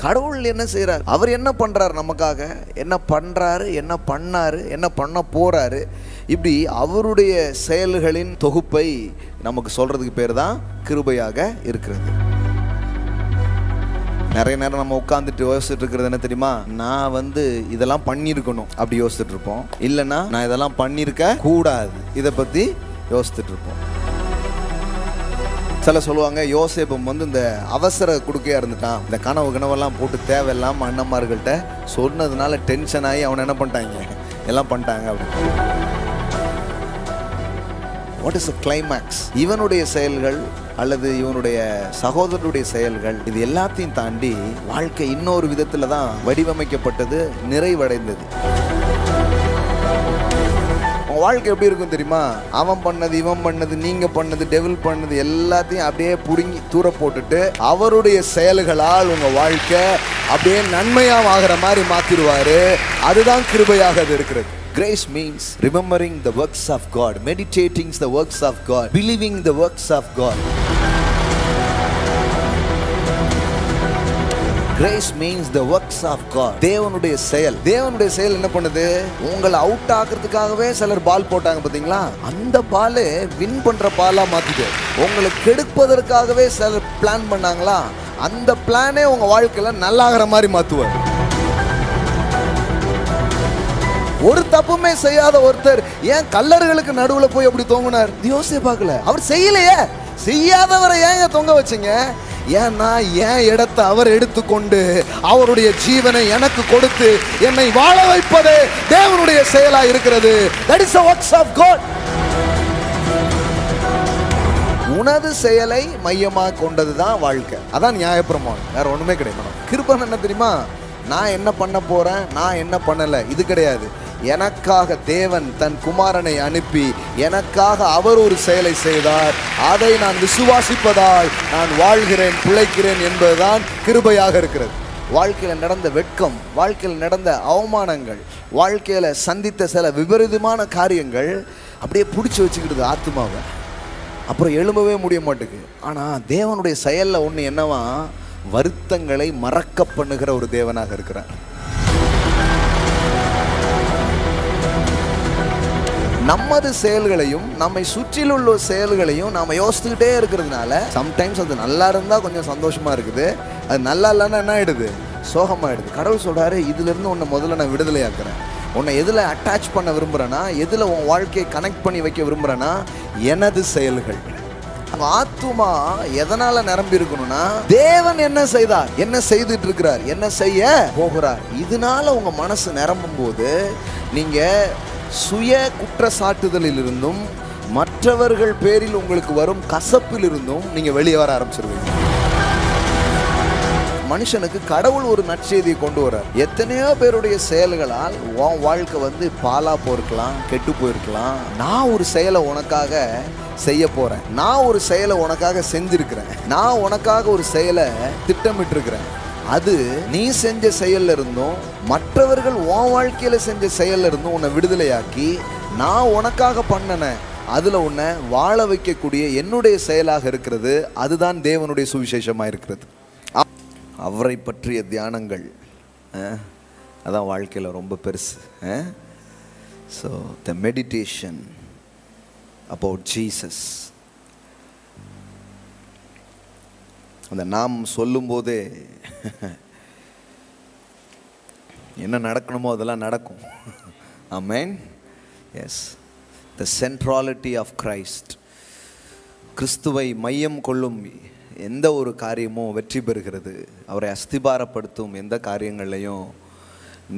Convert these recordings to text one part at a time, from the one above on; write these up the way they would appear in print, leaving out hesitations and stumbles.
கடவுள் என்ன செய்கிறார், அவர் என்ன பண்ணுறார், நமக்காக என்ன பண்ணுறாரு, என்ன பண்ணாரு, என்ன பண்ண போகிறாரு, இப்படி அவருடைய செயல்களின் தொகுப்பை நமக்கு சொல்கிறதுக்கு பேர் தான் கிருபையாக இருக்கிறது. நிறைய நேரம் நம்ம உட்காந்துட்டு யோசிச்சுட்டு இருக்கிறது என்ன தெரியுமா, நான் இதெல்லாம் பண்ணியிருக்கணும் அப்படி யோசிச்சுட்டு இருப்போம். இல்லைன்னா நான் இதெல்லாம் பண்ணியிருக்க கூடாது, இதை பற்றி யோசிச்சுட்டு இருப்போம். சில சொல்லுவாங்க, யோசேப்பும் இந்த அவசர குடுக்கையா இருந்துட்டான், இந்த கனவெல்லாம் போட்டு தேவையில்லாம அண்ணன்மார்கள்ட்ட சொன்னதுனால டென்ஷன் ஆகி அவனை என்ன பண்ணிட்டாங்க, எல்லாம் பண்ணிட்டாங்க அப்படின்னு. What is the climax? இவனுடைய செயல்கள் அல்லது இவனுடைய சகோதரனுடைய செயல்கள், இது எல்லாத்தையும் தாண்டி வாழ்க்கை இன்னொரு விதத்துல தான் வடிவமைக்கப்பட்டது, நிறைவடைந்தது. வாழ்க்கை எப்படி இருக்கும் தெரியுமா, அவன் பண்ணது, இவன் பண்ணது, நீங்க பண்ணது, டெவில் பண்ணது எல்லாத்தையும் அப்படியே புடுங்கி தூர போட்டுட்டு அவருடைய செயல்களால் உங்க வாழ்க்கை அப்படியே நன்மையாக ஆகிற மாதிரி மாத்திடுவாரு. அதுதான் கிருபையாக இருக்கிறது. Grace means remembering the works of God, meditating the works of God, believing the works of God. Grace means the works of God. தேவனுடைய செயல். தேவனுடைய செயல் என்ன பண்ணுது, உங்களை அவுட் ஆக்குறதுக்காகவே சிலர் பால் போட்டாங்க பாத்தீங்களா, அந்த பால் வின் பண்ற பாலா மாத்திட்டு, உங்களை கெடுப்பதற்காகவே சிலர் பிளான் பண்ணாங்களா, அந்த பிளானே உங்க வாழ்க்கையில நல்லாகிற மாதிரி மாத்துவார். ஒரு தப்புமே செய்யாத ஒருத்தர் ஏன் கல்லர்களுக்கு நடுவுல போய் அப்படி தொங்கினார், யோசிச்சு பார்க்கல. அவர் செய்யலையே, செய்யாதவரை ஏன் தொங்க வச்சீங்க? ஏன்னா என் இடத்தை அவர் எடுத்துக்கொண்டு அவருடைய ஜீவனை எனக்கு கொடுத்து என்னை வாழ வைப்பதே தேவனுடைய செயலா இருக்கிறது. That is the works of God. உனது செயலை மையமாக கொண்டதுதான் வாழ்க்கை. அதான் நியாயப்பிரமாணம், வேற ஒண்ணுமே கிடையாது. கிருபை என்ன தெரியுமா, நான் என்ன பண்ண போறேன், நான் என்ன பண்ணல, இது கிடையாது. எனக்காக தேவன் தன் குமாரனை அனுப்பி எனக்காக அவர் ஒரு செயலை செய்தார், அதை நான் விசுவாசிப்பதால் நான் வாழ்கிறேன், பிழைக்கிறேன் என்பதுதான் கிருபையாக இருக்கிறது. வாழ்க்கையில் நடந்த வெட்கம், வாழ்க்கையில் நடந்த அவமானங்கள், வாழ்க்கையில் சந்தித்த சில விபரீதமான காரியங்கள் அப்படியே பிடிச்சி வச்சுக்கிடுது ஆத்மாவை, அப்புறம் எழும்பவே முடிய மாட்டேங்குது. ஆனால் தேவனுடைய செயலில் ஒன்று என்னவா, வருத்தங்களை மறக்க பண்ணுகிற ஒரு தேவனாக இருக்கிறார். நமது செயல்களையும் நம்மை சுற்றிலுள்ள செயல்களையும் நாம யோசிச்சுக்கிட்டே இருக்கிறதுனால சம்டைம்ஸ் அது நல்லா இருந்தா கொஞ்சம் சந்தோஷமா இருக்குது, அது நல்லா இல்லைன்னா என்ன ஆயிடுது, சோகமாயிடுது. கடவுள் சொல்றாரு, இதுல இருந்து உன்னை முதல்ல நான் விடுதலை ஆக்குறேன். உன்னை எதுல அட்டாச் பண்ண விரும்புறேன்னா, எதுல உன் வாழ்க்கையை கனெக்ட் பண்ணி வைக்க விரும்புறேன்னா, எனது செயல்கள். ஆத்துமா எதனால நிரம்பி இருக்கணும்னா, தேவன் என்ன செய்தார், என்ன செய்துட்டு இருக்கிறார், என்ன செய்ய போகிறார். இதனால உங்க மனசு நிரம்பும் போது நீங்க சுய குற்றச்சாட்டுதலில் இருந்தும் மற்றவர்கள் பேரில் உங்களுக்கு வரும் கசப்பில் இருந்தும் நீங்க வெளியே வர ஆரம்பிச்சிருவீங்க. மனுஷனுக்கு கடவுள் ஒரு நற்செய்தியை கொண்டு வர்றார். எத்தனையோ பேருடைய செயல்களால் உன் வாழ்க்கை பாலா போயிருக்கலாம், கெட்டு போயிருக்கலாம். நான் ஒரு செயலை உனக்காக செய்ய போறேன், நான் ஒரு செயலை உனக்காக செஞ்சிருக்கிறேன், நான் உனக்காக ஒரு செயலை திட்டமிட்டு இருக்கிறேன். அது நீ செஞ்ச செயல்ல இருந்தும் மற்றவர்கள் உன் வாழ்க்கையில செஞ்ச செயல்ல இருந்தும் உன்னை விடுதலையாக்கி, நான் உனக்காக பண்ணன அதுல உன்னை வாழ வைக்கக்கூடிய என்னுடைய செயலாக இருக்கிறது. அதுதான் தேவனுடைய சுவிசேஷமா இருக்கிறது. அவரை பற்றிய தியானங்கள் அதான் வாழ்க்கையில ரொம்ப பெருசு. So the meditation about Jesus. அந்த நாம் சொல்லும் போதே என்ன நடக்கணுமோ அதெல்லாம் நடக்கும். Amen. Yes, the centrality of Christ. கிறிஸ்துவை மையம் கொள்ளும் எந்த ஒரு காரியமும் வெற்றி பெறுகிறது. அவரை அஸ்திபாரப்படுத்தும் எந்த காரியங்களையும்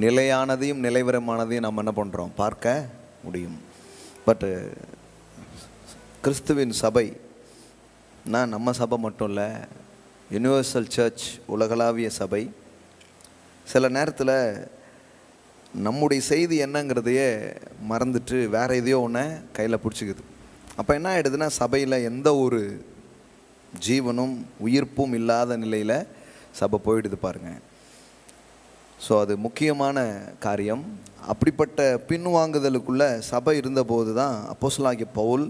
நிலையானதையும் நிலைவரமானதையும் நம்ம என்ன பண்ணுறோம், பார்க்க முடியும். பட்டு கிறிஸ்துவின் சபை நம்ம சபை மட்டும் இல்லை, யுனிவர்சல் சர்ச் உலகளாவிய சபை சில நேரத்தில் நம்முடைய செய்தி என்னங்கிறதையே மறந்துட்டு வேற எதையோ ஒன்று கையில் பிடிச்சிக்குது. அப்போ என்ன ஆகிடுதுன்னா, சபையில் எந்த ஒரு ஜீவனும் உயிர்ப்பும் இல்லாத நிலையில் சபை போயிடுது பாருங்க. ஸோ அது முக்கியமான காரியம். அப்படிப்பட்ட பின்வாங்குதலுக்குள்ள சபை இருந்தபோது தான் அப்போஸ்தலனாகிய பவுல்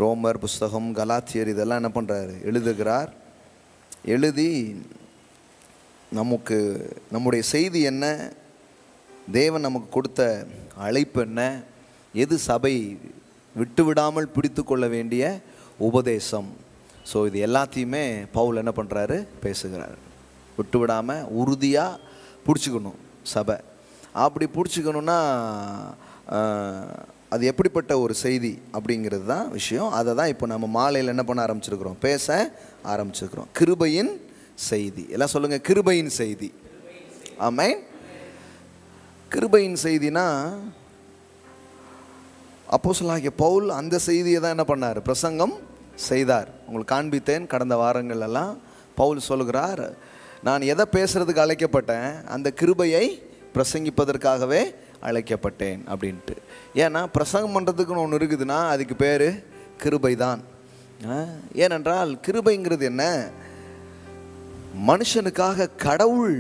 ரோமர் புஸ்தகம், கலாத்தியர் இதெல்லாம் என்ன பண்ணுறாரு, எழுதுகிறார். எழுதி நம்முடைய செய்தி என்ன, தேவன் நமக்கு கொடுத்த அழைப்பு என்ன, எது சபை விட்டு விடாமல் பிடித்து கொள்ள வேண்டிய உபதேசம். ஸோ இது எல்லாத்தையுமே பவுல் என்ன பண்ணுறாரு, பேசுகிறார். விட்டு விடாமல் உறுதியாக பிடிச்சிக்கணும் சபை. அப்படி பிடிச்சிக்கணுன்னா அது எப்படிப்பட்ட ஒரு செய்தி அப்படிங்கிறது தான் விஷயம். அதை தான் இப்போ நம்ம மாலையில் என்ன பண்ண ஆரம்பிச்சிருக்கிறோம், பேச ஆரம்பிச்சிருக்கிறோம். கிருபையின் செய்தி. எல்லாம் சொல்லுங்கள், கிருபையின் செய்தி. ஆமென். கிருபையின் செய்தினா அப்போஸ்தலனாகிய பவுல் அந்த செய்தியை தான் என்ன பண்ணார், பிரசங்கம் செய்தார். உங்களுக்கு காண்பித்தேன் கடந்த வாரங்கள் எல்லாம். பவுல் சொல்கிறார், நான் எதை பேசுகிறதுக்கு அழைக்கப்பட்டேன், அந்த கிருபையை பிரசங்கிப்பதற்காகவே அழைக்கப்பட்டேன் அப்படின்ட்டு. ஏன்னா பிரசங்கம் பண்ணுறதுக்குன்னு ஒன்று இருக்குதுன்னா அதுக்கு பேர் கிருபை தான். ஏனென்றால் கிருபைங்கிறது என்ன, மனுஷனுக்காக கடவுள்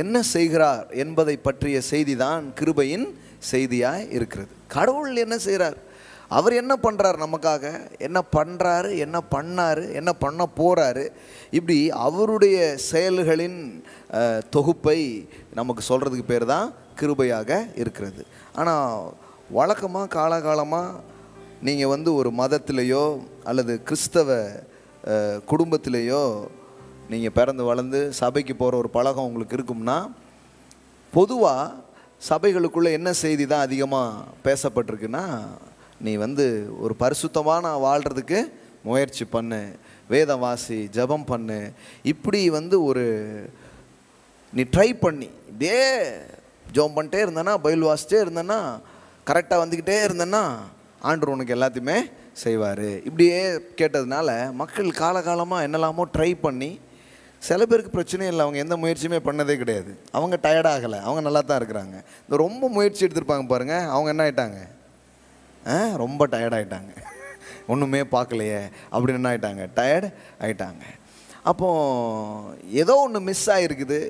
என்ன செய்கிறார் என்பதை பற்றிய செய்தி தான் கிருபையின் செய்தியாய் இருக்கிறது. கடவுள் என்ன செய்கிறார், அவர் என்ன பண்ணுறார், நமக்காக என்ன பண்ணுறாரு, என்ன பண்ணார், என்ன பண்ண போகிறாரு, இப்படி அவருடைய செயல்களின் தொகுப்பை நமக்கு சொல்கிறதுக்கு பேர் தான் கிருபையாக இருக்கிறது. ஆனால் வழக்கமாக காலகாலமாக நீங்கள் ஒரு மதத்திலேயோ அல்லது கிறிஸ்தவ குடும்பத்திலேயோ நீங்கள் பிறந்து வளர்ந்து சபைக்கு போகிற ஒரு பழக்கம் உங்களுக்கு இருக்கும்னா, பொதுவாக சபைகளுக்குள்ளே என்ன செய்தி தான் அதிகமாக பேசப்பட்டிருக்குன்னா, நீ ஒரு பரிசுத்தமான வாழ்கிறதுக்கு முயற்சி பண்ணு, வேதம் வாசி, ஜபம் பண்ணு, இப்படி ஒரு நீ ட்ரை பண்ணி இப்படியே ஜபம் பண்ணிட்டே இருந்தேன்னா, பைபிள் வாசிட்டே இருந்தேன்னா, கரெக்டாக வந்துக்கிட்டே இருந்தேன்னா ஆண்டவர் உனக்கு எல்லாத்தையுமே செய்வார். இப்படியே கேட்டதுனால மக்கள் காலகாலமாக என்னெல்லாமோ ட்ரை பண்ணி, சில பேருக்கு பிரச்சனையும் இல்லை, அவங்க எந்த முயற்சியுமே பண்ணதே கிடையாது, அவங்க டயர்டாகலை, அவங்க நல்லா தான் இருக்கிறாங்க. இந்த ரொம்ப முயற்சி எடுத்துருப்பாங்க பாருங்கள், அவங்க என்ன ஆகிட்டாங்க, ரொம்ப டயர்டாகிட்டாங்க, ஒன்றுமே பார்க்கலையே அப்படின்னு என்ன ஆகிட்டாங்க, டயர்ட் ஆகிட்டாங்க. அப்போது ஏதோ ஒன்று மிஸ் ஆகிருக்குது,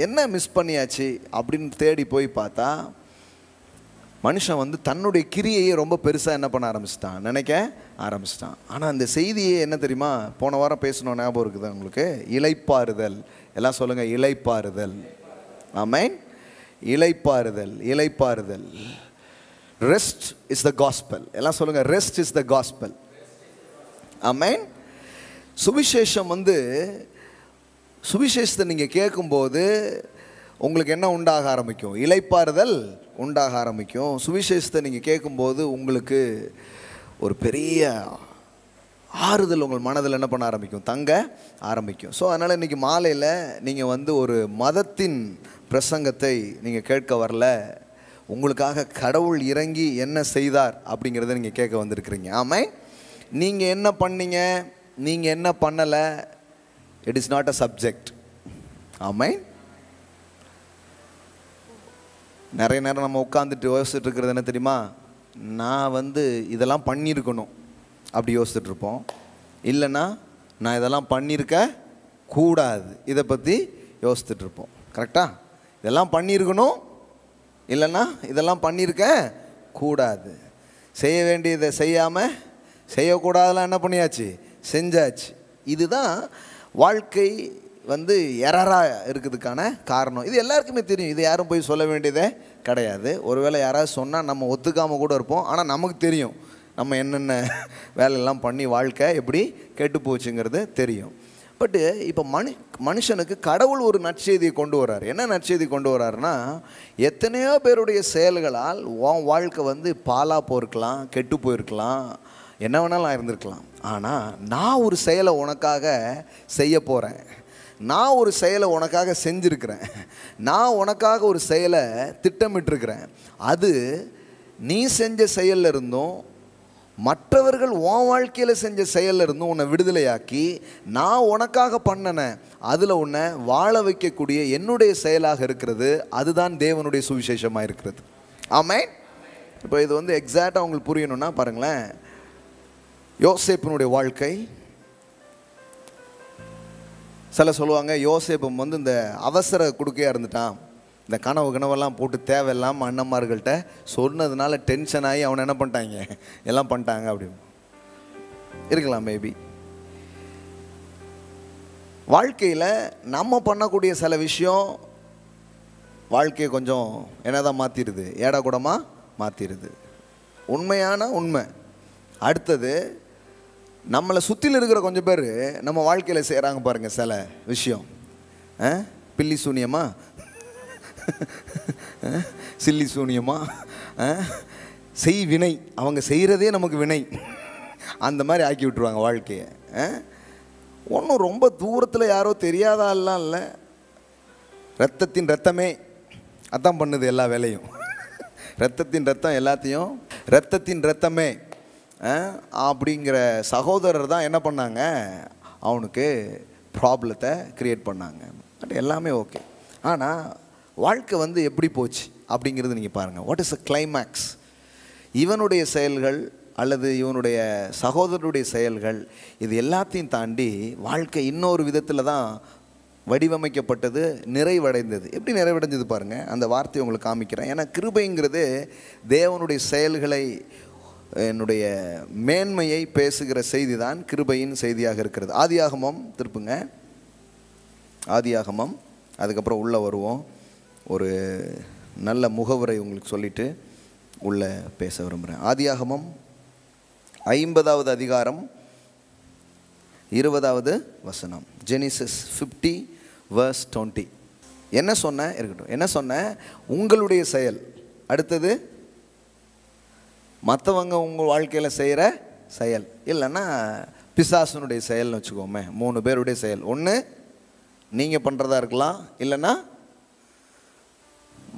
என்ன மிஸ் பண்ணியாச்சு அப்படின்னு தேடி போய் பார்த்தா, மனுஷன் தன்னுடைய கிரியையை ரொம்ப பெருசாக என்ன பண்ண ஆரம்பிச்சிட்டான், நினைக்க ஆரம்பிச்சிட்டான். ஆனால் அந்த செய்தியே என்ன தெரியுமா, போன வாரம் பேசணும், ஞாபகம் இருக்குது உங்களுக்கு, இளைப்பாறுதல். எல்லாம் சொல்லுங்கள், இளைப்பாறுதல். ஆமென். இளைப்பாறுதல், இளைப்பாறுதல். Rest is the gospel. எல்லாம் சொல்லுங்கள், ரெஸ்ட் இஸ் த காஸ்பல். ஆமென். சுவிசேஷம் சுவிசேஷத்தை நீங்கள் கேட்கும்போது உங்களுக்கு என்ன உண்டாக ஆரம்பிக்கும், இளைப்பாறுதல் உண்டாக ஆரம்பிக்கும். சுவிசேஷத்தை நீங்கள் கேட்கும்போது உங்களுக்கு ஒரு பெரிய ஆறுதல் உங்கள் மனதில் என்ன பண்ண ஆரம்பிக்கும், தங்க ஆரம்பிக்கும். ஸோ அதனால் இன்றைக்கி மாலையில் நீங்கள் ஒரு மதத்தின் பிரசங்கத்தை நீங்கள் கேட்க வரல, உங்களுக்காக கடவுள் இறங்கி என்ன செய்தார் அப்படிங்கிறத நீங்கள் கேட்க வந்திருக்கிறீங்க. ஆமாம். நீங்கள் என்ன பண்ணீங்க, நீங்கள் என்ன பண்ணலை, it is not a subject. ஆமாம். நிறைய நேரம் நம்ம உட்காந்துட்டு யோசிச்சுட்டு இருக்கிறது என்ன தெரியுமா, நான் இதெல்லாம் பண்ணியிருக்கணும் அப்படி யோசிச்சுட்ருப்போம். இல்லைன்னா நான் இதெல்லாம் பண்ணியிருக்க கூடாது, இதை பற்றி யோசிச்சுட்ருப்போம். கரெக்டாக? இதெல்லாம் பண்ணியிருக்கணும், இல்லைன்னா இதெல்லாம் பண்ணியிருக்க கூடாது. செய்ய வேண்டியதை செய்யாமல் செய்யக்கூடாதெல்லாம் என்ன பண்ணியாச்சு, செஞ்சாச்சு. இதுதான் வாழ்க்கை எரராக இருக்கிறதுக்கான காரணம். இது எல்லாருக்குமே தெரியும், இது யாரும் போய் சொல்ல வேண்டியதே கிடையாது. ஒருவேளை யாராவது சொன்னால் நம்ம ஒத்துக்காமல் கூட இருப்போம், ஆனால் நமக்கு தெரியும் நம்ம என்னென்ன வேலையெல்லாம் பண்ணி வாழ்க்கை எப்படி கெட்டு போச்சுங்கிறது தெரியும். பட்டு இப்போ மனுஷனுக்கு கடவுள் ஒரு நற்செய்தியை கொண்டு வர்றார். என்ன நற்செய்தி கொண்டு வர்றாருன்னா, எத்தனையோ பேருடைய செயல்களால் உன் வாழ்க்கை பாலாக போயிருக்கலாம், கெட்டு போயிருக்கலாம், என்ன வேணாலும் இருந்திருக்கலாம். ஆனால் நான் ஒரு செயலை உனக்காக செய்ய போகிறேன், நான் ஒரு செயலை உனக்காக செஞ்சுருக்கிறேன், நான் உனக்காக ஒரு செயலை திட்டமிட்டிருக்கிறேன். அது நீ செஞ்ச செயலில் இருந்தும் மற்றவர்கள் உன் வாழ்க்கையில் செஞ்ச செயலில் இருந்தும் உன்னை விடுதலையாக்கி, நான் உனக்காக பண்ணினேன், அதில் உன்னை வாழ வைக்கக்கூடிய என்னுடைய செயலாக இருக்கிறது. அதுதான் தேவனுடைய சுவிசேஷமாக இருக்கிறது. ஆமென். இப்போ இது எக்ஸாக்டாக உங்களுக்கு புரியணும்னா பாருங்களேன், யோசேப்பினுடைய வாழ்க்கை. சில சொல்லுவாங்க யோசேப்பு இந்த அவசர கொடுக்கையாக இருந்துட்டான், இந்த கனவெல்லாம் போட்டு தேவையில்லாமல் அண்ணன்மார்கள்ட்ட சொன்னதுனால டென்ஷன் ஆகி அவனை என்ன பண்ணிட்டாங்க, எல்லாம் பண்ணிட்டாங்க அப்படின்னு இருக்கலாம். மேபி வாழ்க்கையில் நம்ம பண்ணக்கூடிய சில விஷயம் வாழ்க்கையை கொஞ்சம் என்னதான் மாற்றிடுது, ஏடா கூடமாக மாற்றிடுது. உண்மையான உண்மை. அடுத்தது, நம்மளை சுற்றில் இருக்கிற கொஞ்சம் பேர் நம்ம வாழ்க்கையில் செய்கிறாங்க பாருங்கள் சில விஷயம். பில்லி சூனியமா, சில்லி சூனியமா, செய் வினை. அவங்க செய்கிறதே நமக்கு வினை. அந்த மாதிரி ஆக்கி விட்டுருவாங்க வாழ்க்கையை. ஒன்றும் ரொம்ப தூரத்தில் யாரோ தெரியாதாலாம் இல்லை, ரத்தத்தின் ரத்தமே அதான் பண்ணுது எல்லா வேலையும். ரத்தத்தின் ரத்தம் எல்லாத்தையும், ரத்தத்தின் ரத்தமே அப்படிங்கிற சகோதரர் தான் என்ன பண்ணாங்க, அவனுக்கு ப்ராப்ளத்தை க்ரியேட் பண்ணாங்க. பட் எல்லாமே ஓகே. ஆனால் வாழ்க்கை வந்து எப்படி போச்சு அப்படிங்கிறது நீங்கள் பாருங்கள். What is a climax? இவனுடைய செயல்கள் அல்லது இவனுடைய சகோதரனுடைய செயல்கள், இது எல்லாத்தையும் தாண்டி வாழ்க்கை இன்னொரு விதத்தில் தான் வடிவமைக்கப்பட்டது, நிறைவடைந்தது. எப்படி நிறைவடைஞ்சது பாருங்கள். அந்த வார்த்தையை உங்களுக்கு காமிக்கிறேன். ஏன்னா கிருபைங்கிறது தேவனுடைய செயல்களை, என்னுடைய மேன்மையை பேசுகிற செய்தி தான் கிருபையின் செய்தியாக இருக்கிறது. ஆதியாகமம் திருப்புங்க, ஆதியாகமம், அதுக்கப்புறம் உள்ளே வருவோம். ஒரு நல்ல முகவுரை உங்களுக்கு சொல்லிவிட்டு உள்ளே பேச விரும்புகிறேன். ஆதியாகமம் 50வது அதிகாரம் 20வது வசனம். ஜெனிசிஸ் 50:20. என்ன சொன்ன இருக்கட்டும், என்ன சொன்ன? உங்களுடைய செயல். அடுத்தது மற்றவங்க உங்கள் வாழ்க்கையில் செய்கிற செயல், இல்லைன்னா பிசாசனுடைய செயல்னு வச்சுக்கோமே. 3 பேருடைய செயல். ஒன்று நீங்கள் பண்ணுறதா இருக்கலாம், இல்லைன்னா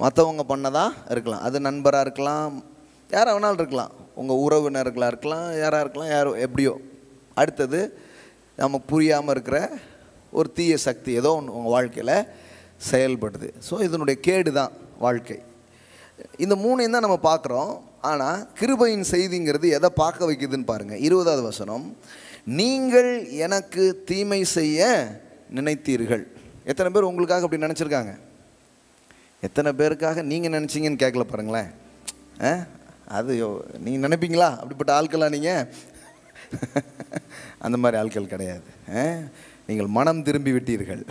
மற்றவங்க பண்ணதா இருக்கலாம். அது நண்பராக இருக்கலாம், யாராக வேணாலும் இருக்கலாம், உங்கள் உறவினர்களாக இருக்கலாம், யாராக இருக்கலாம், யாரோ எப்படியோ. அடுத்தது நமக்கு புரியாமல் இருக்கிற ஒரு தீய சக்தி ஏதோ ஒன்று உங்கள் வாழ்க்கையில் செயல்படுது. ஸோ இதனுடைய கேடு தான் வாழ்க்கை. இந்த 3ஐயும் தான் நம்ம பார்க்குறோம். ஆனால் கிருபையின் செய்திங்கிறது எதை பார்க்க வைக்குதுன்னு பாருங்கள். 20வது வசனம். நீங்கள் எனக்கு தீமை செய்ய நினைத்தீர்கள். எத்தனை பேர் உங்களுக்காக அப்படி நினச்சிருக்காங்க? எத்தனை பேருக்காக நீங்கள் நினச்சிங்கன்னு கேட்கல பாருங்களேன். அது நீங்கள் நினைப்பீங்களா? அப்படிப்பட்ட ஆட்களா நீங்கள்? அந்த மாதிரி ஆட்கள் கிடையாது. நீங்கள் மனம் திரும்பி விட்டீர்கள்.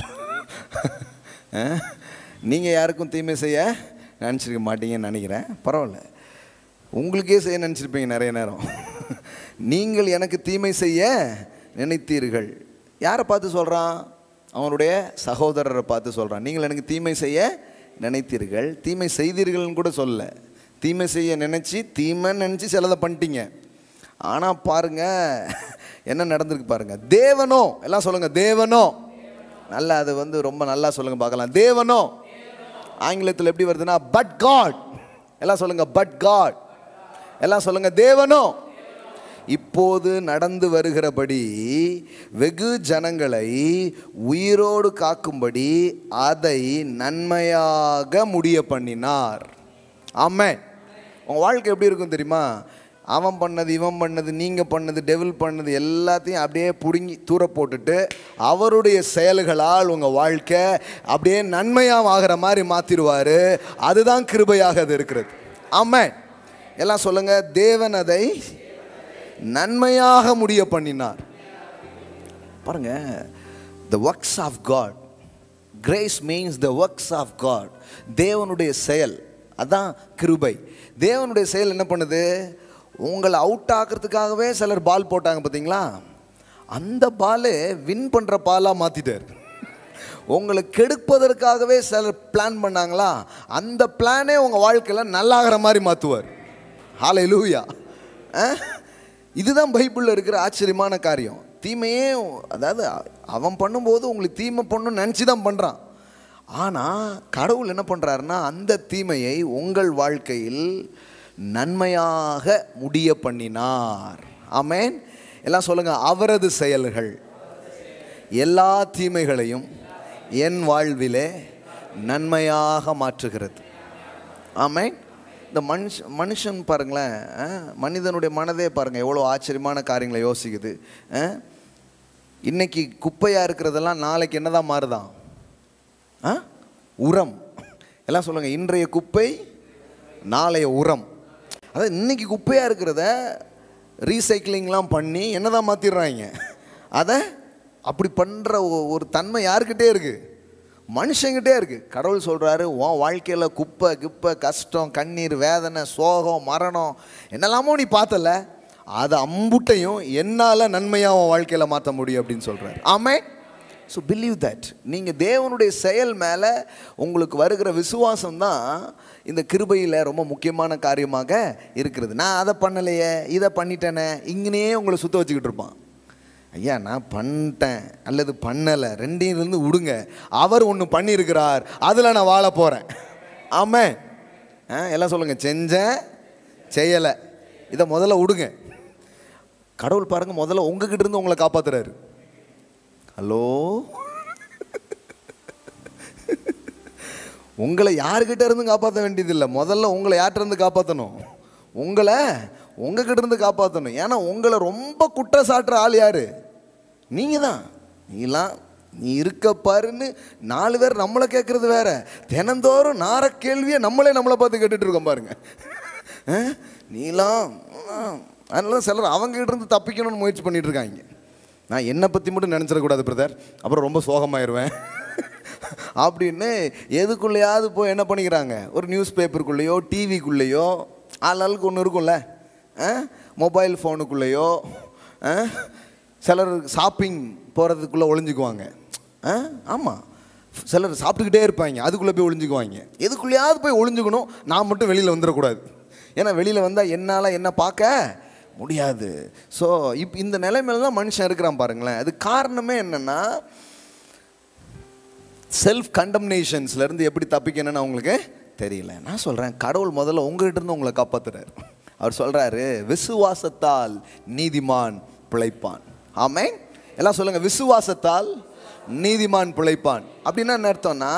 நீங்கள் யாருக்கும் தீமை செய்ய நினச்சிருக்க மாட்டீங்கன்னு நினைக்கிறேன். பரவாயில்ல, உங்களுக்கே செய்ய நினச்சிருப்பீங்க நிறைய நேரம். நீங்கள் எனக்கு தீமை செய்ய நினைத்தீர்கள். யாரை பார்த்து சொல்கிறான்? அவனுடைய சகோதரரை பார்த்து சொல்கிறான். நீங்கள் எனக்கு தீமை செய்ய நினைத்தீர்கள், தீமை செய்தீர்கள்னு கூட சொல்ல. தீமை செய்ய நினச்சி, தீமைன்னு நினச்சி சிலதை பண்ணிட்டீங்க. ஆனால் பாருங்கள் என்ன நடந்திருக்கு பாருங்கள். தேவனோ, எல்லாம் சொல்லுங்கள் தேவனோ. நல்லா, அது வந்து ரொம்ப நல்லா சொல்லுங்கள் பார்க்கலாம். தேவனோ ஆங்கிலத்தில் எப்படி வருதுன்னா பட் காட். எல்லாம் சொல்லுங்கள் பட் காட். எல்லாம் சொல்லுங்கள் தேவனோ. இப்போது நடந்து வருகிறபடி வெகு ஜனங்களை உயிரோடு காக்கும்படி அதை நன்மையாக முடிய பண்ணினார். ஆமென். உங்கள் வாழ்க்கை எப்படி இருக்கும் தெரியுமா? அவன் பண்ணது, இவன் பண்ணது, நீங்கள் பண்ணது, டெவில் பண்ணது எல்லாத்தையும் அப்படியே பிடுங்கி தூர போட்டுட்டு அவருடைய செயல்களால் உங்கள் வாழ்க்கை அப்படியே நன்மையாக ஆகிற மாதிரி மாற்றிடுவார். அதுதான் கிருபையாக அது இருக்கிறது. ஆமென். எல்லாம் சொல்லுங்கள் தேவன் அதை நன்மையாக முடிய பண்ணினார். பாருங்க, the works of God. Grace means the works of God. தேவனுடைய செயல், அதான் கிருபை. தேவனுடைய செயல் என்ன பண்ணுது? உங்களை அவுட் ஆக்கிறதுக்காகவே சிலர் பால் போட்டாங்க பார்த்தீங்களா? அந்த பாலே வின் பண்ணுற பாலாக மாற்றிட்டார். உங்களை கெடுப்பதற்காகவே சிலர் பிளான் பண்ணாங்களா? அந்த பிளானே உங்கள் வாழ்க்கையில் நல்லாகிற மாதிரி மாற்றுவார். ஹல்லேலூயா. இதுதான் பைபிளில் இருக்கிற ஆச்சரியமான காரியம். தீமையே, அதாவது அவன் பண்ணும்போது உங்களுக்கு தீமை பண்ணணும்னு நினச்சி தான் பண்ணுறான். ஆனால் கடவுள் என்ன பண்ணுறாருன்னா அந்த தீமையை உங்கள் வாழ்க்கையில் நன்மையாக முடிய பண்ணினார். ஆமென். எல்லாம் சொல்லுங்கள் அவரது செயல்கள் எல்லா தீமைகளையும் என் வாழ்விலே நன்மையாக மாற்றுகிறது. ஆமென். இந்த மனுஷன் பாருங்களேன், மனிதனுடைய மனதே பாருங்கள் எவ்வளோ ஆச்சரியமான காரியங்களை யோசிக்குது. இன்னைக்கு குப்பையாக இருக்கிறதெல்லாம் நாளைக்கு என்னதான் மாறுதான்? உரம். எல்லாம் சொல்லுங்கள் இன்றைய குப்பை நாளைய உரம். அதாவது இன்னைக்கு குப்பையாக இருக்கிறத ரீசைக்கிளிங்லாம் பண்ணி என்னதான் மாற்றிடுறாங்க? அதை அப்படி பண்ணுற ஒரு தன்மை யாருக்கிட்டே இருக்குது? மனுஷங்கிட்டே இருக்குது. கடவுள் சொல்கிறாரு, உன் வாழ்க்கையில் குப்பை கிப்பை கஷ்டம் கண்ணீர் வேதனை சோகம் மரணம் என்னெல்லாமோ நீ பார்த்தல, அதை அம்புட்டையும் என்னால் நன்மையாக உன் வாழ்க்கையில் மாற்ற முடியும் அப்படின்னு சொல்கிறாரு. ஆமென். So believe that. நீங்கள் தேவனுடைய செயல் மேலே உங்களுக்கு வருகிற விசுவாசம்தான் இந்த கிருபையில் ரொம்ப முக்கியமான காரியமாக இருக்கிறது. நான் அதை பண்ணலையே இதை பண்ணிட்டேனே இங்கேயே உங்களை சுத்த வச்சுக்கிட்டு இருப்பான். ஐயா நான் பண்ணிட்டேன் அல்லது பண்ணலை ரெண்டையிலிருந்து விடுங்க. அவர் ஒன்று பண்ணியிருக்கிறார், அதில் நான் வாழ போகிறேன். ஆமாம். எல்லாம் சொல்லுங்கள், செஞ்சேன் செய்யலை, இதை முதல்ல விடுங்க. கடவுள் பாருங்கள், முதல்ல உங்ககிட்ட இருந்து உங்களை காப்பாற்றுறாரு. ஹலோ, உங்களை யாருக்கிட்ட இருந்து காப்பாற்ற வேண்டியதில்லை. முதல்ல உங்களை யார்கிட்ட இருந்து காப்பாற்றணும்? உங்களை உங்ககிட்ட இருந்து காப்பாற்றணும். ஏன்னா உங்களை ரொம்ப குற்றச்சாட்டுற ஆள் யாரு? நீங்கள் தான். நீ இருக்க பாருன்னு 4 பேர் நம்மளை கேட்குறது வேற, தினந்தோறும் நார கேள்வியை நம்மளை பார்த்து கேட்டுட்டு இருக்கோம் பாருங்க. நீலாம் அதனால சிலர் அவங்ககிட்ட இருந்து தப்பிக்கணும்னு முயற்சி பண்ணிட்டு இருக்காங்க. நான் என்னை பற்றி மட்டும் நினச்சிடக்கூடாது பிரதர், அப்புறம் ரொம்ப சோகமாயிருவேன் அப்படின்னு எதுக்குள்ளேயாவது போய் என்ன பண்ணிக்கிறாங்க, ஒரு நியூஸ் பேப்பருக்குள்ளேயோ டிவிக்குள்ளேயோ ஆளாளுக்கு ஒன்று இருக்கும்ல, மொபைல் ஃபோனுக்குள்ளேயோ சிலர் ஷாப்பிங் போகிறதுக்குள்ளே ஒளிஞ்சுக்குவாங்க. ஆமாம், சிலர் சாப்பிட்டுக்கிட்டே இருப்பாங்க, அதுக்குள்ளே போய் ஒளிஞ்சுக்குவாங்க. எதுக்குள்ளேயாவது போய் ஒளிஞ்சுக்கணும், நான் மட்டும் வெளியில் வந்துடக்கூடாது. ஏன்னா வெளியில் வந்தால் என்னால் என்ன பார்க்க முடியாது. ஸோ இந்த நிலைமையில தான் மனுஷன் இருக்கிறான் பாருங்களேன். அது காரணமே என்னென்னா, செல்ஃப் கண்டம்னேஷன்ஸ்லேருந்து எப்படி தப்பிக்கணும்னு அவங்களுக்கு தெரியல. நான் சொல்கிறேன், கடவுள் முதல்ல உங்கள்கிட்ட இருந்து உங்களை காப்பாற்றுறாரு. அவர் சொல்கிறாரு, விசுவாசத்தால் நீதிமான் பிழைப்பான். ஆமென். எல்லாம் சொல்லுங்கள், விசுவாசத்தால் நீதிமான் பிழைப்பான். அப்படின்னா என்ன அர்த்தம்னா,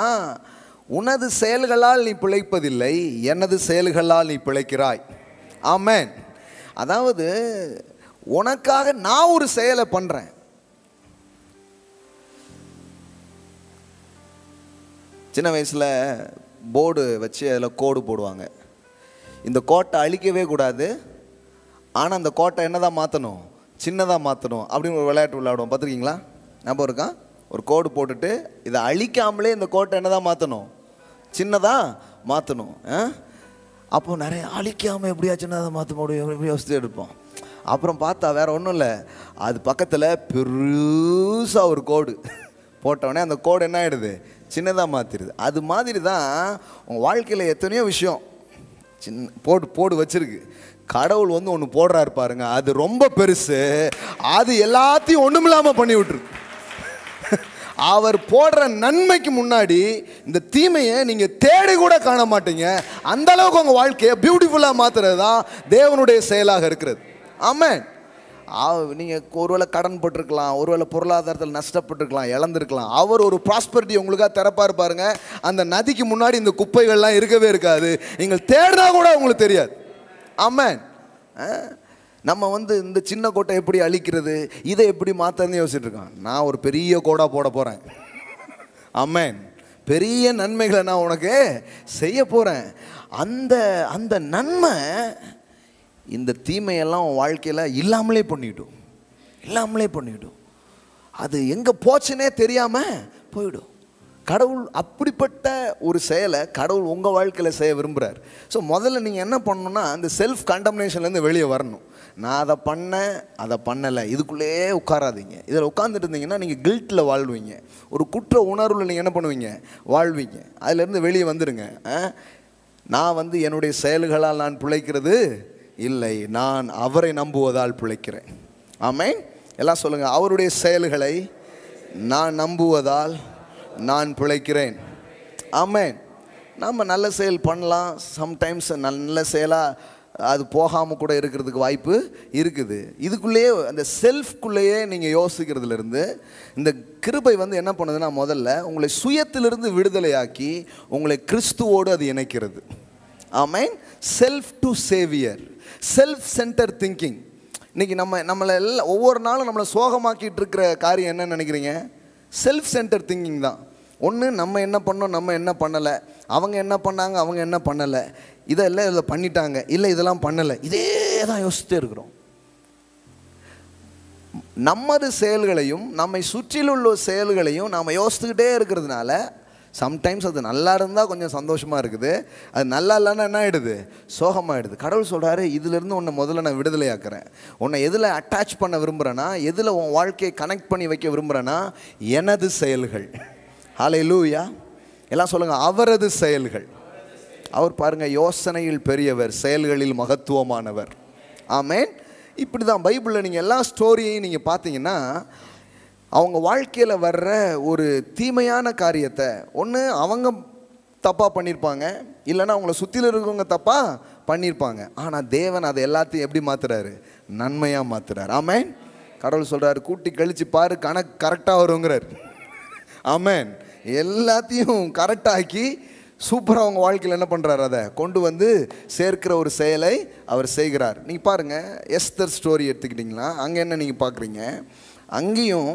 உனது செயல்களால் நீ பிழைப்பதில்லை, எனது செயல்களால் நீ பிழைக்கிறாய். ஆமென். அதாவது உனக்காக நான் ஒரு செயலை பண்ணுறேன். சின்ன வயசில் போர்டு வச்சு அதில் கோடு போடுவாங்க. இந்த கோட்டை அழிக்கவே கூடாது, ஆனால் அந்த கோட்டை என்னதான் மாற்றணும், சின்னதாக மாற்றணும் அப்படின்னு ஒரு விளையாட்டு விளையாடுவோம். பார்த்துருக்கீங்களா? ஞாபகம் இருக்கா? ஒரு கோடு போட்டுட்டு இதை அழிக்காமலே இந்த கோட்டை என்னதான் மாற்றணும், சின்னதாக மாற்றணும். அப்போது நிறைய அழிக்காமல் எப்படியா சின்னதாக மாற்ற முடியும் எப்படி யோசித்து எடுப்போம். அப்புறம் பார்த்தா வேறு ஒன்றும் இல்லை, அது பக்கத்தில் பெருசாக ஒரு கோடு போட்டவுடனே அந்த கோடு என்ன ஆகிடுது, சின்னதாக மாற்றிடுது. அது மாதிரி தான் உங்கள் வாழ்க்கையில் எத்தனையோ விஷயம் போடு வச்சிருக்கு. கடவுள் வந்து ஒன்று போடுறாரு பாருங்க, அது ரொம்ப பெருசு, அது எல்லாத்தையும் ஒன்றுமில்லாமல் பண்ணி விட்டுருக்கு. அவர் போடுற நன்மைக்கு முன்னாடி இந்த தீமையை நீங்கள் தேடி கூட காண மாட்டீங்க. அந்த அளவுக்கு உங்கள் வாழ்க்கையை பியூட்டிஃபுல்லாக மாற்றுறது தான் தேவனுடைய செயலாக இருக்கிறது. ஆமென். நீங்கள் ஒருவேளை கடன் பட்டிருக்கலாம், ஒருவேளை பொருளாதாரத்தில் நஷ்டப்பட்டிருக்கலாம், இழந்திருக்கலாம். அவர் ஒரு ப்ராஸ்பரிட்டி உங்களுக்காக திறப்பார் பாருங்க. அந்த நதிக்கு முன்னாடி இந்த குப்பைகள்லாம் இருக்கவே இருக்காது, நீங்கள் தேடினா கூட உங்களுக்கு தெரியாது. ஆமென். நம்ம வந்து இந்த சின்ன கோட்டை எப்படி அழிக்கிறது, இதை எப்படி மாற்றன்னு யோசிச்சுட்டு இருக்கோம். நான் ஒரு பெரிய கோடா போட போகிறேன். ஆமென். பெரிய நன்மைகளை நான் உனக்கு செய்ய போகிறேன். அந்த அந்த நன்மை இந்த தீமையெல்லாம் உன் வாழ்க்கையில் இல்லாமலே பண்ணிவிடும். அது எங்கே போச்சுன்னே தெரியாமல் போயிடும். கடவுள் அப்படிப்பட்ட ஒரு செயலை கடவுள் உங்கள் வாழ்க்கையில் செய்ய விரும்புகிறார். ஸோ முதல்ல நீங்கள் என்ன பண்ணணுன்னா, அந்த செல்ஃப் கண்டம்னேஷன்லேருந்து வெளியே வரணும். நான் அதை பண்ணேன், அதை பண்ணலை, இதுக்குள்ளேயே உட்காராதீங்க. இதில் உட்காந்துட்டு இருந்தீங்கன்னா நீங்கள் கில்ட்டில் வாழ்வீங்க, ஒரு குற்ற உணர்வில் நீங்கள் என்ன பண்ணுவீங்க, வாழ்வீங்க. அதிலேருந்து வெளியே வந்துடுங்க. நான் வந்து என்னுடைய செயல்களால் நான் பிழைக்கிறது இல்லை, நான் அவரை நம்புவதால் பிழைக்கிறேன். ஆமென். எல்லாம் சொல்லுங்கள், அவருடைய செயல்களை நான் நம்புவதால் நான் பிழைக்கிறேன். ஆமென். நம்ம நல்ல செயல் பண்ணலாம், சம்டைம்ஸ் நல்ல செயலாக அது போகாமல் கூட இருக்கிறதுக்கு வாய்ப்பு இருக்குது. இதுக்குள்ளேயே அந்த செல்ஃப்குள்ளேயே நீங்கள் யோசிக்கிறதுலேருந்து இந்த கிருபை வந்து என்ன பண்ணுதுன்னா, முதல்ல உங்களை சுயத்திலிருந்து விடுதலையாக்கி உங்களை கிறிஸ்துவோடு அது இணைக்கிறது. Amen. Self to saviour, self centre thinking. இன்றைக்கி நம்மளை எல்லாம் ஒவ்வொரு நாளும் நம்மளை சோகமாக்கிட்டு இருக்கிற காரியம் என்னன்னு நினைக்கிறீங்க? செல்ஃப் சென்டர் திங்கிங் தான். ஒன்று நம்ம என்ன பண்ணோம், நம்ம என்ன பண்ணலை, அவங்க என்ன பண்ணாங்க, அவங்க என்ன பண்ணலை, இதெல்லாம் இதில் பண்ணிட்டாங்க, இல்லை இதெல்லாம் பண்ணலை, இதே தான் யோசிச்சுட்டே இருக்கிறோம். நமது செயல்களையும் நம்மை சுற்றிலுள்ள செயல்களையும் நாம் யோசித்துக்கிட்டே இருக்கிறதுனால சம்டைம்ஸ் அது நல்லா இருந்தால் கொஞ்சம் சந்தோஷமாக இருக்குது, அது நல்லா இல்லைன்னா என்ன ஆகிடுது, சோகமாகிடுது. கடவுள் சொல்கிறாரு, இதிலேருந்து உன்னை முதல்ல நான் விடுதலை ஆக்குறேன். உன்னை எதில் அட்டாச் பண்ண விரும்புகிறேன்னா, எதில் உன் வாழ்க்கையை கனெக்ட் பண்ணி வைக்க விரும்புகிறேன்னா, எனது செயல்கள். ஹல்லேலூயா. எல்லாம் சொல்லுங்கள், அவரது செயல்கள். அவர் பாருங்கள், யோசனையில் பெரியவர், செயல்களில் மகத்துவமானவர். ஆமென். இப்படி தான் பைபிளில் நீங்கள் எல்லா ஸ்டோரியையும் நீங்கள் பார்த்தீங்கன்னா, அவங்க வாழ்க்கையில் வர்ற ஒரு தீமையான காரியத்தை ஒன்று அவங்க தப்பாக பண்ணியிருப்பாங்க, இல்லைன்னா அவங்கள சுற்றியில் இருக்கிறவங்க தப்பாக பண்ணியிருப்பாங்க. ஆனால் தேவன் அதை எல்லாத்தையும் எப்படி மாற்றுறாரு, நன்மையாக மாற்றுறாரு. ஆமென். கடவுள் சொல்கிறாரு, கூட்டி கழித்து பாரு, கணக்கு கரெக்டாக வருங்கிறார். ஆமென். எல்லாத்தையும் கரெக்டாக்கி சூப்பராக அவங்க வாழ்க்கையில் என்ன பண்ணுறாரு, அதை கொண்டு வந்து சேர்க்கிற ஒரு செயலை அவர் செய்கிறார். நீங்கள் பாருங்கள், எஸ்தர் ஸ்டோரி எடுத்துக்கிட்டிங்களா, அங்கே என்ன நீங்கள் பார்க்குறீங்க, அங்கேயும்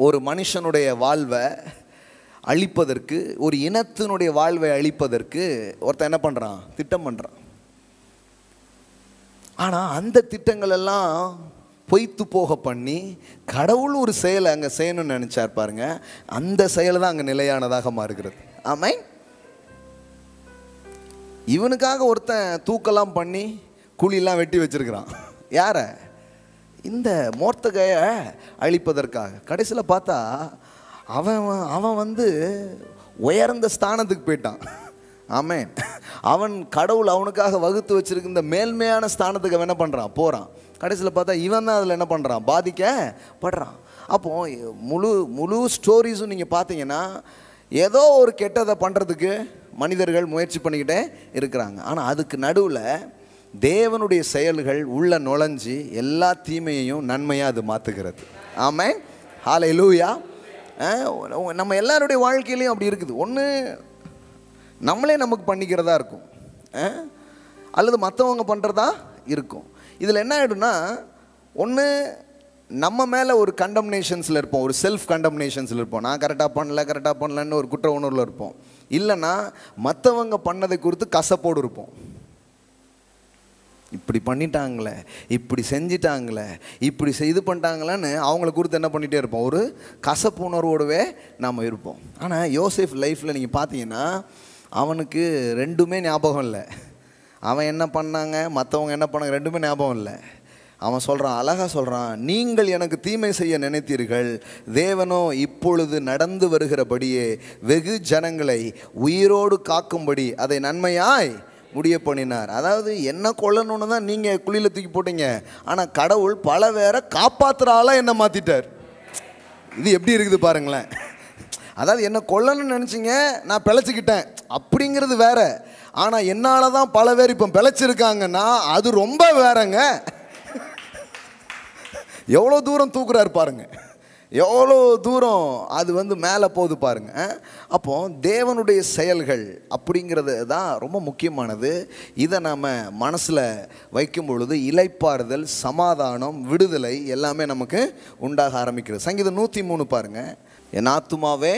ஒரு மனுஷனுடைய வாழ்வை அழிப்பதற்கு, ஒரு இனத்தினுடைய வாழ்வை அழிப்பதற்கு ஒருத்தன் என்ன பண்ணுறான், திட்டம் பண்ணுறான். ஆனால் அந்த திட்டங்கள் எல்லாம் பொய்த்து போக பண்ணி கடவுள் ஒரு செயலை அங்கே செய்யணும்னு நினச்சார் பாருங்க, அந்த செயல் தான் அங்கே நிலையானதாக மாறுகிறது. ஆமென். இவனுக்காக ஒருத்தன் தூக்கெல்லாம் பண்ணி குழியெல்லாம் வெட்டி வச்சிருக்கிறான். யாரை, இந்த மோர்தெகாயை அழிப்பதற்காக. கடைசியில் பார்த்தா அவன் வந்து உயர்ந்த ஸ்தானத்துக்கு போயிட்டான். ஆமென். அவன் கடவுள் அவனுக்காக வகுத்து வச்சிருக்க இந்த மேல்மையான ஸ்தானத்துக்கு அவன் என்ன பண்ணுறான், போகிறான். கடைசியில் பார்த்தா இவன் தான் அதில் என்ன பண்ணுறான், பாதிக்கப்படுறான். அப்போது முழு ஸ்டோரிஸும் நீங்கள் பார்த்தீங்கன்னா ஏதோ ஒரு கெட்டதை பண்ணுறதுக்கு மனிதர்கள் முயற்சி பண்ணிக்கிட்டே இருக்கிறாங்க. ஆனால் அதுக்கு நடுவில் தேவனுடைய செயல்கள் உள்ள நுழைஞ்சி எல்லா தீமையையும் நன்மையாக அது மாற்றுகிறது. ஆமென். ஹல்லேலூயா. நம்ம எல்லாருடைய வாழ்க்கையிலையும் அப்படி இருக்குது. ஒன்று நம்மளே நமக்கு பண்ணிக்கிறதா இருக்கும், அல்லது மற்றவங்க பண்ணுறதா இருக்கும். இதில் என்ன ஆகிடும்னா, ஒன்று நம்ம மேலே ஒரு கண்டம்னேஷன்ஸில் இருப்போம், ஒரு செல்ஃப் கண்டம்னேஷன்ஸில் இருப்போம். நான் கரெக்டாக பண்ணலன்னு ஒரு குற்ற உணர்வில் இருப்போம். இல்லைன்னா மற்றவங்க பண்ணதை குறித்து கசப்போடு இருப்போம். இப்படி பண்ணிட்டாங்களே, இப்படி செஞ்சிட்டாங்களே, இப்படி இது பண்ணிட்டாங்களேன்னு அவங்கள குறித்து என்ன பண்ணிகிட்டே இருப்போம், ஒரு கசப்பு உணர்வோடவே நாம் இருப்போம். ஆனால் யோசேஃப் லைஃப்பில் நீங்கள் பார்த்தீங்கன்னா அவனுக்கு ரெண்டுமே ஞாபகம் இல்லை. அவன் என்ன பண்ணாங்க, மற்றவங்க என்ன பண்ணாங்க, ரெண்டுமே ஞாபகம் இல்லை. அவன் சொல்கிறான், அழகாக சொல்கிறான், நீங்கள் எனக்கு தீமை செய்ய நினைத்தீர்கள், தேவனோ இப்பொழுது நடந்து வருகிறபடியே வெகு ஜனங்களை உயிரோடு காக்கும்படி அதை நன்மையாய் முடிய பண்ணினார். அதாவது என்ன கொல்லணும்னு தான் நீங்கள் குழியில் தூக்கி போட்டீங்க, ஆனால் கடவுள் பல பேரை காப்பாற்றுற ஆளாக என்ன மாற்றிட்டார். இது எப்படி இருக்குது பாருங்களேன். அதாவது என்ன கொல்லணும்னு நினச்சிங்க, நான் பிழைச்சிக்கிட்டேன் அப்படிங்கிறது வேற. ஆனால் என்னால் தான் பல பேர் இப்போ பிழைச்சிருக்காங்கன்னா அது ரொம்ப வேறங்க. எவ்வளோ தூரம் தூக்குறாரு பாருங்க, எவ்வளோ தூரம் அது வந்து மேலே போகுது பாருங்க. அப்போ தேவனுடைய செயல்கள் அப்படிங்கிறது தான் ரொம்ப முக்கியமானது. இதை நாம் மனசில் வைக்கும் பொழுது இளைப்பாறுதல், சமாதானம், விடுதலை எல்லாமே நமக்கு உண்டாக ஆரம்பிக்கிறது. சங்கீதம் 103 பாருங்க, என் ஆத்துமாவே,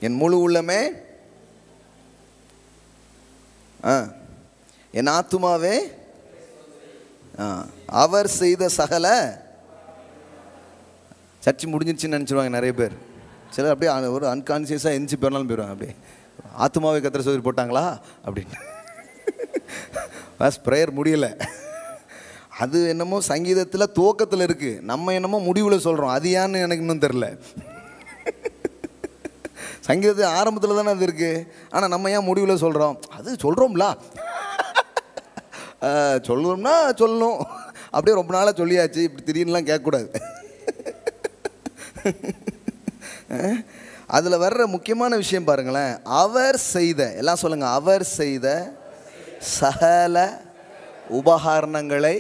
என் முழு உள்ளமே, என் ஆத்துமாவே அவர் செய்த சகல, சர்ச்சு முடிஞ்சிருச்சுன்னு நினச்சிடுவாங்க நிறைய பேர். சிலர் அப்படியே ஒரு அன்கான்சியஸாக எந்திச்சு போனாலும் போயிடுவாங்க. அப்படியே ஆத்துமாவே கத்திர சோதரி போட்டாங்களா அப்படின்னு. பஸ் ப்ரேயர் முடியலை. அது என்னமோ சங்கீதத்தில் துவக்கத்தில் இருக்குது, நம்ம என்னமோ முடிவில் சொல்கிறோம். அது ஏன்னு எனக்கு இன்னும் தெரில. சங்கீதத்தில் ஆரம்பத்தில் தானே அது இருக்குது, ஆனால் நம்ம ஏன் முடிவில் சொல்கிறோம்? அது சொல்கிறோம்ல, சொல்லணும்னா சொல்லணும், அப்படியே ரொம்ப நாளாக சொல்லியாச்சு, இப்படி திடீர்னுலாம் கேட்கக்கூடாது. அதில் வர்ற முக்கியமான விஷயம் பாருங்களேன், அவர் செய்த, எல்லாம் சொல்லுங்கள், அவர் செய்த சகல உபகாரணங்களை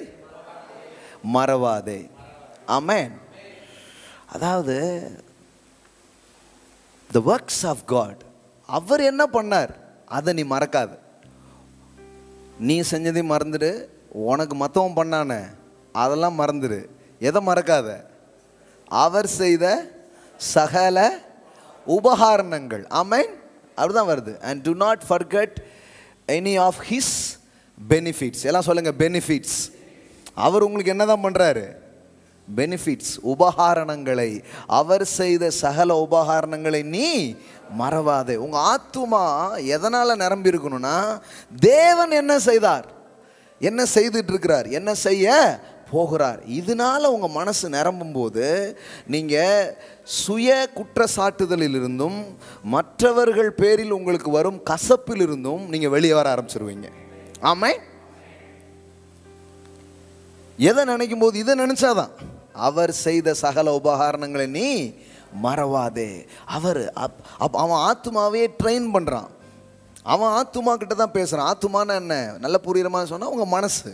மறவாதே. ஆமென். அதாவது the works of God, அவர் என்ன பண்ணார் அதை நீ மறக்காது. நீ செஞ்சதையும் மறந்துடு, உனக்கு மற்றவன் பண்ணானே அதெல்லாம் மறந்துடு. எதை மறக்காத? அவர் செய்த சகல உபகாரணங்கள். ஆமென். அப்படிதான் வருது. and do not forget any of his benefits. எல்லாம் சொல்லுங்க, பெனிஃபிட்ஸ். அவர் உங்களுக்கு என்னதான் பண்றாரு? பெனிஃபிட்ஸ், உபகாரணங்களை, அவர் செய்த சகல உபகாரணங்களை நீ மறவாதே. உங்கள் ஆத்துமா எதனால் நிரம்பி இருக்கணும்னா, தேவன் என்ன செய்தார், என்ன செய்துட்டு இருக்கிறார், என்ன செய்ய போகிறார். இதனால உங்கள் மனசு நிரம்பும் போது நீங்கள் சுய குற்றச்சாட்டுதலிலிருந்தும் மற்றவர்கள் பேரில் உங்களுக்கு வரும் கசப்பிலிருந்தும் நீங்கள் வெளியே வர ஆரம்பிச்சிருவீங்க. ஆமாம். எதை நினைக்கும் போது இதை நினைச்சாதான், அவர் செய்த சகல உபகாரணங்களை நீ மறவாதே. அவன் ஆத்துமாவே ட்ரெயின் பண்ணுறான். அவன் ஆத்துமா கிட்ட தான் பேசுகிறான். ஆத்துமானா என்ன, நல்ல புரியுற மாதிரி சொன்னால் உங்கள் மனசு,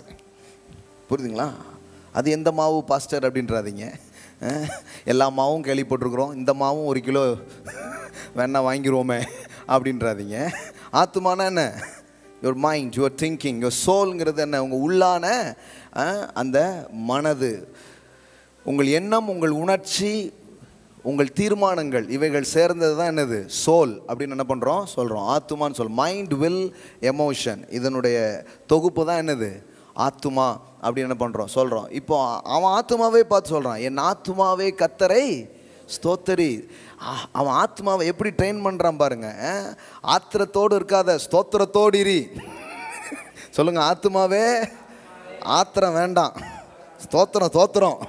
புரியுதுங்களா? அது எந்த மாவு பாஸ்டர் அப்படின்றாதீங்க. எல்லா மாவும் கேள்விப்பட்டிருக்கிறோம், இந்த மாவும் 1 கிலோ வேணா வாங்கிடுவோமே அப்படின்றாதீங்க. ஆத்துமானா என்ன, your mind, your thinking, your சோல்ங்கிறது என்ன, உங்கள் உள்ளான அந்த மனது, உங்கள் எண்ணம், உங்கள் உணர்ச்சி, உங்கள் தீர்மானங்கள், இவைகள் சேர்ந்தது தான் என்னது, சோல் அப்படின்னு என்ன பண்ணுறோம் சொல்கிறோம். ஆத்துமான்னு சொல். மைண்ட், வில், எமோஷன், இதனுடைய தொகுப்பு தான் என்னது ஆத்துமா அப்படின்னு என்ன பண்ணுறோம் சொல்கிறோம். இப்போ அவன் ஆத்துமாவே பார்த்து சொல்கிறான், என் ஆத்துமாவே கர்த்தரை ஸ்தோத்தரி. அவன் ஆத்மாவை எப்படி ட்ரெயின் பண்ணுறான் பாருங்க. ஆத்திரத்தோடு இருக்காத, ஸ்தோத்திரத்தோடு இரு. சொல்லுங்க, ஆத்மாவே ஆத்திரம் வேண்டாம், ஸ்தோத்திரம் தோத்திரம்.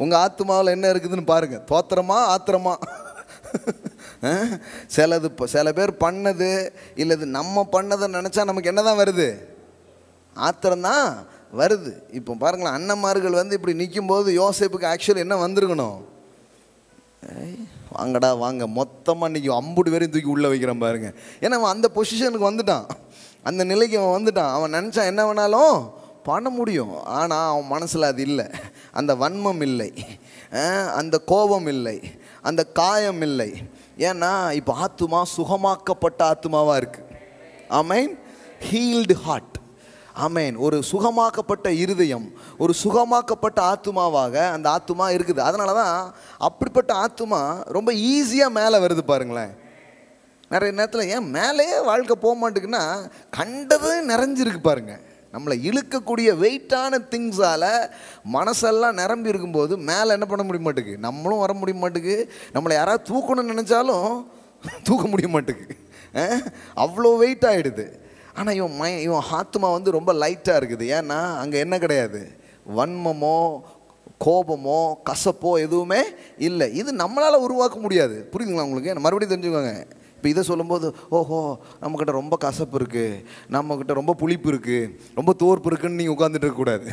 உங்கள் ஆத்மாவில் என்ன இருக்குதுன்னு பாருங்க, தோத்திரமா ஆத்திரமா. சில பேர் பண்ணது இல்லது நம்ம பண்ணதை நினச்சா நமக்கு என்ன தான் வருது, ஆத்திரம்தான் வருது. இப்போ பாருங்களேன், அண்ணன்மார்கள் வந்து இப்படி நிற்கும்போது யோசேப்புக்கு ஆக்சுவலி என்ன வந்திருக்கணும், வாங்கடா வாங்க மொத்தமாக இன்றைக்கி 50 பேரையும் தூக்கி உள்ளே வைக்கிறேன் பாருங்க. ஏன்னா அவன் அந்த பொசிஷனுக்கு வந்துட்டான், அந்த நிலைக்கு அவன் வந்துட்டான். அவன் நினச்சா என்ன வேணாலும் பண்ண முடியும். ஆனால் அவன் மனசில் அது இல்லை, அந்த வன்மம் இல்லை, அந்த கோபம் இல்லை, அந்த காயம் இல்லை. ஏன்னா இப்போ ஆத்துமா சுகமாக்கப்பட்ட ஆத்துமாவாக இருக்குது. ஆமேன். Healed heart. ஆமேன். ஒரு சுகமாக்கப்பட்ட இருதயம், ஒரு சுகமாக்கப்பட்ட ஆத்துமாவாக அந்த ஆத்துமா இருக்குது. அதனால தான் அப்படிப்பட்ட ஆத்துமா ரொம்ப ஈஸியாக மேலே வருது பாருங்களேன். நிறைய நேரத்தில் ஏன் மேலேயே வாழ்க்கை போக மாட்டேங்குன்னா, கண்டது நிறைஞ்சிருக்கு பாருங்கள். நம்மளை இழுக்கக்கூடிய வெயிட்டான திங்ஸால் மனசெல்லாம் நிரம்பி இருக்கும்போது மேலே என்ன பண்ண முடிய மாட்டேங்குது, நம்மளும் வர முடிய மாட்டேங்குது. நம்மளை யாராவது தூக்கணும்னு நினச்சாலும் தூக்க முடிய மாட்டேங்குது, அவ்வளோ வெயிட் ஆகிடுது. ஆனால் இவன் ஆத்மா வந்து ரொம்ப லைட்டாக இருக்குது. ஏன்னா அங்கே என்ன கிடையாது, வன்மமோ கோபமோ கசப்போ எதுவுமே இல்லை. இது நம்மளால் உருவாக்க முடியாது. புரியுதுங்களா உங்களுக்கு? மறுபடியும் தெரிஞ்சுக்கோங்க. இப்போ இதை சொல்லும்போது, ஓஹோ நம்மக்கிட்ட ரொம்ப கசப்பு இருக்குது, நம்மக்கிட்ட ரொம்ப புளிப்பு இருக்குது, ரொம்ப தோற்பு இருக்குன்னு நீங்கள் உட்காந்துட்டு இருக்கக்கூடாது.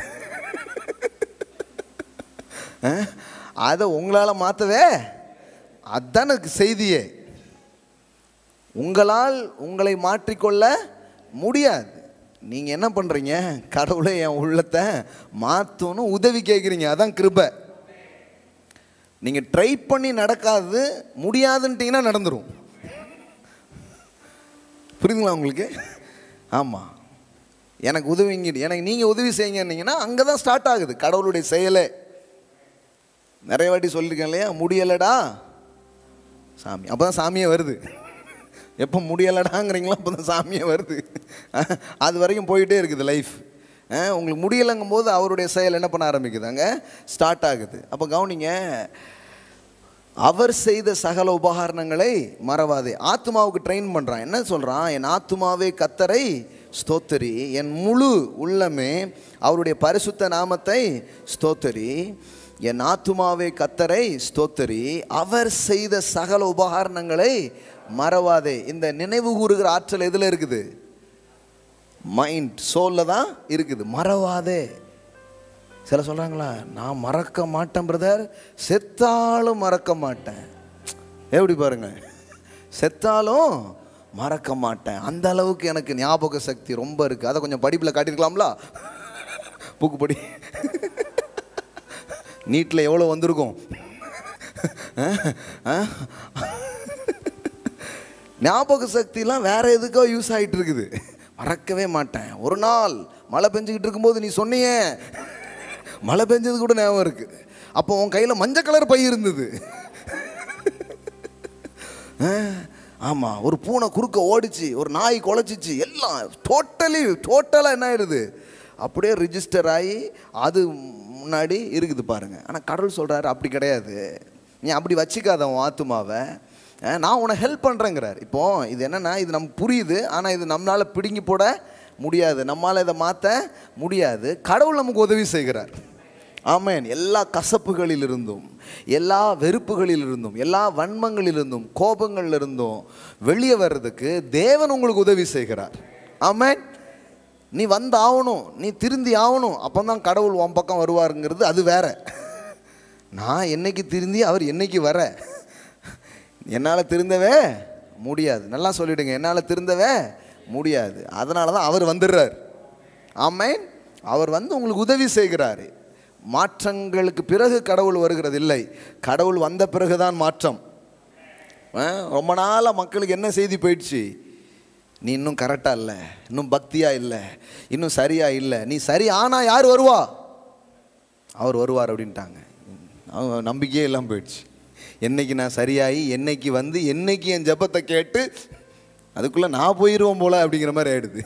அதை உங்களால் மாற்றவே, அதுதான் எனக்கு செய்தியே. உங்களால் உங்களை மாற்றிக்கொள்ள முடியாது. நீங்கள் என்ன பண்ணுறீங்க, கடவுளை என் உள்ளத்தை மாற்றணும் உதவி கேட்குறீங்க, அதான் கிருபை. நீங்கள் ட்ரை பண்ணி நடக்காது முடியாதுன்ட்டிங்கன்னா நடந்துடும். புரியுதுங்களா உங்களுக்கு? ஆமாம், எனக்கு உதவிங்க, எனக்கு நீங்கள் உதவி செய்யுங்கன்னீங்கன்னா அங்கே தான் ஸ்டார்ட் ஆகுது கடவுளுடைய செயலே. நிறைய வாட்டி சொல்லியிருக்கேன் இல்லையா, முடியலடா சாமி, அப்போ தான் சாமியே வருது. எப்போ முடியலடாங்கிறீங்களோ அப்போ தான் சாமியே வருது. அது வரைக்கும் போயிட்டே இருக்குது லைஃப். உங்களுக்கு முடியலைங்கும் போது அவருடைய செயல் என்ன பண்ண ஆரம்பிக்குது, அங்கே ஸ்டார்ட் ஆகுது. அப்போ கவனிங்க, அவர் செய்த சகல உபகாரணங்களை மறவாதே. ஆத்மாவுக்கு ட்ரெயின் பண்ணுறான். என்ன சொல்கிறான், என் ஆத்மாவே கர்த்தரை ஸ்தோத்தரி, என் முழு உள்ளமே அவருடைய பரிசுத்த நாமத்தை ஸ்தோத்தரி. என் ஆத்மாவே கர்த்தரை ஸ்தோத்தரி, அவர் செய்த சகல உபகாரணங்களை மறவாதே. இந்த நினைவு கூறுகிற ஆற்றல் எதில் இருக்குது, மைண்ட், சோலில் தான் இருக்குது. மறவாதே. சில சொல்கிறாங்களா, நான் மறக்க மாட்டேன் பிரதர், செத்தாலும் மறக்க மாட்டேன். எப்படி பாருங்க, செத்தாலும் மறக்க மாட்டேன். அந்த அளவுக்கு எனக்கு ஞாபக சக்தி ரொம்ப இருக்குது. அதை கொஞ்சம் படிப்பில் காட்டியிருக்கலாம்ல, புக்கு படி. நீட்டில் எவ்வளோ வந்திருக்கும். ஞாபக சக்திலாம் வேற எதுக்கோ யூஸ் ஆகிட்டு இருக்குது. மறக்கவே மாட்டேன். ஒரு நாள் மழை பெஞ்சிக்கிட்டு இருக்கும்போது நீ சொன்னியே, மழை பெஞ்சது கூட ஞாபகம் இருக்குது. அப்போ உன் கையில் மஞ்சள் கலர் பை இருந்தது. ஆமாம், ஒரு பூனை குறுக்க ஓடிச்சு, ஒரு நாய் குலைச்சிச்சு, எல்லாம் டோட்டலாக என்ன ஆயிடுது, அப்படியே ரிஜிஸ்டர் ஆகி அது முன்னாடி இருக்குது பாருங்கள். ஆனால் கடவுள் சொல்கிறாரு அப்படி கிடையாது, நீ அப்படி வச்சுக்காத உன் ஆத்துமாவை, நான் உன்னை ஹெல்ப் பண்ணுறேங்கிறார். இப்போது இது என்னென்னா, இது நமக்கு புரியுது, ஆனால் இது நம்மளால் பிடுங்கி போட முடியாது, நம்மளால் இதை மாற்ற முடியாது. கடவுள் நமக்கு உதவி செய்கிறார். ஆமென். எல்லா கசப்புகளிலிருந்தும், எல்லா வெறுப்புகளிலிருந்தும், எல்லா வன்மங்களிலிருந்தும், கோபங்களிலிருந்தும் வெளியே வர்றதுக்கு தேவன் உங்களுக்கு உதவி செய்கிறார். ஆமென். நீ வந்து ஆகணும், நீ திருந்தி ஆகணும், அப்போ தான் கடவுள் உன் பக்கம் வருவாருங்கிறது அது வேற. நான் என்னைக்கு திருந்தி அவர் என்னைக்கு வர, என்னால் திருந்தவே முடியாது. நல்லா சொல்லிவிடுங்க, என்னால் திருந்தவே முடியாது. அதனால தான் அவர் வந்துடுறார். ஆமென். அவர் வந்து உங்களுக்கு உதவி செய்கிறார். மாற்றங்களுக்கு பிறகு கடவுள் வருகிறது இல்லை, கடவுள் வந்த பிறகுதான் மாற்றம். ரொம்ப நாளாக மக்களுக்கு என்ன செய்தி போயிடுச்சு, நீ இன்னும் கரெக்டாக இல்லை, இன்னும் பக்தியாக இல்லை, இன்னும் சரியாக இல்லை, நீ சரி ஆனால் யார் வருவா, அவர் வருவார் அப்படின்ட்டாங்க. அவங்க நம்பிக்கையே எல்லாம் போயிடுச்சு. என்னைக்கு நான் சரியாகி, என்னைக்கு வந்து, என்னைக்கு என் ஜெபத்தை கேட்டு அதுக்குள்ளே நான் போயிடுவோம் போல் அப்படிங்கிற மாதிரி ஆகிடுது.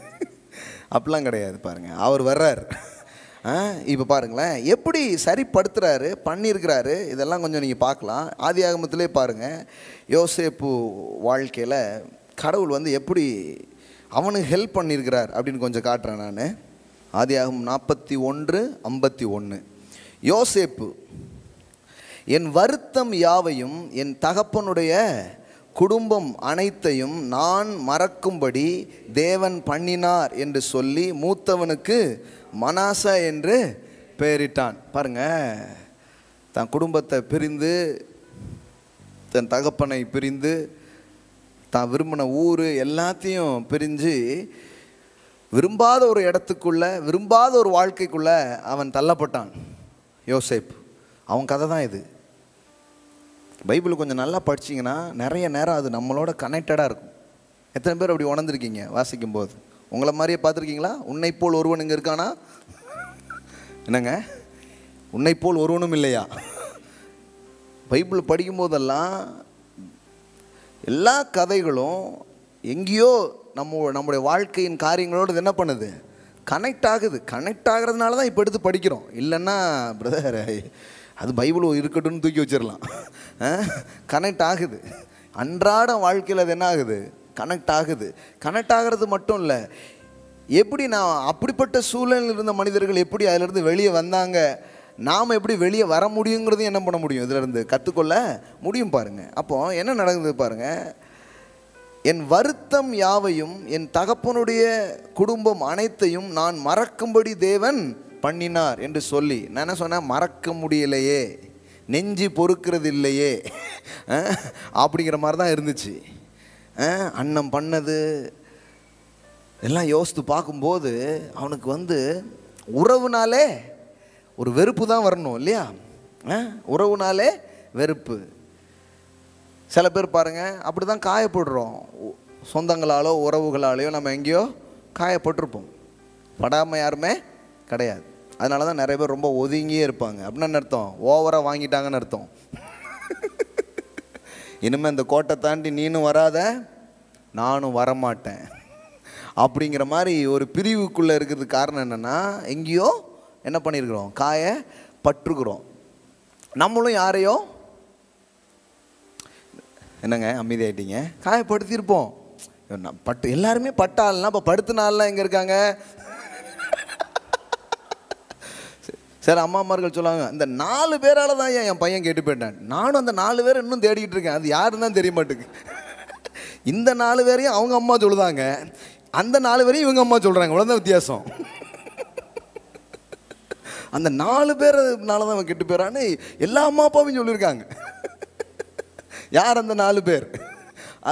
அப்படிலாம் கிடையாது. பாருங்கள், அவர் வர்றார். இப்போ பாருங்களேன் எப்படி சரிப்படுத்துகிறாரு, பண்ணியிருக்கிறாரு. இதெல்லாம் கொஞ்சம் நீங்கள் பார்க்கலாம். ஆதியாகமத்திலே பாருங்கள், யோசேப்பு வாழ்க்கையில் கடவுள் வந்து எப்படி அவனுக்கு ஹெல்ப் பண்ணியிருக்கிறார் அப்படின்னு கொஞ்சம் காட்டுறேன் நான். ஆதியாகமம் 41:51. யோசேப்பு, என் வருத்தம் யாவையும் என் தகப்பனுடைய குடும்பம் அனைத்தையும் நான் மறக்கும்படி தேவன் பண்ணினார் என்று சொல்லி மூத்தவனுக்கு மனாசா என்று பெயரிட்டான். பாருங்க, தன் குடும்பத்தை பிரிந்து, தன் தகப்பனை பிரிந்து, தான் விரும்பின ஊர் எல்லாத்தையும் பிரிஞ்சு விரும்பாத ஒரு இடத்துக்குள்ள, விரும்பாத ஒரு வாழ்க்கைக்குள்ள அவன் தள்ளப்பட்டான். யோசேப்பு, அவன் கதை தான் இது. பைபிள் கொஞ்சம் நல்லா படிச்சிங்கன்னா நிறைய நேரம் அது நம்மளோட கனெக்டடாக இருக்கும். எத்தனை பேர் அப்படி உணர்ந்துருக்கீங்க வாசிக்கும் போது? உங்களை மாதிரியே பார்த்துருக்கீங்களா? உன்னை போல் ஒருவன் இங்கே இருக்கானா? என்னங்க, உன்னை போல் ஒருவனும் இல்லையா? பைபிள் படிக்கும்போதெல்லாம் எல்லா கதைகளும் எங்கேயோ நம்முடைய வாழ்க்கையின் காரியங்களோடு என்ன பண்ணுது, கனெக்ட் ஆகுது. கனெக்ட் ஆகிறதுனால தான் இப்போ எடுத்து படிக்கிறோம். இல்லைன்னா பிரதர் அது பைபிள் இருக்கட்டும்னு தூக்கி வச்சிடலாம். கனெக்ட் ஆகுது. அன்றாட வாழ்க்கையில் அது என்ன ஆகுது, கனெக்ட் ஆகுது. கனெக்ட் ஆகிறது மட்டும் இல்லை, எப்படி நான் அப்படிப்பட்ட சூழலில் இருந்த மனிதர்கள் எப்படி அதிலிருந்து வெளியே வந்தாங்க, நாம் எப்படி வெளியே வர முடியுங்கிறதையும் என்ன பண்ண முடியும், இதிலிருந்து கற்றுக்கொள்ள முடியும். பாருங்கள், அப்போது என்ன நடந்தது பாருங்கள். என் வருத்தம் யாவையும் என் தகப்பனுடைய குடும்பம் அனைத்தையும் நான் மறக்கும்படி தேவன் பண்ணினார் என்று சொல்லி, நான் என்ன சொன்னேன், மறக்க முடியலையே, நெஞ்சு பொறுக்கிறது இல்லையே அப்படிங்கிற மாதிரி தான் இருந்துச்சு. அண்ணன் பண்ணது எல்லாம் யோசித்து பார்க்கும்போது அவனுக்கு வந்து உறவுனாலே ஒரு வெறுப்பு தான் வரணும் இல்லையா? உறவுனாலே வெறுப்பு. சில பேர் பாருங்கள் அப்படி தான் காயப்படுறோம். சொந்தங்களாலோ உறவுகளாலேயோ நம்ம எங்கேயோ காயப்பட்டிருப்போம். படாமல் யாருமே கிடையாது. அதனால தான் நிறைய பேர் ரொம்ப ஒதுங்கியே இருப்பாங்க. அப்படின்னு அர்த்தம், ஓவராக வாங்கிட்டாங்கன்னு அர்த்தம். இனிமேல் இந்த கோட்டை தாண்டி நீனும் வராத, நானும் வரமாட்டேன் அப்படிங்கிற மாதிரி ஒரு பிரிவுக்குள்ளே இருக்கிறதுக்கு காரணம் என்னென்னா, எங்கேயோ என்ன பண்ணியிருக்கிறோம், காயப்பட்டிருக்கிறோம். நம்மளும் யாரையோ, என்னங்க அமைதியாயிட்டீங்க, காயப்படுத்தியிருப்போம். பட்டு எல்லாருமே பட்டாள்னா இப்போ படுத்தினாலாம் எங்கே இருக்காங்க? சில அம்மாமார்கள் சொல்லுவாங்க, இந்த 4 பேரால் தான் என் பையன் கேட்டு போயிட்டான். நானும் அந்த 4 பேரை இன்னும் தேடிக்கிட்டு இருக்கேன், அது யாருன்னு தான் தெரிய மாட்டேங்குது. இந்த 4 பேரையும் அவங்க அம்மா சொல்லுதாங்க, அந்த 4 பேரையும் இவங்க அம்மா சொல்கிறாங்க. இவ்வளோதான் வித்தியாசம். அந்த 4 பேர்னால தான் அவன் கெட்டு போயிறான்னு எல்லா அம்மா அப்பாவும் சொல்லியிருக்காங்க. யார் அந்த 4 பேர்?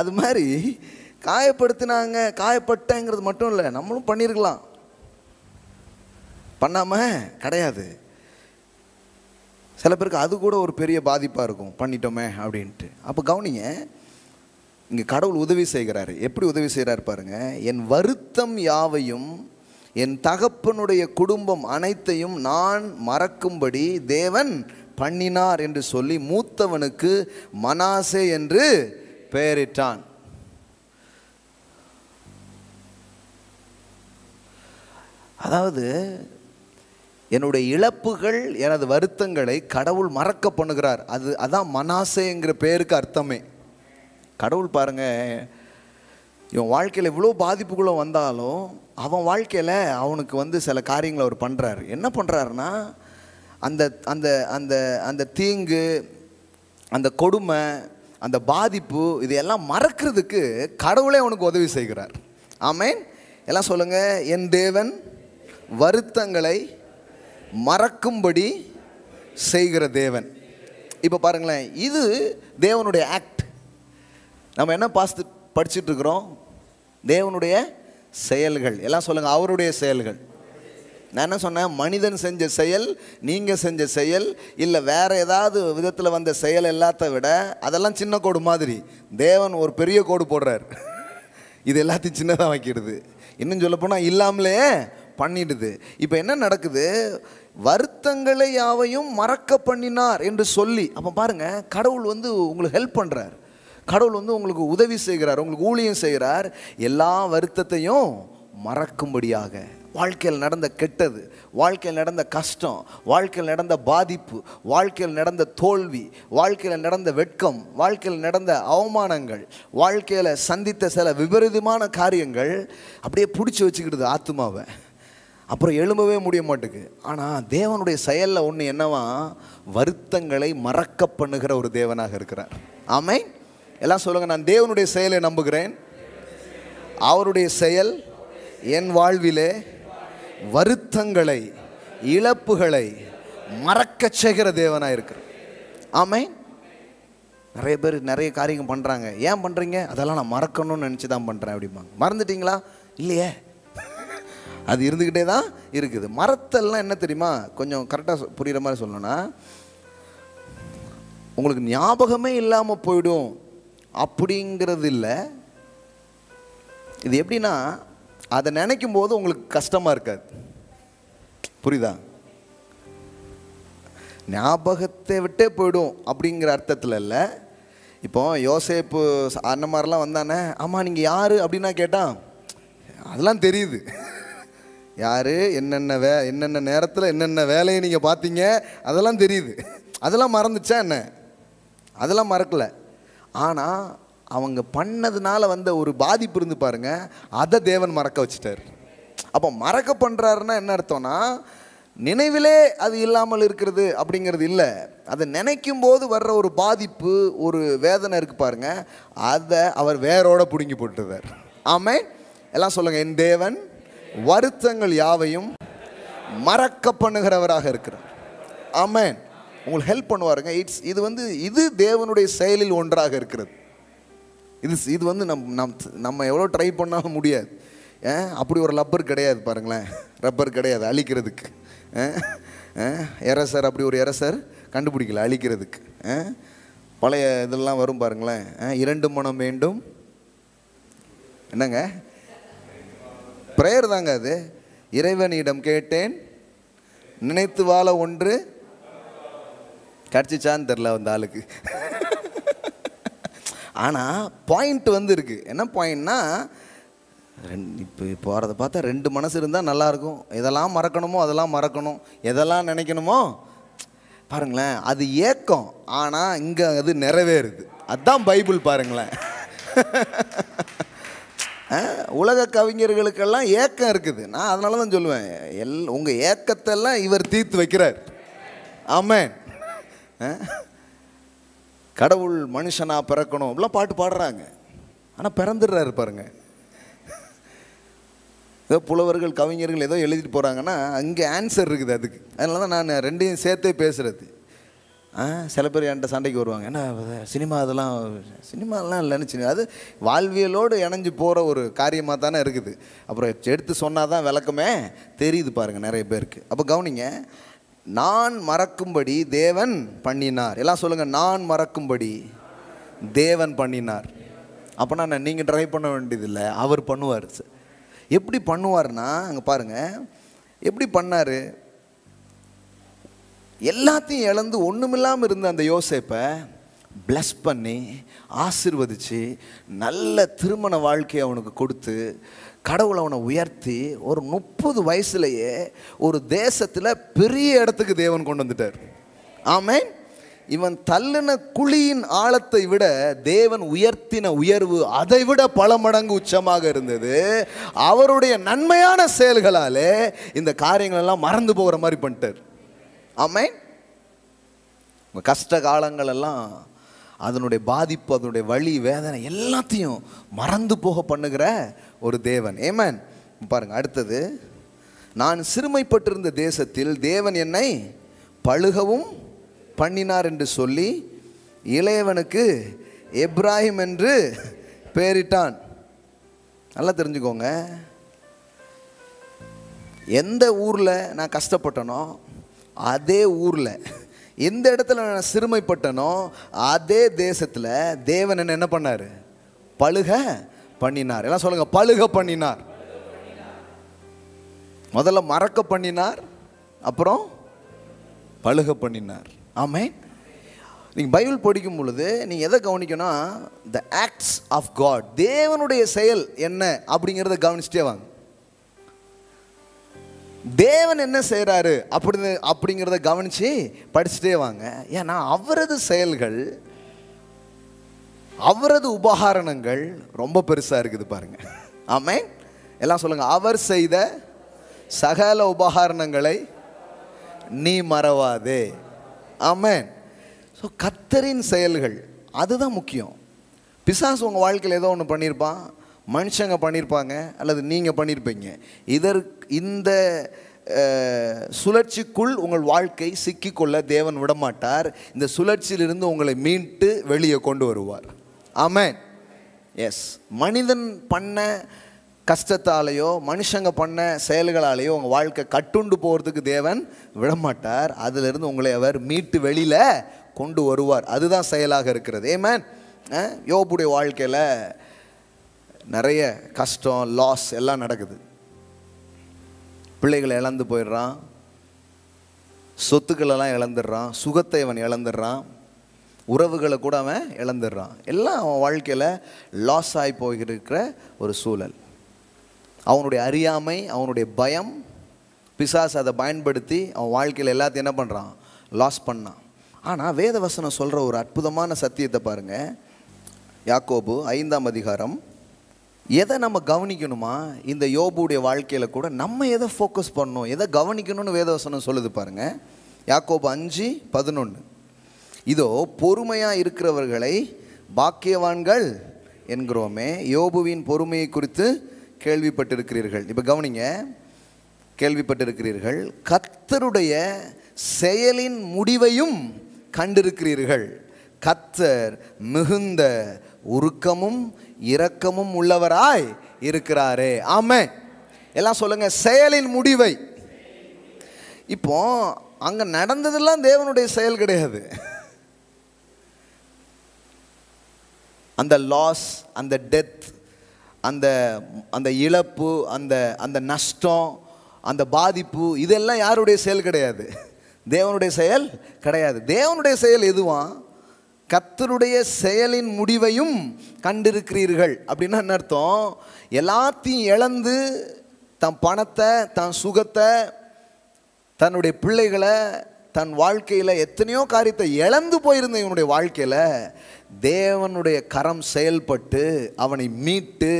அது மாதிரி காயப்படுத்தினாங்க, காயப்பட்டேங்கிறது மட்டும் இல்லை, நம்மளும் பண்ணியிருக்கலாம், பண்ணாமல் கிடையாது. சில பேருக்கு அது கூட ஒரு பெரிய பாதிப்பாக இருக்கும், பண்ணிட்டோமே அப்படின்ட்டு. அப்போ கவனிங்க, இங்கே கடவுள் உதவி செய்கிறாரு. எப்படி உதவி செய்கிறார் பாருங்க. என் வருத்தம் யாவையும் என் தகப்பனுடைய குடும்பம் அனைத்தையும் நான் மறக்கும்படி தேவன் பண்ணினார் என்று சொல்லி மூத்தவனுக்கு மனாசே என்று பெயரிட்டான். அதாவது என்னுடைய இழப்புகள், எனது வருத்தங்களை கடவுள் மறக்க பண்ணுகிறார். அதான் மனாசேங்கிற பேருக்கு அர்த்தமே. கடவுள் பாருங்க, இவன் வாழ்க்கையில் இவ்வளோ பாதிப்புக்குள்ளே வந்தாலும் அவன் வாழ்க்கையில் அவனுக்கு சில காரியங்களை அவர் பண்ணுறாரு. என்ன பண்ணுறாருன்னா, அந்த அந்த அந்த அந்த தீங்கு, அந்த கொடுமை, அந்த பாதிப்பு, இதையெல்லாம் மறக்கிறதுக்கு கடவுளே அவனுக்கு உதவி செய்கிறார். ஆமென். எல்லாம் சொல்லுங்க, என் தேவன் வருத்தங்களை மறக்கும்படி செய்கிற தேவன். இப்போ பாருங்களேன், இது தேவனுடைய ஆக்ட். நம்ம என்ன படிச்சுட்டு இருக்கிறோம்? தேவனுடைய செயல்கள். எல்லாம் சொல்லுங்க, அவருடைய செயல்கள். நான் என்ன சொன்னேன்? மனிதன் செஞ்ச செயல், நீங்கள் செஞ்ச செயல், இல்லை வேற ஏதாவது விதத்தில் வந்த செயல் எல்லாத்த விட அதெல்லாம் சின்ன கோடு மாதிரி. தேவன் ஒரு பெரிய கோடு போடுறார். இது எல்லாத்தையும் சின்னதாக வைக்கிறது. இன்னும் சொல்லப்போனால் இல்லாமலே பண்ணிடுது. இப்போ என்ன நடக்குது? வருத்தங்களை யாவையும் மறக்க பண்ணினார் என்று சொல்லி, அப்போ பாருங்க, கடவுள் உங்களுக்கு ஹெல்ப் பண்ணுறார். கடவுள் உங்களுக்கு உதவி செய்கிறார், உங்களுக்கு ஊழியம் செய்கிறார். எல்லா வருத்தத்தையும் மறக்கும்படியாக. வாழ்க்கையில் நடந்த கெட்டது, வாழ்க்கையில் நடந்த கஷ்டம், வாழ்க்கையில் நடந்த பாதிப்பு, வாழ்க்கையில் நடந்த தோல்வி, வாழ்க்கையில் நடந்த வெட்கம், வாழ்க்கையில் நடந்த அவமானங்கள், வாழ்க்கையில் சந்தித்த சில விபரீதமான காரியங்கள் அப்படியே பிடிச்சி வச்சுக்கிடுது ஆத்துமாவை. அப்புறம் எழும்பவே முடிய மாட்டேங்குது. ஆனால் தேவனுடைய செயலில் ஒன்று என்னவா? வருத்தங்களை மறக்க பண்ணுகிற ஒரு தேவனாக இருக்கிறார். ஆமென். எல்லாம் சொல்லுங்கள், நான் தேவனுடைய செயலை நம்புகிறேன். அவருடைய செயல் என் வாழ்விலே வருத்தங்களை, இழப்புகளை மறக்க செய்கிற தேவனாக இருக்கிறார். ஆமென். நிறைய பேர் நிறைய காரியங்கள் பண்ணுறாங்க. ஏன் பண்ணுறீங்க? அதெல்லாம் நான் மறக்கணும்னு நினச்சி தான் பண்ணுறேன் அப்படிம்பாங்க. மறந்துட்டீங்களா? இல்லையே, அது இருந்துக்கிட்டே தான் இருக்குது. மறத்தல்லாம் என்ன தெரியுமா? கொஞ்சம் கரெக்டாக புரிகிற மாதிரி சொல்லணும்னா, உங்களுக்கு ஞாபகமே இல்லாமல் போயிடும் அப்படிங்கிறது இல்லை. இது எப்படின்னா, அதை நினைக்கும் போது உங்களுக்கு கஷ்டமாக இருக்காது. புரியுதா? ஞாபகத்தை விட்டே போயிடும் அப்படிங்கிற அர்த்தத்தில் இல்லை. இப்போ யோசேப்பு அந்த மாதிரிலாம் வந்தானே, ஆமாம் நீங்கள் யார் அப்படின்னா கேட்டான், அதெல்லாம் தெரியுது. யார், என்னென்ன நேரத்தில் என்னென்ன வேலையை நீங்கள் பார்த்தீங்க, அதெல்லாம் தெரியுது. அதெல்லாம் மறந்துச்சா என்ன? அதெல்லாம் மறக்கலை. ஆனால் அவங்க பண்ணதுனால வந்த ஒரு பாதிப்பு இருந்து பாருங்க, அதை தேவன் மறக்க வச்சுட்டார். அப்போ மறக்க பண்ணுறாருன்னா என்ன அர்த்தம்னா, நினைவிலே அது இல்லாமல் இருக்கிறது அப்படிங்கிறது இல்லை. அதை நினைக்கும் போது வர்ற ஒரு பாதிப்பு, ஒரு வேதனை இருக்கு பாருங்க, அதை அவர் வேரோட பிடுங்கி போட்டுறார். ஆமென். எல்லாம் சொல்லுங்க, என் தேவன் வருத்தங்கள் யாவையும் மறக்க பண்ணுகிறவராக இருக்கிறார். ஆமென். உங்களுக்கு ஹெல்ப் பண்ணுவாருங்க. இது தேவனுடைய செயலில் ஒன்றாக இருக்கிறது. இது நம்ம எவ்வளோ ட்ரை பண்ணாலும் முடியாது. அப்படி ஒரு ரப்பர் கிடையாது பாருங்களேன். ரப்பர் கிடையாது அழிக்கிறதுக்கு. எரசர், அப்படி ஒரு எரசர் கண்டுபிடிக்கல அழிக்கிறதுக்கு. பழைய இதெல்லாம் வரும் பாருங்களேன். 2 மனம் வேண்டும். என்னங்க? பிரேயர் தாங்க அது. இறைவனிடம் கேட்டேன், நினைத்து வாழ ஒன்று கிடச்சிச்சான்னு தெரில அந்த ஆளுக்கு. ஆனால் பாயிண்ட் இருக்குது. என்ன பாயிண்ட்னா, இப்போ போகிறத பார்த்தா 2 மனசு இருந்தால் நல்லாயிருக்கும். எதெல்லாம் மறக்கணுமோ அதெல்லாம் மறக்கணும், எதெல்லாம் நினைக்கணுமோ பாருங்களேன். அது ஏக்கம், ஆனால் இங்கே அது நிறைவேறுது. அதுதான் பைபிள் பாருங்களேன். உலக கவிஞர்களுக்கெல்லாம் ஏக்கம் இருக்குது. நான் அதனால தான் சொல்லுவேன், உங்கள் ஏக்கத்தெல்லாம் இவர் தீர்த்து வைக்கிறார். ஆமென். கடவுள் மனுஷனா பிறக்கணும் அப்படிலாம் பாட்டு பாடுறாங்க. ஆனால் பிறந்துடுறாரு பாருங்க. ஏதோ புலவர்கள், கவிஞர்கள் ஏதோ எழுதிட்டு போகிறாங்கன்னா அங்கே ஆன்சர் இருக்குது அதுக்கு. அதனால தான் நான் 2ஐயும் சேர்த்தே பேசுகிறது. சில பேர் என்கிட்ட சண்டைக்கு வருவாங்க, ஏன்னா சினிமாலாம் இல்லைன்னு. அது வாழ்வியலோடு இணைஞ்சு போகிற ஒரு காரியமாக தானே இருக்குது. அப்புறம் எடுத்து சொன்னால் தான் விளக்கமே தெரியுது பாருங்கள் நிறைய பேருக்கு. அப்போ கவனிங்க, நான் மறக்கும்படி தேவன் பண்ணினார். எல்லாம் சொல்லுங்கள், நான் மறக்கும்படி தேவன் பண்ணினார். அப்போனா நீங்கள் ட்ரை பண்ண வேண்டியதில்லை, அவர் பண்ணுவார். எப்படி பண்ணுவார்னா, அங்கே பாருங்கள் எப்படி பண்ணார். எல்லாத்தையும் இழந்து ஒன்றுமில்லாமல் இருந்த அந்த யோசேப்பை பிளஸ் பண்ணி ஆசீர்வதித்து நல்ல திருமண வாழ்க்கையை அவனுக்கு கொடுத்து கடவுள் அவனை உயர்த்தி ஒரு 30 வயசுலேயே ஒரு தேசத்தில் பெரிய இடத்துக்கு தேவன் கொண்டு வந்துட்டார். ஆமென். இவன் தள்ளின குழியின் ஆழத்தை விட தேவன் உயர்த்தின உயர்வு அதை விட பல மடங்கு உச்சமாக இருந்தது. அவருடைய நன்மையான செயல்களாலே இந்த காரியங்கள் எல்லாம் மறந்து போகிற மாதிரி பண்ணிட்டார். ஆமென். கஷ்ட காலங்கள் எல்லாம் அதனுடைய பாதிப்பு, அதனுடைய வலி, வேதனை எல்லாத்தையும் மறந்து போக பண்ணுகிற ஒரு தேவன். ஆமென். பாருங்க அடுத்தது, நான் சிறுமைப்பட்டிருந்த தேசத்தில் தேவன் என்னை பழுகவும் பண்ணினார் என்று சொல்லி இளையவனுக்கு எப்ராஹிம் என்று பெயரிட்டான். நல்லா தெரிஞ்சுக்கோங்க, எந்த ஊரில் நான் கஷ்டப்பட்டனோ அதே ஊரில், எந்த இடத்துல நான் சிறுமைப்பட்டனோ அதே தேசத்தில் தேவன் என்ன பண்ணார்? பழுக பண்ணினார். எல்லாம் சொல்லுங்க, பழுக பண்ணினார். முதல்ல மறக்க பண்ணினார், அப்புறம் பழுக பண்ணினார். ஆமென். நீங்கள் பைபிள் படிக்கும் பொழுது நீங்கள் எதை கவனிக்கணும்? த ஆக்ட்ஸ் ஆஃப் காட், தேவனுடைய செயல் என்ன அப்படிங்கிறத கவனிச்சுட்டே வாங்க. தேவன் என்ன செய்கிறாரு அப்படிங்கிறத கவனித்து படிச்சுட்டே வாங்க. ஏன்னா அவரது செயல்கள், அவரது உபகாரணங்கள் ரொம்ப பெருசாக இருக்குது பாருங்க. ஆமென். எல்லாம் சொல்லுங்கள், அவர் செய்த சகல உபகாரணங்களை நீ மறவாதே. ஆமென். ஸோ கர்த்தரின் செயல்கள் அதுதான் முக்கியம். பிசாசு உங்கள் வாழ்க்கையில் ஏதோ ஒன்று பண்ணியிருப்பான், மனுஷங்க பண்ணியிருப்பாங்க, அல்லது நீங்கள் பண்ணியிருப்பீங்க. இந்த சுழற்சிக்குள் உங்கள் வாழ்க்கை சிக்கிக்கொள்ள தேவன் விடமாட்டார். இந்த சுழற்சியிலிருந்து உங்களை மீட்டு வெளியே கொண்டு வருவார். ஆமென். எஸ், மனிதன் பண்ண கஷ்டத்தாலேயோ மனுஷங்க பண்ண செயல்களாலேயோ உங்கள் வாழ்க்கை கட்டுண்டு போகிறதுக்கு தேவன் விடமாட்டார். அதிலிருந்து உங்களை அவர் மீட்டு வெளியில் கொண்டு வருவார். அதுதான் செயலாக இருக்கிறது. ஆமென். யோபுடைய வாழ்க்கையில் நிறைய கஷ்டம், லாஸ் எல்லாம் நடக்குது. பிள்ளைகளை இழந்து போயிடுறான், சொத்துக்களெல்லாம் இழந்துடுறான், சுகத்தை அவன் இழந்துடுறான், உறவுகளை கூட அவன் இழந்துடுறான். எல்லாம் அவன் வாழ்க்கையில் லாஸ் ஆகி போயிருக்கிற ஒரு சூழல். அவனுடைய அறியாமை, அவனுடைய பயம், பிசாசு அதை பயன்படுத்தி அவன் வாழ்க்கையில் எல்லாத்தையும் என்ன பண்ணுறான்? லாஸ் பண்ணான். ஆனால் வேதவசனம் சொல்கிற ஒரு அற்புதமான சத்தியத்தை பாருங்கள். யாக்கோபு 5ஆம் அதிகாரம். எதை நம்ம கவனிக்கணுமா? இந்த யோபுடைய வாழ்க்கையில் கூட நம்ம எதை ஃபோக்கஸ் பண்ணணும், எதை கவனிக்கணும்னு வேதவசனம் சொல்லுது பாருங்கள். யாக்கோபு 5:11. இதோ பொறுமையாக இருக்கிறவர்களை பாக்கியவான்கள் என்கிறோமே, யோபுவின் பொறுமையை குறித்து கேள்விப்பட்டிருக்கிறீர்கள். இப்போ கவனிங்க, கேள்விப்பட்டிருக்கிறீர்கள், கர்த்தருடைய செயலின் முடிவையும் கண்டிருக்கிறீர்கள். கர்த்தர் மிகுந்த உருக்கமும் இரக்கமும் உள்ளவராய் இருக்கிறாரே. ஆமென். எல்லாம் சொல்லுங்க, செயலின் முடிவை. இப்போ அங்க நடந்ததெல்லாம் தேவனுடைய செயல் கிடையாது. அந்த லாஸ், அந்த டெத், அந்த இழப்பு, அந்த நஷ்டம், அந்த பாதிப்பு, இதெல்லாம் யாருடைய செயல் கிடையாது, தேவனுடைய செயல் கிடையாது. தேவனுடைய செயல் எதுவா? கர்த்தருடைய செயலின் முடிவையும் கண்டிருக்கிறீர்கள். அப்படின்னா என்ன அர்த்தம்? எல்லாத்தையும் இழந்து தன் பணத்தை, தன் சுகத்தை, தன்னுடைய பிள்ளைகளை, தன் வாழ்க்கையில் எத்தனையோ காரியத்தை இழந்து போயிருந்த இவனுடைய வாழ்க்கையில் தேவனுடைய கரம் செயல்பட்டு அவனை மீட்டு,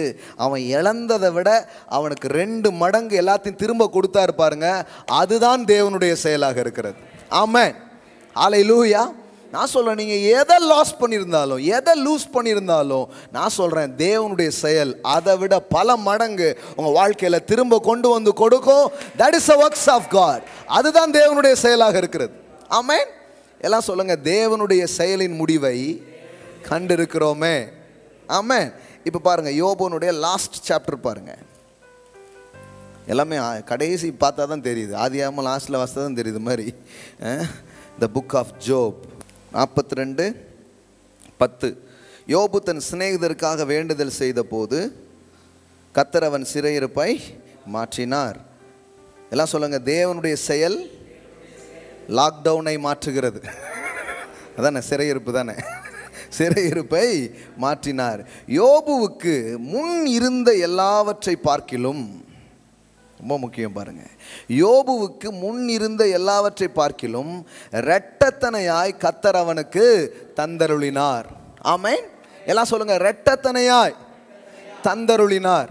அவன் இழந்ததை விட அவனுக்கு 2 மடங்கு எல்லாத்தையும் திரும்ப கொடுத்தாரு பாருங்க. அதுதான் தேவனுடைய செயலாக இருக்கிறது. ஆமென். ஹல்லேலூயா. நான் சொல்கிறேன், நீங்கள் எதை லாஸ் பண்ணியிருந்தாலும், எதை லூஸ் பண்ணியிருந்தாலும், நான் சொல்கிறேன் தேவனுடைய செயல் அதை விட பல மடங்கு உங்கள் வாழ்க்கையில் திரும்ப கொண்டு வந்து கொடுக்கும். That is a works of God. அதுதான் தேவனுடைய செயலாக இருக்கிறது. ஆமென். எல்லாம் சொல்லுங்கள், தேவனுடைய செயலின் முடிவை கண்டிருக்கிறோமே. ஆமென். இப்போ பாருங்கள், யோபுனுடைய லாஸ்ட் சாப்டர் பாருங்கள். எல்லாமே கடைசி பார்த்தா தான் தெரியுது, ஆதியாகமம் லாஸ்ட்டில் வாசித்தா தான் தெரியுது மாதிரி. The book of Job 42:10. யோபு தன் சிநேகிதருக்காக வேண்டுதல் செய்த போது கர்த்தர் அவன் சிறையிருப்பை மாற்றினார். எல்லாம் சொல்லுங்க, தேவனுடைய செயல் லாக்டவுனை மாற்றுகிறது. அதானே சிறையிருப்பு தானே. சிறையிருப்பை மாற்றினார். யோபுவுக்கு முன் இருந்த எல்லாவற்றை பார்க்கிலும், ரொம்ப முக்கியம் பாருங்க, யோபுவுக்கு முன் இருந்த எல்லாவற்றை பார்க்கிலும் இரட்டத்தனையாய் கர்த்தர் அவனுக்கு தந்தருளினார். ஆமென். எல்லாம் சொல்லுங்க, இரட்டத்தனையாய் தந்தருளினார்.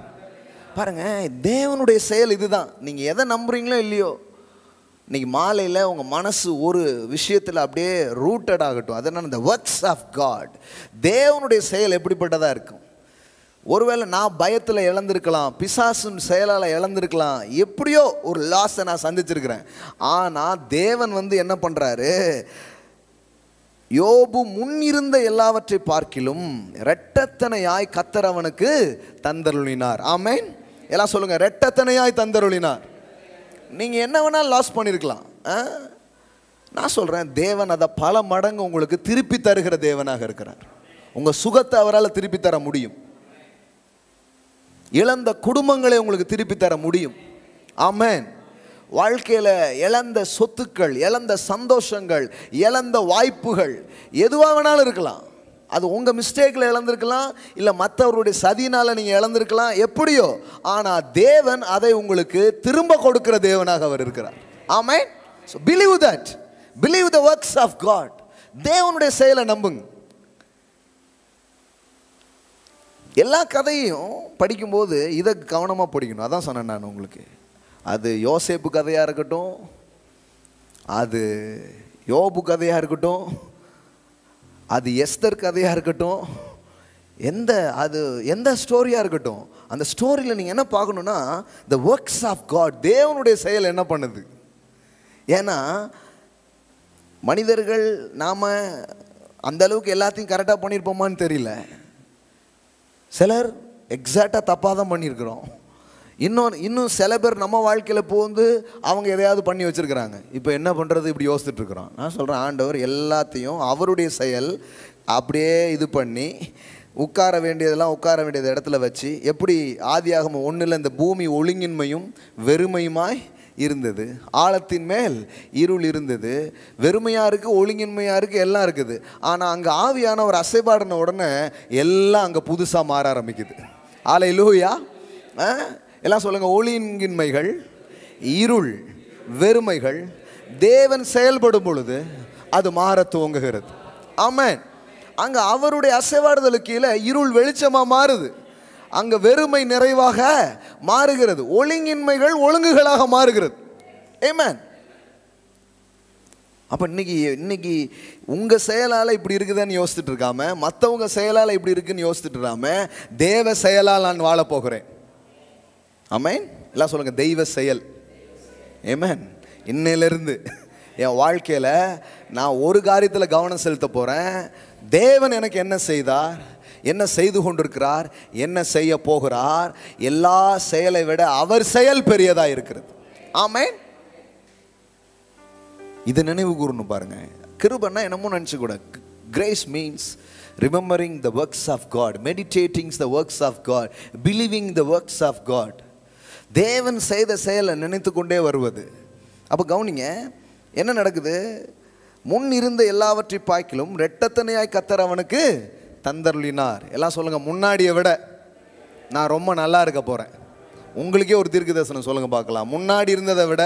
பாருங்க, தேவனுடைய செயல் இதுதான். நீங்க எதை நம்புறீங்களோ இல்லையோ, இன்னைக்கு மாலையில் உங்கள் மனசு ஒரு விஷயத்தில் அப்படியே ரூட்டட் ஆகட்டும். அது என்னன்னா, the works of God. தேவனுடைய செயல் எப்படிப்பட்டதாக இருக்கும்? ஒருவேளை நான் பயத்தில் இழந்திருக்கலாம், பிசாசின் செயலால் இழந்திருக்கலாம், எப்படியோ ஒரு லாஸை நான் சந்திச்சிருக்கிறேன். ஆனால் தேவன் என்ன பண்ணுறாரு, யோபு முன்னிருந்த எல்லாவற்றை பார்க்கிலும் இரட்டத்தனையாய் கர்த்தர் அவனுக்கு தந்தருளினார். ஆமென். எல்லாம் சொல்லுங்க, இரட்டத்தனையாய் தந்தருளினார். நீங்கள் என்ன வேணாலும் லாஸ் பண்ணியிருக்கலாம். நான் சொல்கிறேன், தேவன் அதை பல மடங்கு உங்களுக்கு திருப்பி தருகிற தேவனாக இருக்கிறார். உங்கள் சுகத்தை அவரால் திருப்பி தர முடியும். இழந்த குடும்பங்களை உங்களுக்கு திருப்பி தர முடியும். ஆமென். வாழ்க்கையில் இழந்த சொத்துக்கள், இழந்த சந்தோஷங்கள், இழந்த வாய்ப்புகள் எதுவாக வேணாலும் இருக்கலாம். அது உங்கள் மிஸ்டேக்கில் இழந்திருக்கலாம், இல்லை மற்றவருடைய சதினால் நீங்கள் இழந்திருக்கலாம், எப்படியோ. ஆனால் தேவன் அதை உங்களுக்கு திரும்ப கொடுக்கிற தேவனாக அவர் இருக்கிறார். ஆமென். So believe that. Believe the works of God. தேவனுடைய செயலை நம்புங்க. எல்லா கதையும் படிக்கும்போது இதை கவனமாக படிக்கணும். அதான் சொன்னேன் நான் உங்களுக்கு. அது யோசேப்பு கதையாக இருக்கட்டும், அது யோபு கதையாக இருக்கட்டும், அது எஸ்தர் கதையாக இருக்கட்டும், எந்த ஸ்டோரியாக இருக்கட்டும், அந்த ஸ்டோரியில் நீங்கள் என்ன பார்க்கணுன்னா, the works of God, தேவனுடைய செயல் என்ன பண்ணுது. ஏன்னா மனிதர்கள் நாம் அந்த அளவுக்கு எல்லாத்தையும் கரெக்டாக பண்ணியிருப்போமான்னு தெரியல. சிலர் எக்ஸாக்டாக தப்பாக தான் பண்ணியிருக்கிறோம். இன்னும் சில பேர் நம்ம வாழ்க்கையில் போந்து அவங்க எதையாவது பண்ணி வச்சுருக்கிறாங்க. இப்போ என்ன பண்ணுறது இப்படி யோசிச்சுட்ருக்குறோம். நான் சொல்கிறேன், ஆண்டவர் எல்லாத்தையும் அவருடைய செயல் அப்படியே இது பண்ணி உட்கார வேண்டியதெல்லாம் உட்கார வேண்டியது இடத்துல வச்சு, எப்படி ஆதியாகமம் 1 இந்த பூமி ஒழுங்கின்மையும் வெறுமையுமாய் இருந்தது, ஆழத்தின் மேல் இருள் இருந்தது, வெறுமையாக இருக்குது, ஒழுங்கின்மையாக இருக்குது, எல்லாம் இருக்குது. ஆனால் அங்கே ஆவியான ஒரு அசைபாடின உடனே எல்லாம் அங்கே புதுசாக மாற ஆரம்பிக்குது. அல்லேலூயா. எல்லாம் சொல்லுங்கள், ஒழுங்கின்மைகள், இருள், வெறுமைகள் தேவன் செயல்படும் பொழுது அது மாற துவங்குகிறது. ஆமென். அங்கே அவருடைய அசைவாடுதலுக்கு கீழே இருள் வெளிச்சமாக மாறுது, அங்கே வெறுமை நிறைவாக மாறுகிறது, ஒழுங்கின்மைகள் ஒழுங்குகளாக மாறுகிறது. ஆமென். அப்போ இன்னைக்கு உங்கள் செயலால் இப்படி இருக்குதுன்னு யோசிச்சுட்டு இருக்காம, மற்றவங்க செயலால் இப்படி இருக்குன்னு யோசிச்சுட்டு இருக்காம, தேவ செயலால் நான் வாழ போகிறேன். ஆமென். எல்லாம் சொல்லுங்கள், தெய்வ செயல். ஆமென். இன்னையிலிருந்து என் வாழ்க்கையில் நான் ஒரு காரியத்தில் கவனம் செலுத்த போகிறேன். தேவன் எனக்கு என்ன செய்தார், என்ன செய்து கொண்டிருக்கிறார், என்ன செய்ய போகிறார், எல்லா செயலை விட அவர் செயல் பெரியதாக இருக்கிறது. ஆமென். இது நினைவு கூறணும் பாருங்க. கிருபைன்னா என்னமோ நினச்சி கூட. Grace means remembering the works of God, meditating the works of God, believing the works of God. தேவன் செய்த செயலை நினைத்து கொண்டே வருவது. அப்போ கவனிங்க, என்ன நடக்குது? முன் இருந்த எல்லாவற்றை பார்க்கிலும் இரட்டத்தனையாய் கர்த்தர் அவனுக்கு தந்தருளினார். எல்லாம் சொல்லுங்க, முன்னாடியை விட நான் ரொம்ப நல்லா இருக்க போகிறேன். உங்களுக்கே ஒரு தீர்க்க தரிசனம் சொல்லுங்க பார்க்கலாம். முன்னாடி இருந்ததை விட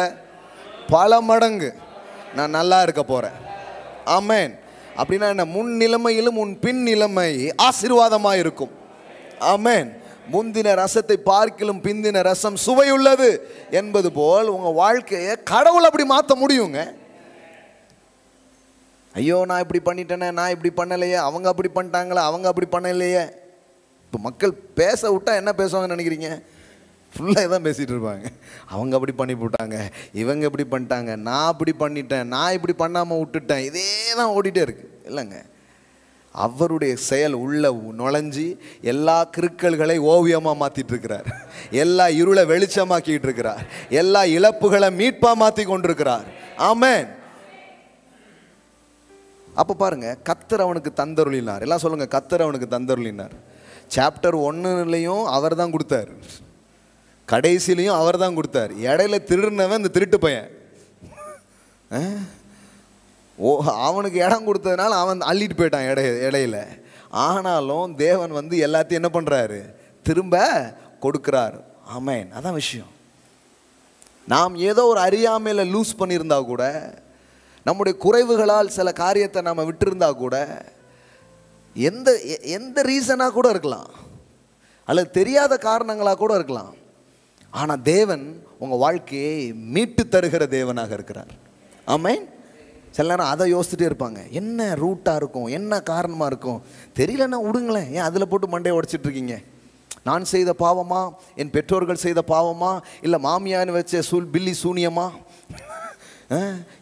பல மடங்கு நான் நல்லா இருக்க போகிறேன். ஆமென். அப்படின்னா என்ன? முன் நிலைமையிலும் உன் பின் நிலைமை ஆசீர்வாதமாக இருக்கும். ஆமென். முந்தின ரசத்தை பார்க்கிலும் பிந்தின ரசம் சுவையுள்ளது என்பது போல் உங்கள் வாழ்க்கையை கடவுள் அப்படி மாற்ற முடியுங்க. ஐயோ நான் இப்படி பண்ணிட்டேனே, நான் இப்படி பண்ணலையே, அவங்க அப்படி பண்ணிட்டாங்களே, அவங்க அப்படி பண்ணலையே. இப்போ மக்கள் பேச விட்டால் என்ன பேசுவாங்கன்னு நினைக்கிறீங்க? ஃபுல்லாக இதான் பேசிகிட்டு இருப்பாங்க. அவங்க அப்படி பண்ணி போட்டாங்க, இவங்க இப்படி பண்ணிட்டாங்க, நான் அப்படி பண்ணிட்டேன், நான் இப்படி பண்ணாமல் விட்டுட்டேன், இதே தான் ஓடிட்டே இருக்குது. இல்லைங்க, அவருடைய செயல் உள்ள நுழைஞ்சி எல்லா கிறுக்கல்களை ஓவியமாக மாற்றிட்டு இருக்கிறார், எல்லா இருளை வெளிச்சமாக்கிட்டு இருக்கிறார், எல்லா இழப்புகளை மீட்பாக மாற்றி கொண்டிருக்கிறார். ஆமென். அப்போ பாருங்க, கர்த்தர் அவனுக்கு தந்தருளினார். எல்லாம் சொல்லுங்க, கர்த்தர் அவனுக்கு தந்தருளினார். சாப்டர் 1லையும் அவர் தான் கொடுத்தார், கடைசிலையும் அவர் தான் கொடுத்தார். இடையில திருடினவன் இந்த திருட்டு பையன். அவனுக்கு இடம் கொடுத்ததுனால அவன் அள்ளிட்டு போயிட்டான் இடையில. ஆனாலும் தேவன் வந்து எல்லாத்தையும் என்ன பண்ணுறாரு? திரும்ப கொடுக்குறார். ஆமென். அதான் விஷயம். நாம் ஏதோ ஒரு அறியாமையில் லூஸ் பண்ணியிருந்தா கூட, நம்முடைய குறைவுகளால் சில காரியத்தை நாம் விட்டுருந்தா கூட, எந்த ரீசனாக கூட இருக்கலாம், அல்லது தெரியாத காரணங்களாக கூட இருக்கலாம். ஆனால் தேவன் உங்கள் வாழ்க்கையை மீட்டு தருகிற தேவனாக இருக்கிறார். ஆமென். சில நேரம் அதை யோசிச்சுட்டே இருப்பாங்க, என்ன ரூட்டாக இருக்கும், என்ன காரணமாக இருக்கும், தெரியலன்னா விடுங்களேன், ஏன் அதில் போட்டு மண்டையை உடைச்சிட்ருக்கீங்க? நான் செய்த பாவமா, என் பெற்றோர்கள் செய்த பாவமா, இல்லை மாமியான்னு வச்ச பில்லி சூனியமா?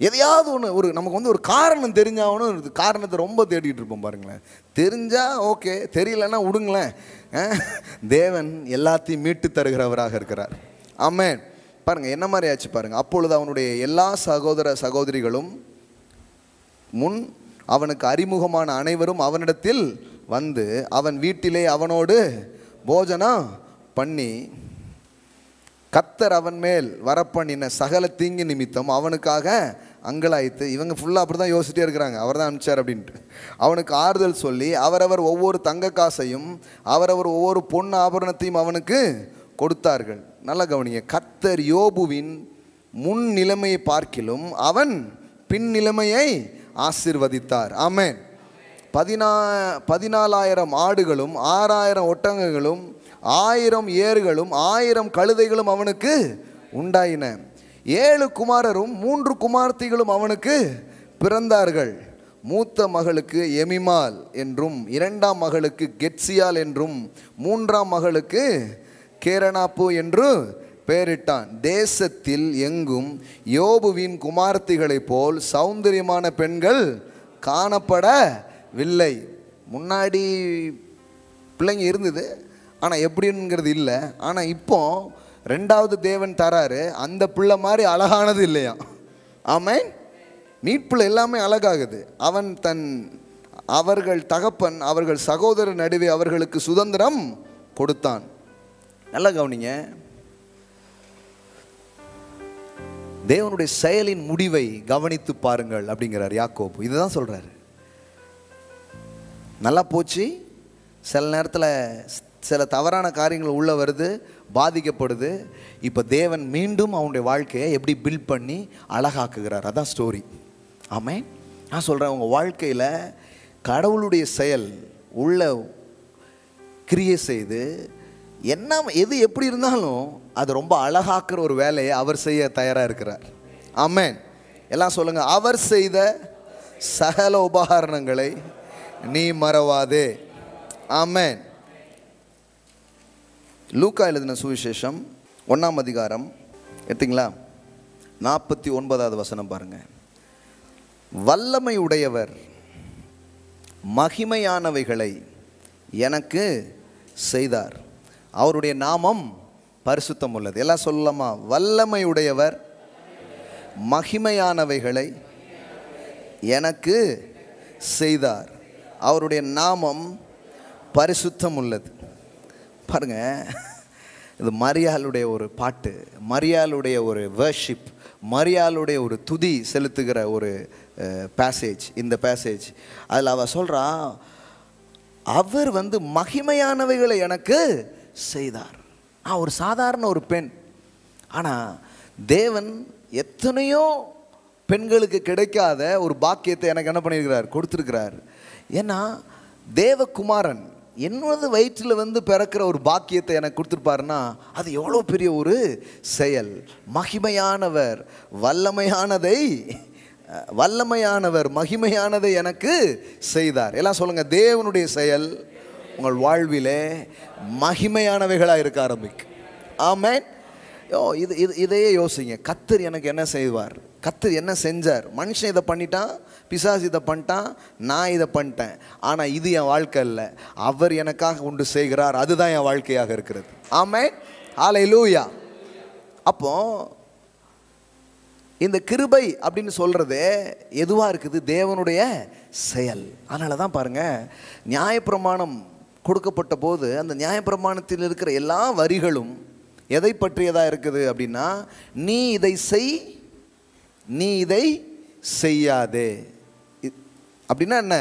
எதையாவது ஒன்று நமக்கு வந்து ஒரு காரணம் தெரிஞ்சாகணும். காரணத்தை ரொம்ப தேடிட்டு இருப்போம் பாருங்களேன். தெரிஞ்சால் ஓகே, தெரியலன்னா விடுங்களேன். தேவன் எல்லாத்தையும் மீட்டு தருகிறவராக இருக்கிறார். ஆமென். பாருங்கள் என்ன மாதிரி ஆச்சு பாருங்கள். அப்பொழுது அவனுடைய எல்லா சகோதர சகோதரிகளும் முன் அவனுக்கு அறிமுகமான அனைவரும் அவனிடத்தில் வந்து அவன் வீட்டிலே அவனோடு போஜனம் பண்ணி, கர்த்தர் அவன் மேல் வரப்பண்ணின சகல தீங்கு நிமித்தம் அவனுக்காக அங்கலாய்த்து, இவங்க ஃபுல்லாக அப்படி தான் யோசிச்சுட்டே இருக்கிறாங்க, அவர் தான் அனுப்பிச்சார் அப்படின்ட்டு, அவனுக்கு ஆறுதல் சொல்லி அவரவர் ஒவ்வொரு தங்க காசையும் அவரவர் ஒவ்வொரு பொன் ஆபரணத்தையும் அவனுக்கு கொடுத்தார்கள். நல்ல கவனிங்க. கர்த்தர் யோபுவின் முன் நிலைமையை பார்க்கிலும் அவன் பின் நிலைமையை ஆசீர்வதித்தார். ஆமென். 14,000 ஆடுகளும் 6,000 ஒட்டகங்களும் 1000 ஏர்களும் 1000 கழுதைகளும் அவனுக்கு உண்டாயின. 7 குமாரரும் 3 குமார்த்திகளும் அவனுக்கு பிறந்தார்கள். மூத்த மகளுக்கு எமிமால் என்றும், 2ஆம் மகளுக்கு கெட்சியால் என்றும், 3ஆம் மகளுக்கு கேரனாப்பு என்று பெயரிட்டான். தேசத்தில் எங்கும் யோபுவின் குமார்த்திகளைப் போல் சௌந்தரியமான பெண்கள் காணப்படவில்லை. முன்னாடி பிள்ளைங்க இருந்தது, ஆனால் எப்படிங்கிறது இல்லை. ஆனால் இப்போ 2வது தேவன் தராரு, அந்த பிள்ளை மாதிரி அழகானது இல்லையா? ஆமென். மீட்பில் எல்லாமே அழகாகுது. அவன் அவர்கள் தகப்பன் அவர்கள் சகோதரர் நடுவே அவர்களுக்கு சுதந்திரம் கொடுத்தான். நல்லா கவனிங்க. தேவனுடைய செயலின் முடிவை கவனித்து பாருங்கள் அப்படிங்கிறார் யாக்கோபு. இதுதான் சொல்றாரு. நல்லா போச்சு, சில நேரத்தில் சில தவறான காரியங்கள் உள்ள வருது, பாதிக்கப்படுது. இப்போ தேவன் மீண்டும் அவனுடைய வாழ்க்கையை எப்படி பில்ட் பண்ணி அழகாக்குகிறார். அதான் ஸ்டோரி. ஆமென். நான் சொல்கிறேன், உங்கள் வாழ்க்கையில் கடவுளுடைய செயல் உள்ள கிரியை செய்து எது எப்படி இருந்தாலும் அது ரொம்ப அழகாக்குற ஒரு வேலையை அவர் செய்ய தயாராக இருக்கிறார். ஆமென். எல்லாம் சொல்லுங்க, அவர் செய்த சகல உபகரணங்களை நீ மறவாதே. ஆமென். லூக்கா எழுதின சுவிசேஷம் 1ஆம் அதிகாரம் எடுத்தீங்களா? 49வது வசனம் பாருங்க. வல்லமை உடையவர் மகிமையானவைகளை எனக்கு செய்தார், அவருடைய நாமம் பரிசுத்தம் உள்ளது. எல்லாம் சொல்லலாமா? வல்லமை உடையவர் மகிமையானவைகளை எனக்கு செய்தார், அவருடைய நாமம் பரிசுத்தம் உள்ளது. பாருங்க, இது மரியாளுடைய ஒரு பாட்டு, மரியாளுடைய ஒரு வர்ஷிப், மரியாளுடைய ஒரு துதி செலுத்துகிற ஒரு பேசேஜ். இந்த பேசேஜ் அதில் அவ சொல்கிறா, அவர் மகிமையானவைகளை எனக்கு செய்தார். ஒரு சாதாரண ஒரு பெண், ஆனால் தேவன் எத்தனையோ பெண்களுக்கு கிடைக்காத ஒரு பாக்கியத்தை எனக்கு என்ன பண்ணியிருக்கிறார்? கொடுத்துருக்கிறார். ஏன்னா தேவகுமாரன் என்னோட வயிற்றில் பிறக்கிற ஒரு பாக்கியத்தை எனக்கு கொடுத்துருப்பாருன்னா அது எவ்வளோ பெரிய ஒரு செயல். மகிமையானவர் வல்லமையானவர் மகிமையானதை எனக்கு செய்தார். எல்லாம் சொல்லுங்க, தேவனுடைய செயல் உங்கள் வாழ்விலே மகிமையானவைகளாக இருக்க ஆரம்பிக்கும். ஆமென். இதையே யோசிங்க. கர்த்தர் எனக்கு என்ன செய்வார், கர்த்தர் என்ன செஞ்சார். மனுஷன் இதை பண்ணிட்டான், பிசாசு இதை பண்ணிட்டான், நான் இதை பண்ணிட்டேன், ஆனால் இது என் வாழ்க்கை இல்லை, அவர் எனக்காக கொண்டு செய்கிறார், அதுதான் என் வாழ்க்கையாக இருக்கிறது. ஆமென். ஹல்லேலூயா. அப்போ இந்த கிருபை அப்படின்னு சொல்கிறது எதுவாக இருக்குது? தேவனுடைய செயல். அதனால தான் பாருங்கள், நியாயப்பிரமாணம் கொடுக்கப்பட்ட போது அந்த நியாயப்பிரமாணத்தில் இருக்கிற எல்லா வரிகளும் எதை பற்றியதாக இருக்குது அப்படின்னா, நீ இதை செய், நீ இதை செய்யாதே. அப்படின்னா என்ன?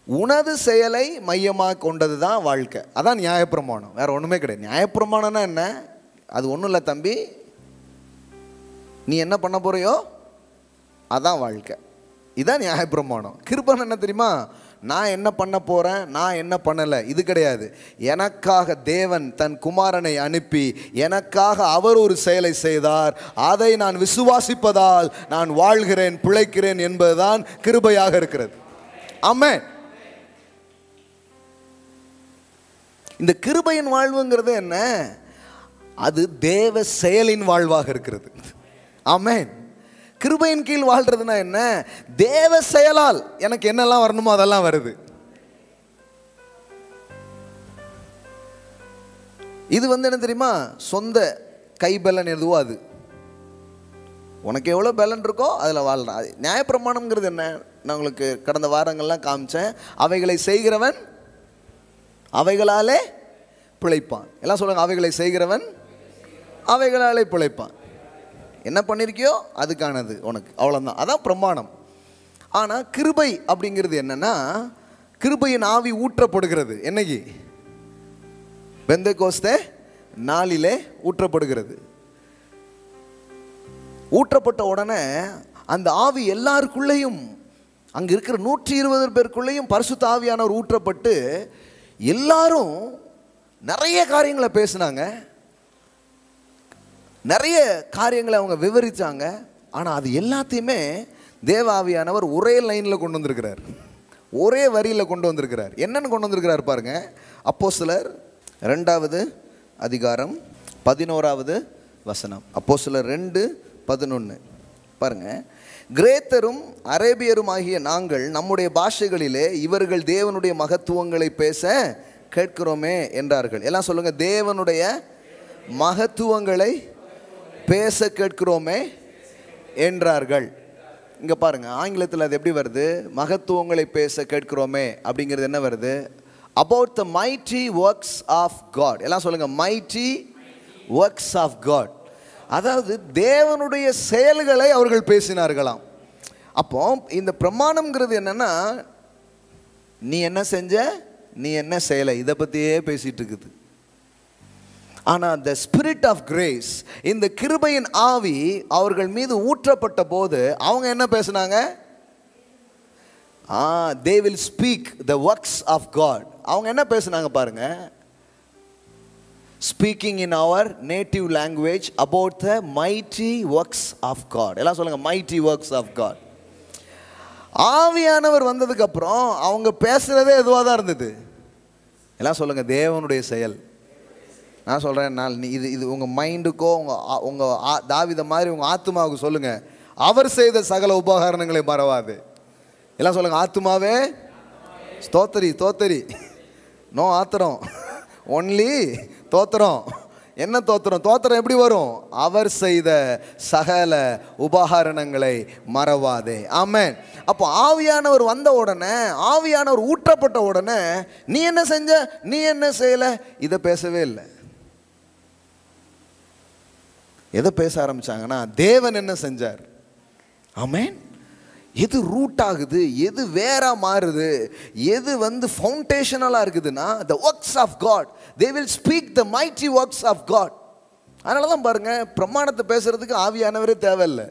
உனது செயலை மையமாக கொண்டது தான் வாழ்க்கை. அதான் நியாயப்பிரமாணம், வேற ஒன்றுமே கிடையாது. நியாயப்பிரமாணம்னா என்ன? அது ஒன்றும் இல்லை தம்பி, நீ என்ன பண்ண போறியோ அதான் வாழ்க்கை. இதான் நியாயப்பிரமாணம். கிருபை என்ன தெரியுமா? நான் என்ன பண்ண போகிறேன், நான் என்ன பண்ணலை, இது கிடையாது. எனக்காக தேவன் தன் குமாரனை அனுப்பி எனக்காக அவர் ஒரு செயலை செய்தார், அதை நான் விசுவாசிப்பதால் நான் வாழ்கிறேன், பிழைக்கிறேன் என்பதுதான் கிருபையாக இருக்கிறது. ஆமென். இந்த கிருபையின் வாழ்வுங்கிறது என்ன? அது தேவ செயலின் வாழ்வாக இருக்கிறது. ஆமென். கிருபையின் கீழ் வாழ்றதுனா என்ன? தேவ செயலால் எனக்கு என்னெல்லாம் வரணுமோ அதெல்லாம் வருது. இது என்ன தெரியுமா? சொந்த கைபலன் எதுவோ அது. உனக்கு எவ்வளோ பலன் இருக்கோ அதில் வாழ்றான். நியாயப்பிரமாணம்ங்கிறது என்ன? நான் உங்களுக்கு கடந்த வாரங்கள்லாம் காமிச்சேன். அவைகளை செய்கிறவன் அவைகளாலே பிழைப்பான். எல்லாம் சொல்லுங்க, அவைகளை செய்கிறவன் அவைகளாலே பிழைப்பான். என்ன பண்ணியிருக்கியோ அதுக்கானது உனக்கு, அவ்வளோதான். அதான் பிரமாணம். ஆனால் கிருபை அப்படிங்கிறது என்னன்னா, கிருபையின் ஆவி ஊற்றப்படுகிறது. என்னைக்கு? பெந்தேகோஸ்தே நாளிலே ஊற்றப்படுகிறது. ஊற்றப்பட்ட உடனே அந்த ஆவி எல்லாருக்குள்ளேயும், அங்கே இருக்கிற 120 பேருக்குள்ளேயும் பரிசுத்த ஆவியானவர் ஊற்றப்பட்டு எல்லாரும் நிறைய காரியங்களை பேசினாங்க, நிறைய காரியங்களை அவங்க விவரித்தாங்க. ஆனால் அது எல்லாத்தையுமே தேவ ஆவியானவர் ஒரே லைனில் கொண்டு வந்திருக்கிறார், ஒரே வரியில் கொண்டு வந்திருக்கிறார். என்னென்னு கொண்டு வந்திருக்கிறார் பாருங்க. அப்போஸ்தலர் 2வது அதிகாரம் 11வது வசனம். அப்போஸ்தலர் 2:11 பாருங்க. கிரேத்தரும் அரேபியரும் ஆகிய நாங்கள் நம்முடைய பாஷைகளிலே இவர்கள் தேவனுடைய மகத்துவங்களை பேச கேட்கிறோமே என்றார்கள். எல்லாம் சொல்லுங்க, தேவனுடைய மகத்துவங்களை பேச கேட்கிறோமே என்றார்கள். இங்கே பாருங்க, ஆங்கிலத்தில் அது எப்படி வருது? மகத்துவங்களை பேச கேட்கிறோமே அப்படிங்கிறது என்ன வருது? about the mighty works of God. எல்லாம் சொல்லுங்க, mighty works of God. அதாவது தேவனுடைய செயல்களை அவர்கள் பேசினார்களாம். அப்போ இந்த பிரமாணம்ங்கிறது என்னன்னா, நீ என்ன செஞ்ச, நீ என்ன செய்யலை, இதை பற்றியே பேசிட்டு இருக்குது. ஆனால் the spirit of grace, இந்த கிருபையின் ஆவி அவர்கள் மீது ஊற்றப்பட்ட போது அவங்க என்ன பேசினாங்க? they will speak the works of God. அவங்க என்ன பேசினாங்க பாருங்க. speaking in our native language about the mighty works of God. எல்லாம் சொல்லுங்க, mighty works of God. ஆவியானவர் வந்ததுக்கு அப்புறம் அவங்க பேசுறதே எதுவாக தான் இருந்தது. எல்லாம் சொல்லுங்க, தேவனுடைய செயல். நான் சொல்கிறேன், இது உங்கள் மைண்டுக்கோ உங்கள் தாவீதை மாதிரி உங்கள் ஆத்மாவுக்கு சொல்லுங்கள், அவர் செய்த சகல உபகரணங்களை மறவாது. எல்லாம் சொல்லுங்கள், ஆத்மாவே ஸ்தோத்திரி, தோத்தரி, நோ ஆத்திரம், ஒன்லி தோத்திரம். என்ன தோத்திரம்? தோத்திரம் எப்படி வரும்? அவர் செய்த சகல உபகரணங்களை மறவாதே. ஆமென். அப்போ ஆவியானவர் வந்த உடனே, ஆவியானவர் ஊற்றப்பட்ட உடனே நீ என்ன செஞ்ச, நீ என்ன செய்யலை, இதை பேசவே இல்லை. எதை பேச ஆரம்பிச்சாங்கன்னா, தேவன் என்ன செஞ்சார். ஆமென். எது ரூட் ஆகுது, எது வேற மாறுது, எது ஃபவுண்டேஷனலாக இருக்குதுன்னா, the works of God. They will speak the mighty works of God. அதனால தான் பாருங்க, பிரமாணத்தை பேசுறதுக்கு ஆவியானவரே தேவையில்லை.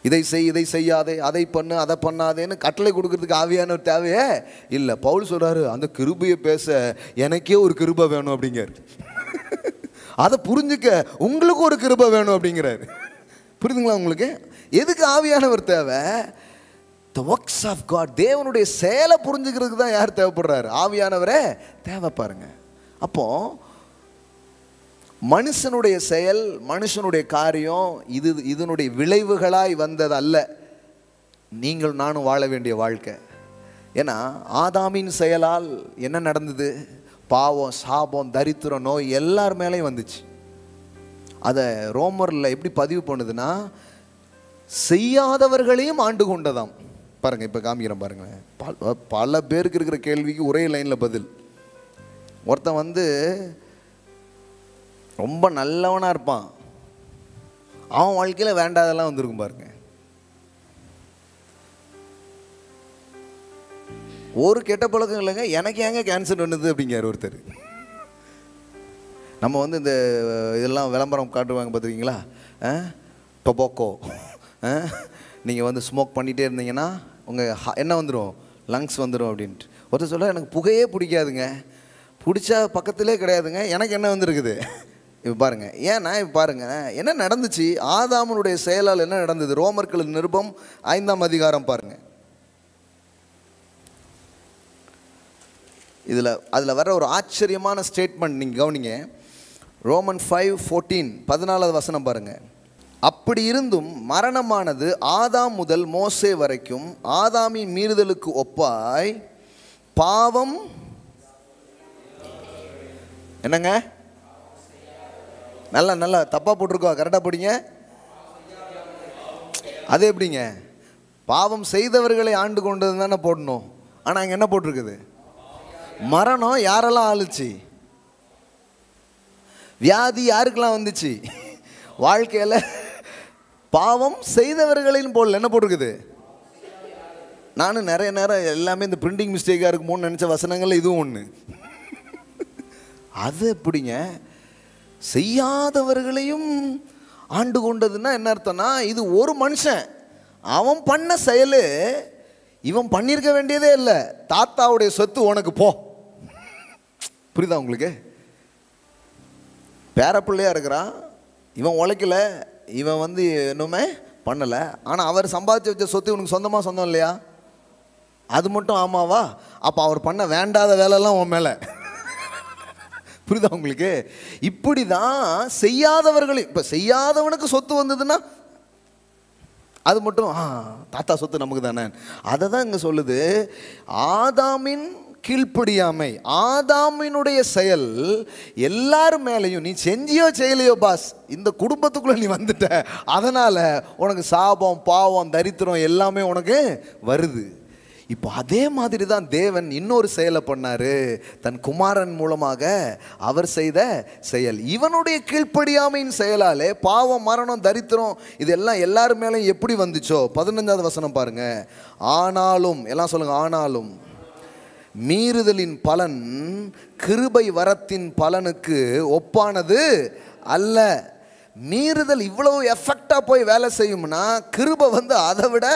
இதை செய், இதை செய்யாதே, அதை பண்ணு, அதை பண்ணாதேன்னு கட்டளை கொடுக்கறதுக்கு ஆவியானவர் தேவையே இல்லை. பவுல் சொல்றாரு, அந்த கிருபையை பேச எனக்கே ஒரு கிருபை வேணும் அப்படிங்கிறார். அதை புரிஞ்சுக்க உங்களுக்கு ஒரு கிருபை வேணும் அப்படிங்கிறாரு. புரியுதுங்களா உங்களுக்கு? எதுக்கு ஆவியானவர் தேவை? the works of God. தேவனுடைய செயலை புரிஞ்சுக்கிறதுக்கு தான் யார் தேவைப்படுறாரு? ஆவியானவரே தேவை. பாருங்க, அப்போ மனுஷனுடைய செயல், மனுஷனுடைய காரியம் இதனுடைய விளைவுகளாய் வந்தது அல்ல நீங்கள் நானும் வாழ வேண்டிய வாழ்க்கை. ஏன்னா ஆதாமின் செயலால் என்ன நடந்தது? பாவம், சாபம், தரித்திரம், நோய் எல்லார் மேலேயும் வந்துச்சு. அதை ரோமரில் எப்படி பதிவு பண்ணுதுன்னா, செய்யாதவர்களையும் ஆண்டு கொண்டதாம். பாருங்க, இப்போ காமிக்கிறேன் பாருங்க. பல பேருக்கு இருக்கிற கேள்விக்கு ஒரே லைனில் பதில். ஒருத்தன் ரொம்ப நல்லவனாக இருப்பான், அவன் வாழ்க்கையில் வேண்டாதெல்லாம் வந்திருக்கும் பாருங்க. ஒரு கெட்ட பழக்கம் இல்லைங்க, எனக்கு ஏங்க கேன்சர் வந்தது அப்படிங்கிறார் ஒருத்தர். நம்ம வந்து இந்த இதெல்லாம் விளம்பரம் காட்டுவாங்க பார்த்துருக்கீங்களா, டொபாக்கோ, நீங்கள் வந்து ஸ்மோக் பண்ணிகிட்டே இருந்தீங்கன்னா உங்கள் என்ன வந்துடும், லங்ஸ் வந்துடும் அப்படின்ட்டு. ஒருத்தர் சொல்ல எனக்கு புகையே பிடிக்காதுங்க, பிடிச்சா பக்கத்திலே கிடையாதுங்க, எனக்கு என்ன வந்துருக்குது. இப்போ பாருங்கள், ஏன்னா இப்போ பாருங்கள் என்ன நடந்துச்சு, ஆதாமனுடைய செயலால் என்ன நடந்தது. ரோமர்கள் நிருபம் 5ஆம் அதிகாரம் பாருங்கள். அதில் வர ஒரு ஆச்சரியமான ஸ்டேட்மெண்ட் நீங்கள் கவனிங்க. ரோமன் 5:14 14வது வசனம் பாருங்கள். அப்படி இருந்தும் மரணமானது ஆதாம் முதல் மோசே வரைக்கும் ஆதாமின் மீறுதலுக்கு ஒப்பாய் பாவம் என்னங்க, நல்லா தப்பாக போட்டிருக்கோம், கரெக்டாக போடிங்க. அது எப்படிங்க, பாவம் செய்தவர்களை ஆண்டு கொண்டது தானே போடணும். ஆனால் அங்கே என்ன போட்டிருக்குது, மரணம் யாரெல்லாம் ஆளுச்சு, வியாதி யாருக்கெல்லாம் வந்துச்சு, வாழ்க்கையில் பாவம் செய்தவர்களின் போல் என்ன போட்டிருக்குது. நானும் நிறைய நேரம் எல்லாமே இந்த பிரிண்டிங் மிஸ்டேக்காக இருக்குமோன்னு நினச்ச வசனங்கள் இதுவும் ஒன்று. அது எப்படிங்க, செய்யாதவர்களையும் ஆண்டு கொண்டதுன்னா என்ன அர்த்தம்னா, இது ஒரு மனுஷன் அவன் பண்ண செயல் இவன் பண்ணியிருக்க வேண்டியதே இல்லை, தாத்தாவுடைய சொத்து உனக்கு போ. புரியுதா உங்களுக்கு? பேரப்பிள்ளையாக இருக்கிறான், இவன் உழைக்கல, இவன் வந்து இன்னுமே பண்ணலை, ஆனால் அவர் சம்பாதிச்சு வச்ச சொத்து இவனுக்கு சொந்தம் இல்லையா, அது மட்டும் ஆமாவா? அப்போ அவர் பண்ண வேண்டாத வேலைலாம் உன் மேலே. புரியுதா உங்களுக்கு? இப்படி தான் செய்யாதவர்கள். இப்போ செய்யாதவனுக்கு சொத்து வந்ததுன்னா அது மட்டும் தாத்தா சொத்து நமக்கு தானே. அதை தான் இங்கே சொல்லுது, ஆதாமின் கீழ்ப்படியாமை, ஆதாமினுடைய செயல் எல்லாரும் மேலேயும். நீ செஞ்சியோ செய்யலையோ பாஸ், இந்த குடும்பத்துக்குள்ளே நீ வந்துட்ட, அதனால் உனக்கு சாபம் பாவம் தரித்திரம் எல்லாமே உனக்கு வருது. இப்போ அதே மாதிரி தான் தேவன் இன்னொரு செயலை பண்ணார், தன் குமாரன் மூலமாக அவர் செய்த செயல். இவனுடைய கீழ்ப்படியாமையின் செயலாலே பாவம் மரணம் தரித்திரம் இதெல்லாம் எல்லாரும் மேலேயும் எப்படி வந்துச்சோ. 15வது வசனம் பாருங்க. ஆனாலும் எல்லாம் சொல்லுங்க, ஆனாலும் மீறுதலின் பலன் கிருபை வரத்தின் பலனுக்கு ஒப்பானது அல்ல. மீறுதல் இவ்வளவு எஃபெக்டாக போய் வேலை செய்யும்னா கிருபை வந்து அதை விட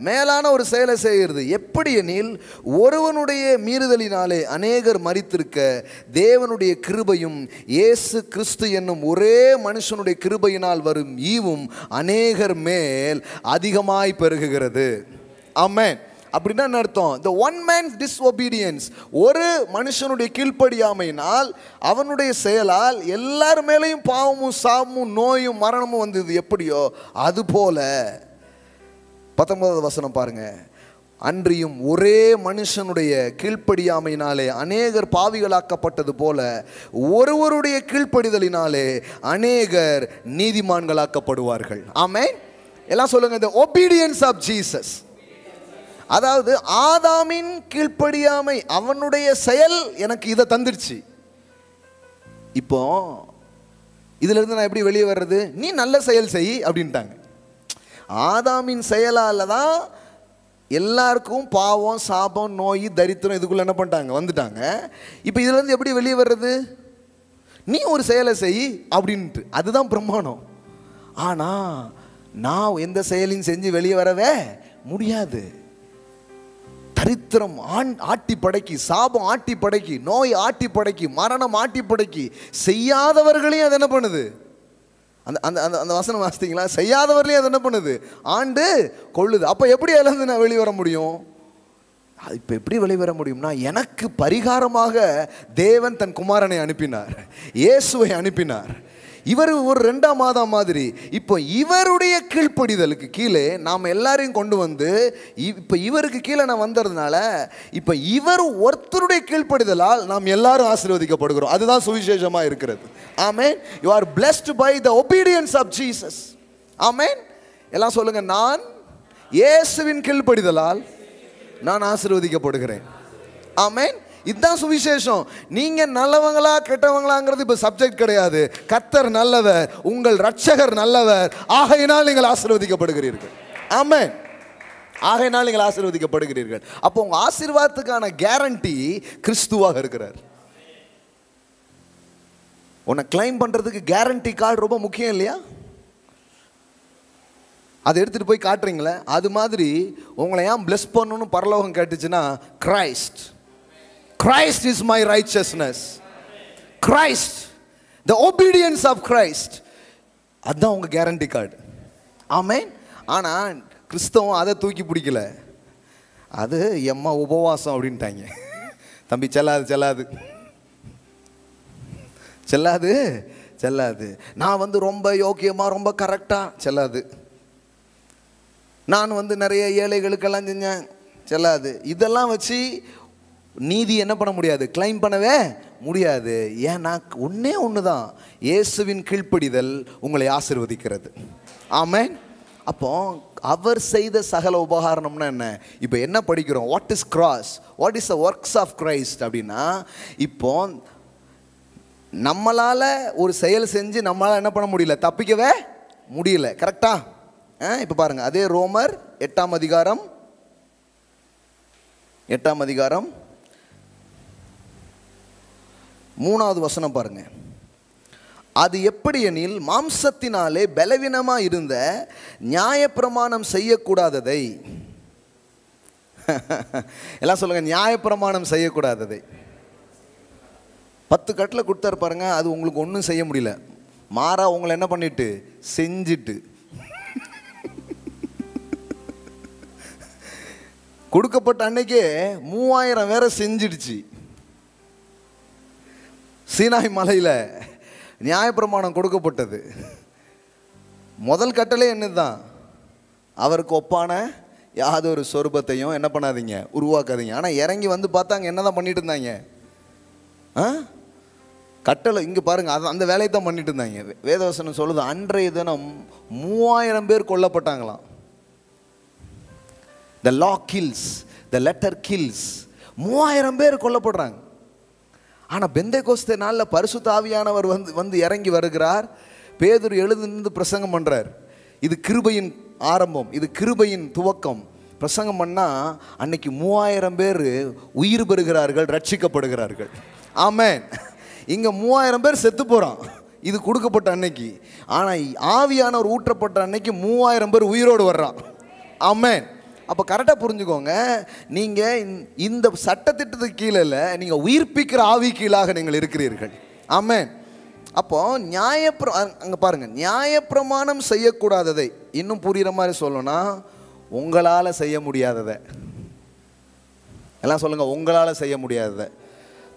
மேலான ஒரு செயலை செய்கிறது. எப்படி எனில், ஒருவனுடைய மீறுதலினாலே அநேகர் மரித்திருக்க தேவனுடைய கிருபையும் இயேசு கிறிஸ்து என்னும் ஒரே மனுஷனுடைய கிருபையினால் வரும் ஈவும் அநேகர் மேல் அதிகமாய் பெருகுகிறது. ஆமென். அப்படின்னா என்ன அர்த்தம்? the one man's disobedience, ஒரு மனுஷனுடைய கீழ்ப்படியாமையினால் அவனுடைய செயலால் எல்லார் மேலேயும் பாவமும் சாபமும் நோயும் மரணமும் வந்தது. எப்படியோ அதுபோல 19வது வசனம் பாருங்க. அன்றியும் ஒரே மனுஷனுடைய கீழ்ப்படியாமையினாலே அநேகர் பாவிகளாக்கப்பட்டது போல ஒருவருடைய கீழ்ப்படிதலினாலே அநேகர் நீதிமான்களாக்கப்படுவார்கள். ஆமென். எல்லாம் சொல்லுங்க, the obedience of Jesus. அதாவது ஆதாமின் கீழ்ப்படியாமை, அவனுடைய செயல் எனக்கு இதை தந்துருச்சு. இப்போ இதுல இருந்து நான் எப்படி வெளியே வர்றது? நீ நல்ல செயல் செய் அப்படின்ட்டாங்க. ஆதாமின் செயலால தான் எல்லாருக்கும் பாவம் சாபம் நோய் தரித்திரம் இதுக்குள்ள என்ன பண்ணிட்டாங்க, வந்துட்டாங்க. இப்போ இதுல இருந்து எப்படி வெளியே வர்றது? நீ ஒரு செயலை செய் அப்படின்ட்டு, அதுதான் பிரமாணம். ஆனா நான் எந்த செயலையும் செஞ்சு வெளியே வரவே முடியாது. தரித்திரம் ஆட்டி படைக்கி, சாபம் ஆட்டி படைக்கி, நோய் ஆட்டி படைக்கி, மரணம் ஆட்டி படைக்கி, செய்யாதவர்களையும் அது என்ன பண்ணுது? அந்த அந்த அந்த வசனம் வாசித்தீங்களா? செய்யாதவர்களையும் அது என்ன பண்ணுது? ஆண்டு கொள்ளுது. அப்போ எப்படி அதிலிருந்து நான் வெளிவர முடியும்? இப்போ எப்படி வெளிவர முடியும்னா, எனக்கு பரிகாரமாக தேவன் தன் குமாரனை அனுப்பினார், இயேசுவை அனுப்பினார். இவர் ஒரு 2ஆம் ஆதாம் மாதிரி. இப்போ இவருடைய கீழ்ப்படிதலுக்கு கீழே நாம் எல்லாரையும் கொண்டு வந்து, இப்போ இவருக்கு கீழே நான் வந்ததுனால இப்போ இவர் ஒருத்தருடைய கீழ்ப்படிதலால் நாம் எல்லாரும் ஆசீர்வதிக்கப்படுகிறோம். அதுதான் சுவிசேஷமாக இருக்கிறது. Amen. You are blessed by the obedience of Jesus. Amen. எல்லாம் சொல்லுங்க, நான் இயேசுவின் கீழ்ப்படிதலால் நான் ஆசீர்வதிக்கப்படுகிறேன். ஆமென். இதுதான் சுவிசேஷம். நீங்க நல்லவங்களா கெட்டவங்களாங்கிறது இப்ப சப்ஜெக்ட் கிடையாது. கர்த்தர் நல்லவர், உங்கள் இரட்சகர் நல்லவர், ஆகையினால் நீங்கள் ஆசீர்வதிக்கப்படுகிறீர்கள். ஆமென். ஆகையினால் நீங்கள் ஆசீர்வதிக்கப்படுகிறீர்கள். அப்போ உங்க ஆசீர்வாதத்துக்கான கேரண்டி கிறிஸ்துவாக இருக்கிறார். உன்னை கிளைம் பண்றதுக்கு கேரண்டி கார்டு ரொம்ப முக்கியம் இல்லையா? அதை எடுத்துட்டு போய் காட்டுறீங்களே, அது மாதிரி உங்களை ஏன் பிளஸ் பண்ணணும்னு பரலோகம் கேட்டுச்சுன்னா, Christ, Christ is my righteousness, Christ, the obedience of Christ, அதுதான் உங்க கேரண்டி கார்டு. ஆமென். ஆனால் கிறிஸ்தவம் அதை தூக்கி பிடிக்கல. அது எம்மா உபவாசம் அப்படின்ட்டாங்க. தம்பி செல்லாது செல்லாது செல்லாது செல்லாது. நான் வந்து ரொம்ப யோக்கியமாக ரொம்ப கரெக்டாக செல்லாது. நான் வந்து நிறைய ஏழைகளுக்கெல்லாம் செஞ்சேன் செல்லாது. இதெல்லாம் வச்சு நீதி என்ன பண்ண முடியாது, கிளைம் பண்ணவே முடியாது. ஏன்னா ஒன்றே ஒன்று தான், இயேசுவின் கீழ்ப்படிதல் உங்களை ஆசீர்வதிக்கிறது. ஆமென். அப்போ அவர் செய்த சகல உபகாரணம்னா என்ன? இப்போ என்ன படிக்கிறோம்? What is cross, what is the works of Christ அப்படின்னா, இப்போ நம்மளால் ஒரு செயல் செஞ்சு நம்மளால் என்ன பண்ண முடியல, தப்பிக்கவே முடியல. கரெக்டா? இப்போ பாருங்க, அதே ரோமர் 8ஆம் அதிகாரம் 3வது வசனம் பாருங்க. அது எப்படி எனில், மாம்சத்தினாலே பலவீனமாக இருந்த நியாயப்பிரமாணம் செய்யக்கூடாததை, எல்லாம் சொல்லுங்க, நியாயப்பிரமாணம் செய்யக்கூடாததை 10 கட்டில் கொடுத்தாரு பாருங்க. அது உங்களுக்கு ஒன்றும் செய்ய முடியல, மாறா உங்களை என்ன பண்ணிட்டு செஞ்சுட்டு கொடுக்கப்பட்ட அன்னைக்கே 3000 வேற செஞ்சிடுச்சு. சீனாய் மலையில் நியாயப்பிரமாணம் கொடுக்கப்பட்டது. முதல் கட்டளை என்னதுதான், அவருக்கு ஒப்பான யாதொரு சொரூபத்தையும் என்ன பண்ணாதீங்க, உருவாக்காதீங்க. ஆனால் இறங்கி வந்து பார்த்தாங்க என்னதான் பண்ணிட்டு இருந்தாங்க, கட்டளை இங்கே பாருங்க, அது அந்த வேலையை தான் பண்ணிட்டு இருந்தாங்க. வேதவசனம் சொல்லுது, அன்றைய தினம் 3000 பேர் கொல்லப்பட்டாங்களாம். The law kills, the letter kills. 3000 பேர் கொல்லப்படுறாங்க. ஆனால் பெந்தேகோஸ்தே நாளில் பரிசுத்த ஆவியானவர் வந்து இறங்கி வருகிறார். பேதுரு எழுந்து நின்று பிரசங்கம் பண்ணுறார். இது கிருபையின் ஆரம்பம், இது கிருபையின் துவக்கம். பிரசங்கம் பண்ணால் அன்னைக்கு 3000 பேர் உயிர் பெறுகிறார்கள், ரட்சிக்கப்படுகிறார்கள். ஆமென். இங்கே 3000 பேர் செத்து போகிறான், இது கொடுக்கப்பட்ட அன்னைக்கு. ஆனால் ஆவியானவர் ஊற்றப்பட்ட அன்னைக்கு 3000 பேர் உயிரோடு வர்றான். ஆமென். அப்போ கரெக்டாக புரிஞ்சுக்கோங்க, நீங்கள் இந்த சட்டத்திட்டத்துக்கு கீழே இல்லை, நீங்கள் உயிர்ப்பிக்கிற ஆவி கீழாக நீங்கள் இருக்கிறீர்கள். ஆமென். அப்போ அங்கே பாருங்கள், நியாயப்பிரமாணம் செய்யக்கூடாததை, இன்னும் புரிகிற மாதிரி சொல்லணும்னா, உங்களால் செய்ய முடியாததை, எல்லாம் சொல்லுங்கள், உங்களால் செய்ய முடியாததை.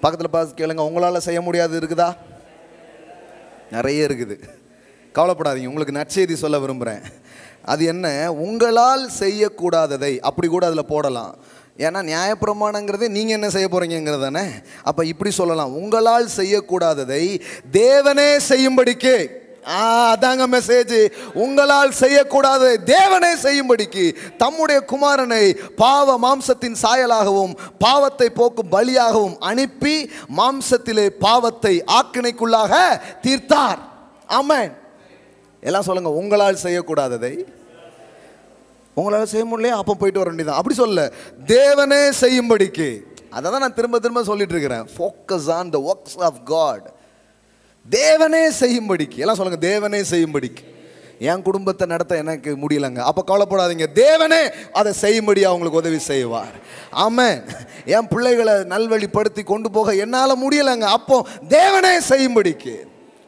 பக்கத்தில் பார்த்து கேளுங்க, உங்களால் செய்ய முடியாது இருக்குதா? நிறைய இருக்குது. கவலைப்படாதீங்க, உங்களுக்கு நற்செய்தி சொல்ல விரும்புகிறேன். அது என்ன? உங்களால் செய்யக்கூடாததை, அப்படி கூட அதில் போடலாம். ஏன்னா நியாயப்பிரமாணங்கிறது நீங்கள் என்ன செய்ய போகிறீங்கிறது தானே. அப்போ இப்படி சொல்லலாம், உங்களால் செய்யக்கூடாததை தேவனே செய்யும்படிக்கு. அதாங்க மெசேஜ். உங்களால் செய்யக்கூடாததை தேவனே செய்யும்படிக்கு தம்முடைய குமாரனை பாவ மாம்சத்தின் சாயலாகவும் பாவத்தை போக்கும் பலியாகவும் அனுப்பி மாம்சத்திலே பாவத்தை ஆக்கினைக்குள்ளாக தீர்த்தார். ஆமென். எல்லாம் சொல்லுங்க, உங்களால் செய்யக்கூடாததை உங்களால் செய்ய முடியல, அப்போ போயிட்டு வர வேண்டியதான். அப்படி சொல்ல, தேவனே செய்யும்படிக்கு. அதை தான் நான் திரும்ப திரும்ப சொல்லிட்டு இருக்கிறேன். Focus on the works of God. தேவனே செய்யும்படிக்கு. எல்லாம் சொல்லுங்க, தேவனே செய்யும்படிக்கு. என் குடும்பத்தை நடத்த எனக்கு முடியலங்க, அப்போ கவலைப்படாதீங்க, தேவனே அதை செய்யும்படி அவங்களுக்கு உதவி செய்வார். ஆமென். என் பிள்ளைகளை நல்வழிப்படுத்தி கொண்டு போக என்னால் முடியலைங்க, அப்போ தேவனே செய்யும்படிக்கு.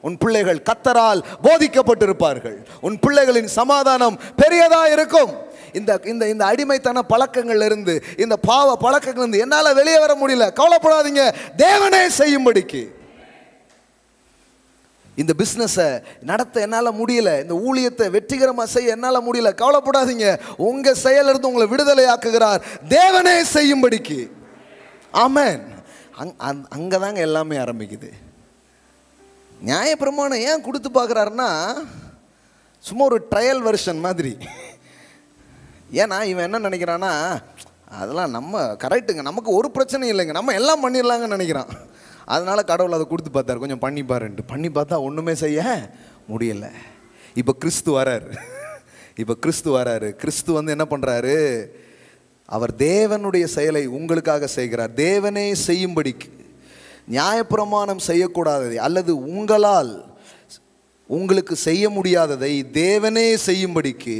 உன் பிள்ளைகள் கர்த்தரால் போதிக்கப்பட்டிருப்பார்கள். உன் பிள்ளைகளின் சமாதானம் பெரியதா இருக்கும். இந்த இந்த இந்த அடிமைத்தன பழக்கங்கள்ல இருந்து, இந்த பாவ பழக்கங்கள் இருந்து என்னால் வெளியே வர முடியல, கவலைப்படாதீங்க, தேவனே செய்யும்படிக்கு. இந்த பிஸ்னஸை நடத்த என்னால் முடியல, இந்த ஊழியத்தை வெற்றிகரமாக செய்ய என்னால் முடியல, கவலைப்படாதீங்க, உங்கள் செயலிருந்து உங்களை விடுதலை ஆக்குகிறார், தேவனே செய்யும்படிக்கு. ஆமென். அங்கே தாங்க எல்லாமே ஆரம்பிக்குது. நியாயப்பிரமாணம் ஏன் கொடுத்து பார்க்குறாருன்னா, சும்மா ஒரு ட்ரையல் வெர்ஷன் மாதிரி. ஏன்னா இவன் என்ன நினைக்கிறான்னா, அதெல்லாம் நம்ம கரெக்டுங்க, நமக்கு ஒரு பிரச்சனையும் இல்லைங்க, நம்ம எல்லாம் பண்ணிடலாங்கன்னு நினைக்கிறான். அதனால் கடவுள் அதை கொடுத்து பார்த்தார், கொஞ்சம் பண்ணி பாருன்ட்டு. பண்ணி பார்த்தா ஒன்றுமே செய்ய முடியலை. இப்போ கிறிஸ்து வராரு. கிறிஸ்து வந்து என்ன பண்ணுறாரு, அவர் தேவனுடைய செயலை உங்களுக்காக செய்கிறார். தேவனே செய்யும்படிக்கு, நியாயப்பிரமாணம் செய்யக்கூடாததை அல்லது உங்களால் உங்களுக்கு செய்ய முடியாததை தேவனே செய்யும்படிக்கு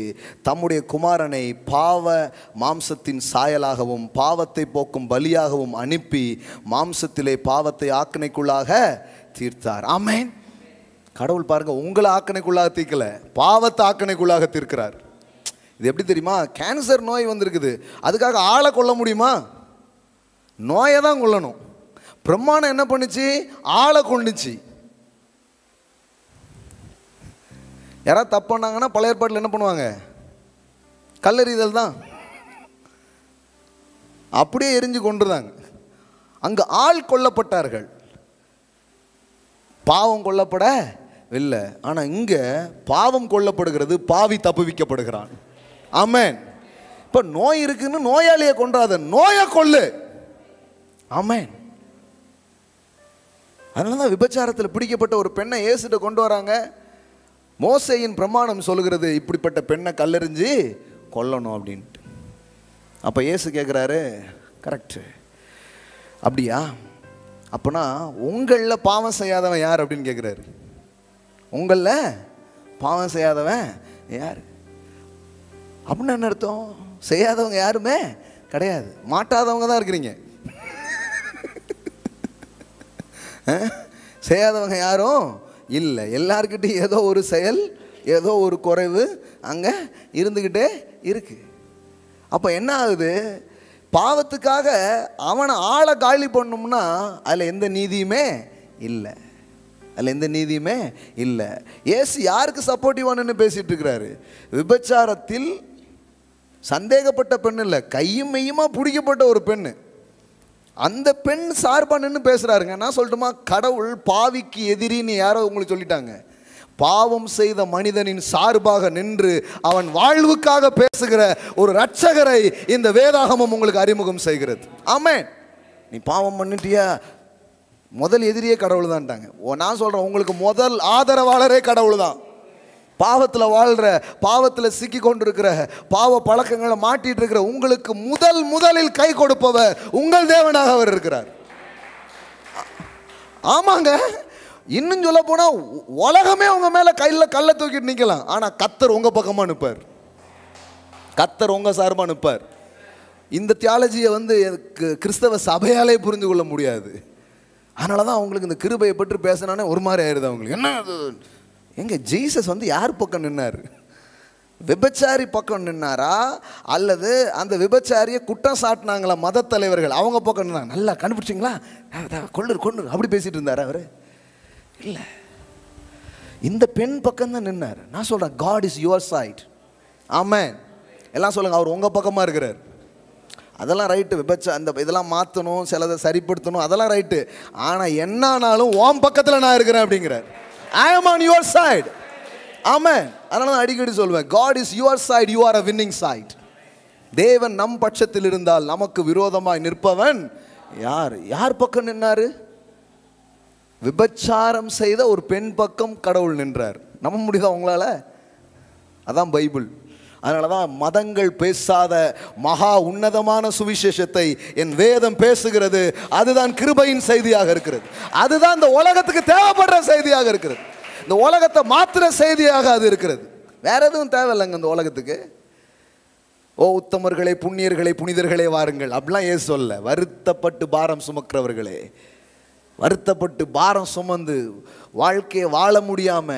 தம்முடைய குமாரனை பாவ மாம்சத்தின் சாயலாகவும் பாவத்தை போக்கும் பலியாகவும் அனுப்பி மாம்சத்திலே பாவத்தை ஆக்கினைக்குள்ளாக தீர்த்தார். ஆமென். கடவுள் பாருங்க, உங்களை ஆக்கினைக்குள்ளாக தீர்க்கல, பாவத்தை ஆக்கினைக்குள்ளாக தீர்க்கிறார். இது எப்படி தெரியுமா? கேன்சர் நோய் வந்திருக்குது, அதுக்காக ஆளை கொல்ல முடியுமா? நோயை தான் கொல்லணும். பிரம்மாணம் என்ன பண்ணுச்சு? ஆளை கொண்டுச்சு. யாராவது தப்பு பண்ணாங்கன்னா பழைய ஏற்பாட்டில் என்ன பண்ணுவாங்க? கல்லெறிதல் தான். அப்படியே எரிஞ்சு கொண்டுருந்தாங்க. அங்கு ஆள் கொல்லப்பட்டார்கள், பாவம் கொல்லப்பட இல்லை. ஆனால் இங்கே பாவம் கொல்லப்படுகிறது, பாவி தப்புவிக்கப்படுகிறான். ஆமென். இப்போ நோய் இருக்குன்னு நோயாளியை கொன்றாத, நோயை கொல்லு. ஆமென். அதனால தான் விபச்சாரத்தில் பிடிக்கப்பட்ட ஒரு பெண்ணை இயேசுட்ட கொண்டு வராங்க. மோசேயின் பிரமாணம் சொல்லுகிறது இப்படிப்பட்ட பெண்ணை கல்லெறிஞ்சு கொல்லணும் அப்படின்ட்டு. அப்போ இயேசு கேட்குறாரு, கரெக்டு அப்படியா? அப்போனா உங்களில் பாவம் செய்யாதவன் யார் அப்படின்னு கேட்குறாரு. உங்களில் பாவம் செய்யாதவன் யார் அப்படின்னு என்ன அர்த்தம்? செய்யாதவங்க யாருமே கிடையாது, மாட்டாதவங்க தான் இருக்கிறீங்க. செய்யாதவங்க யாரும் இல்லை. எல்லார்கிட்டையும் ஏதோ ஒரு செயல், ஏதோ ஒரு குறைவு அங்கே இருந்துக்கிட்டே இருக்கு. அப்போ என்ன ஆகுது? பாவத்துக்காக அவனை ஆளை காலி பண்ணோம்னா அதில் எந்த நீதியுமே இல்லை, அதில் எந்த நீதியுமே இல்லை. ஏசு யாருக்கு சப்போர்ட்டிவானு பேசிட்டு இருக்கிறாரு? விபச்சாரத்தில் சந்தேகப்பட்ட பெண் இல்லை, கையும் மெய்யுமா பிடிக்கப்பட்ட ஒரு பெண்ணு. அந்த பெண் சார்பா நின்று பேசுறாருங்க. நான் சொல்லட்டுமா? கடவுள் பாவிக்கு எதிரின்னு யாரோ உங்களுக்கு சொல்லிட்டாங்க. பாவம் செய்த மனிதனின் சார்பாக நின்று அவன் வாழ்வுக்காக பேசுகிற ஒரு இரட்சகரை இந்த வேதாகமம் உங்களுக்கு அறிமுகம் செய்கிறது. ஆமென். நீ பாவம் பண்ணிட்டியா, முதல் எதிரியே கடவுள் தான்ட்டாங்க. நான் சொல்றேன், உங்களுக்கு முதல் ஆதரவாளரே கடவுள் தான். பாவத்தில் வாழ்கிற, பாவத்தில் சிக்கி கொண்டிருக்கிற, பாவ பழக்கங்களை மாட்டிட்டு இருக்கிற உங்களுக்கு முதலில் கை கொடுப்பவர் உங்கள் தேவனாக அவர் இருக்கிறார். ஆமாங்க. இன்னும் சொல்ல போனா உலகமே உங்க மேல கையில் கல்லை தூக்கிட்டு நிற்கலாம், ஆனா கர்த்தர் உங்க பக்கமா நிற்பார், கர்த்தர் உங்க சார்பா நிற்பார். இந்த தியாலஜியை கிறிஸ்தவ சபையாலே புரிந்து கொள்ள முடியாது. அதனாலதான் அவங்களுக்கு இந்த கிருபையை பற்றி பேசினானே ஒரு மாதிரி ஆயிடுது அவங்களுக்கு. என்ன எங்க ஜீசஸ் யார் பக்கம் நின்னார்? விபச்சாரி பக்கம் நின்னாரா அல்லது அந்த விபச்சாரியை குற்றம் சாட்டினாங்களா மத தலைவர்கள், அவங்க பக்கம் நின்னாங்க? நல்லா கண்டுபிடிச்சிங்களா? கொண்டு அப்படி பேசிட்டு இருந்தார் அவரு? இல்லை, இந்த பெண் பக்கம் தான் நின்னார். நான் சொல்றேன், காட் இஸ் யுவர் சைட். ஆமென். எல்லாம் சொல்லுங்க, அவர் உங்க பக்கமா இருக்கிறார். அதெல்லாம் ரைட்டு, அந்த இதெல்லாம் மாற்றணும், சிலதை சரிப்படுத்தணும், அதெல்லாம் ரைட்டு. ஆனால் என்னானாலும் உன் பக்கத்தில் நான் இருக்கிறேன் அப்படிங்கிறார். I am on your side. Amen. அதனால நான் அடிக்கடி சொல்வேன், God is your side, you are a winning side. தேவன் நம் பட்சத்தில் இருந்தால் நமக்கு விரோதமாய் நிற்பவன் யார்? யார் பக்கம் நின்னாரு? விபச்சாரம் செய்த ஒரு பெண் பக்கம் கடவுள் நின்றார். நம்ப முடியுதா உங்களால? அதான் பைபிள். அதனால தான் மதங்கள் பேசாத மகா உன்னதமான சுவிசேஷத்தை என் வேதம் பேசுகிறது. அதுதான் கிருபையின் செய்தியாக இருக்கிறது. அதுதான் இந்த உலகத்துக்கு தேவைப்படுற செய்தியாக இருக்கிறது. இந்த உலகத்தை மாத்திர செய்தியாக அது இருக்கிறது. வேற எதுவும் தேவையில்லைங்க இந்த உலகத்துக்கு. ஓ உத்தமர்களே, புண்ணியர்களே, புனிதர்களே வாருங்கள் அப்படிலாம் ஏன் சொல்ல. வருத்தப்பட்டு பாரம் சுமக்கிறவர்களே, வருத்தப்பட்டு பாரம் சுமந்து வாழ்க்கையை வாழ முடியாம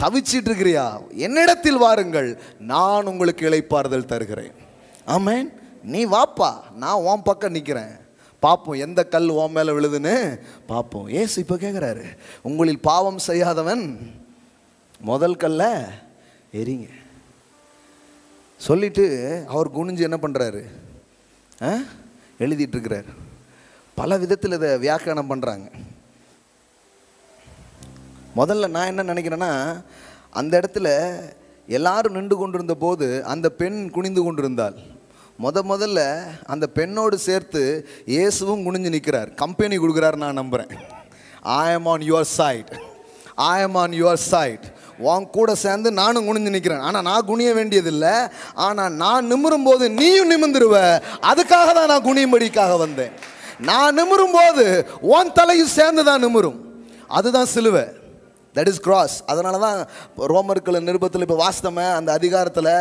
தவிச்சிட்டு இருக்கிறியா, என்னிடத்தில் வாருங்கள், நான் உங்களுக்கு இளைப்பாறுதல் தருகிறேன். ஆமென். நீ வாப்பா, நான் உன் பக்கம் நிற்கிறேன், பார்ப்போம் எந்த கல் உன் மேலே விழுதுன்னு பார்ப்போம். ஏசு இப்போ கேட்குறாரு, உங்களில் பாவம் செய்யாதவன் முதல் கல்ல எரிங்க சொல்லிட்டு அவர் குனிஞ்சு என்ன பண்ணுறாரு? எழுதிட்டு இருக்கிறார். பல விதத்தில் இதை வியாக்கியானம் பண்ணுறாங்க. முதல்ல நான் என்ன நினைக்கிறேன்னா, அந்த இடத்துல எல்லாரும் நின்று கொண்டிருந்த போது அந்த பெண் குனிந்து கொண்டிருந்தாள். முதல்ல அந்த பெண்ணோடு சேர்த்து இயேசுவும் குனிஞ்சு நிற்கிறார், கம்பெனி கொடுக்குறாரு நான் நம்புகிறேன். I am on your side, I am on your side. உன் கூட சேர்ந்து நானும் குனிஞ்சு நிற்கிறேன். ஆனால் நான் குனிய வேண்டியதில்லை. ஆனால் நான் நிமிரும் போது நீயும் நிமிர்ந்துருவ. அதுக்காக தான் நான் குனியும்படிக்காக வந்தேன். நான் நிமிரும் போது உன் தலையும் சேர்ந்து தான் நிமிரும். அதுதான் சிலுவை. That is cross. அதனால தான் ரோமர்கள் நிருபத்தில் இப்போ வாஸ்தவ அந்த அதிகாரத்தில்